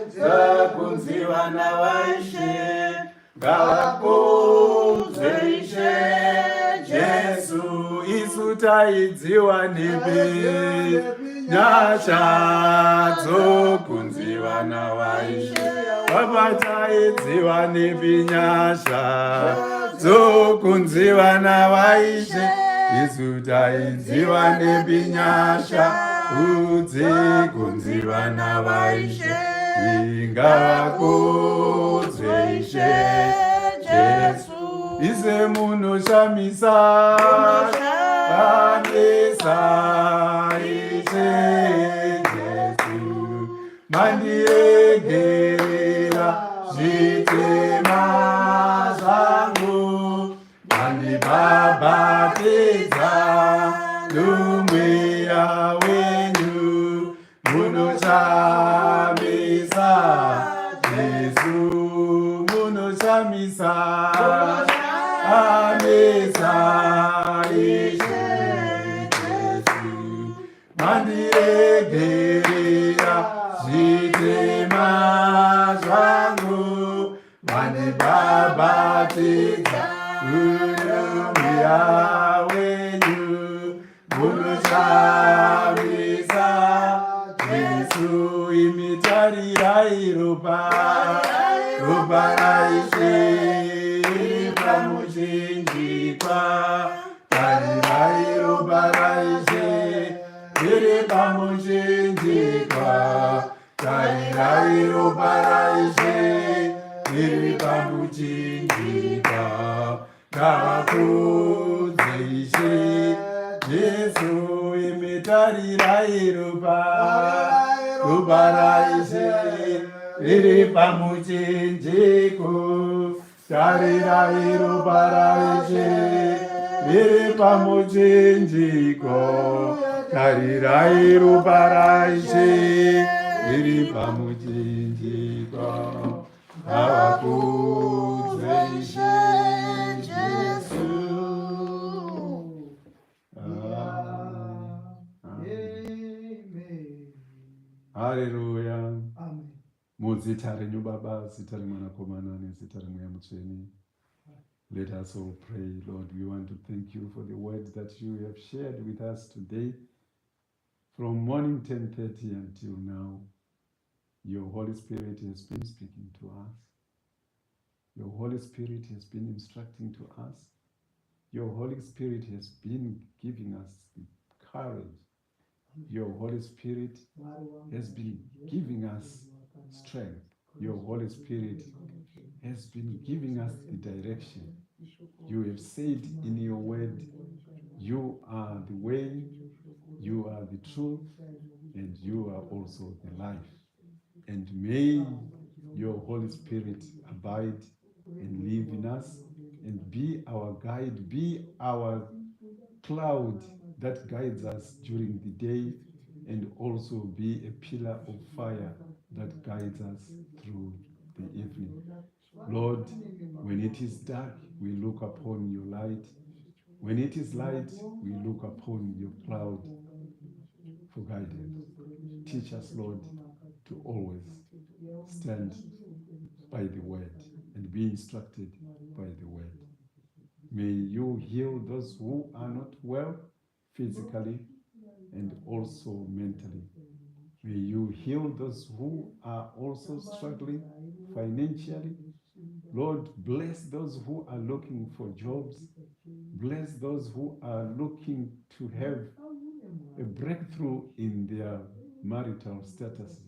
dzokunziwa navaishe. Ngavakudzwe Ishe Jesu, isu taidziwa nepi nyasha dzokunziwa navaishe. Baba taidziwa nepi nyasha dzokunziwa navaishe. Isu taidziwa nepi nyasha dzokunziwa navaishe. Ngavakudzwe Ishe Jesu, ise munoshamisa anesa Ishe Jesu, mandiregerera zvitema zvangu, mandibhabhatidza nomweya wenyu. Munoshamisa Jesu, munoshamisa anesa Ishe Jesu, mandiregerera zvitema zvangu, mandibhabhatidza nomweya wenyu. Munoshamisa Jesu, imitarirai ropa raIshe pamuchinjikwa. Tarirai ropa raIshe riri pamuchinjikwa. Tarirai ropa raIshe riri pamuchinjikwa. Ngavakudzwe Ishe Jesu, imitarirai ropa raIshe riri pamuchinjiko. Tarirai ropa raIshe riri pamuchinjiko. Tarirai ropa raIshe riri pamuchinjiko. Ngavakudzwe Ishe Jesu. Hallelujah. Amen. Muzita renyu Baba, zita remwanakomana nezita remweya mutsvene. Let us all pray. Lord, we want to thank you for the word that you have shared with us today. From morning 10:30 until now, your Holy Spirit has been speaking to us. Your Holy Spirit has been instructing to us. Your Holy Spirit has been giving us the courage Your Holy Spirit has been giving us strength. Your Holy Spirit has been giving us the direction. You have said in your word, you are the way, you are the truth, and you are also the life. And may your Holy Spirit abide and live in us and be our guide, be our cloud that guides us during the day, and also be a pillar of fire that guides us through the evening. Lord, when it is dark, we look upon your light. When it is light, we look upon your cloud for guidance. Teach us, Lord, to always stand by the word and be instructed by the word. May you heal those who are not well physically and also mentally. May you heal those who are also struggling financially. Lord, bless those who are looking for jobs. Bless those who are looking to have a breakthrough in their marital statuses.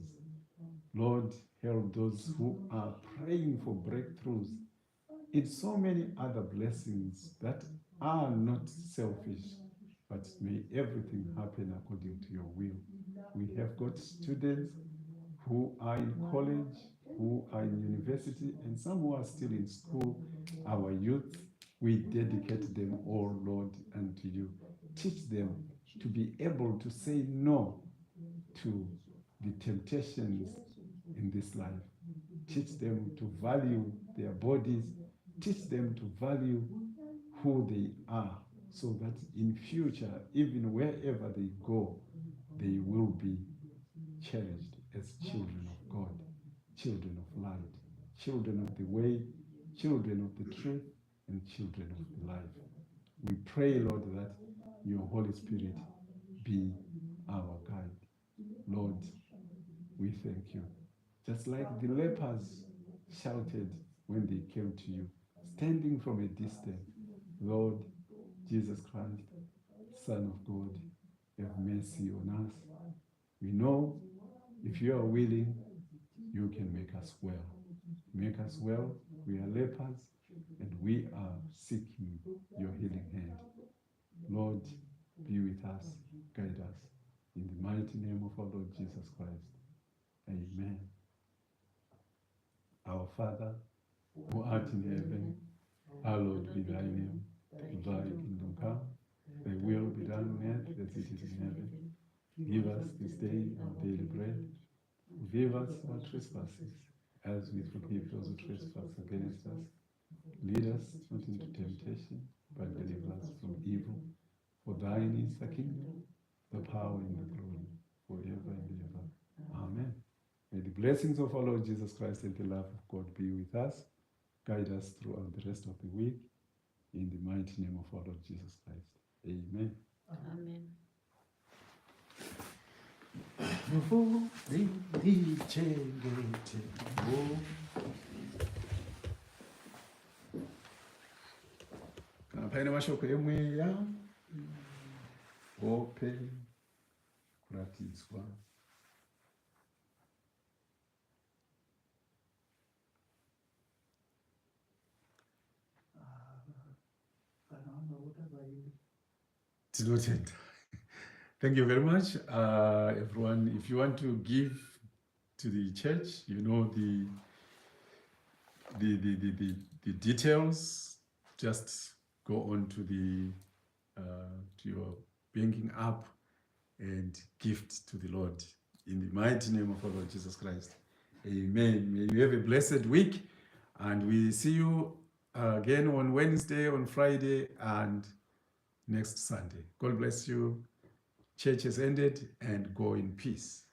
Lord, help those who are praying for breakthroughs in so many other blessings that are not selfish, but may everything happen according to your will. We have got students who are in college, who are in university, and some who are still in school. Our youth, we dedicate them all, Lord, unto you. Teach them to be able to say no to the temptations in this life. Teach them to value their bodies. Teach them to value who they are, so that in future, even wherever they go, they will be cherished as children of God, children of light, children of the way, children of the truth, and children of the life. We pray, Lord, that your Holy Spirit be our guide. Lord, we thank you. Just like the lepers shouted when they came to you, standing from a distance, Lord Jesus Christ, Son of God, have mercy on us. We know if you are willing, you can make us well. Make us well. We are lepers and we are seeking your healing hand. Lord, be with us, guide us. In the mighty name of our Lord Jesus Christ. Amen. Our Father, who art in heaven, hallowed be thy name. Thy kingdom come, thy will be done on earth as it is in heaven. Give us this day our daily bread. Forgive us our trespasses, as we forgive those who trespass against us. Lead us not into temptation, but deliver us from evil. For thine is the kingdom, the power, and the glory, forever and ever. Amen. May the blessings of our Lord Jesus Christ and the love of God be with us, guide us throughout the rest of the week. In the mighty name of our Lord Jesus Christ. Amen. Amen. Kana paine mashoko emweya hope kuratidzwa. Tinotenda. Thank you very much, everyone. If you want to give to the church, you know the details. Just go on to to your banking app and gift to the Lord in the mighty name of our Lord Jesus Christ. Amen. May you have a blessed week, and we see you again on Wednesday, on Friday, and next Sunday. God bless you. Church has ended, and go in peace.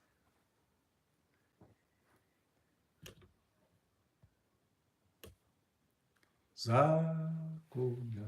Zakona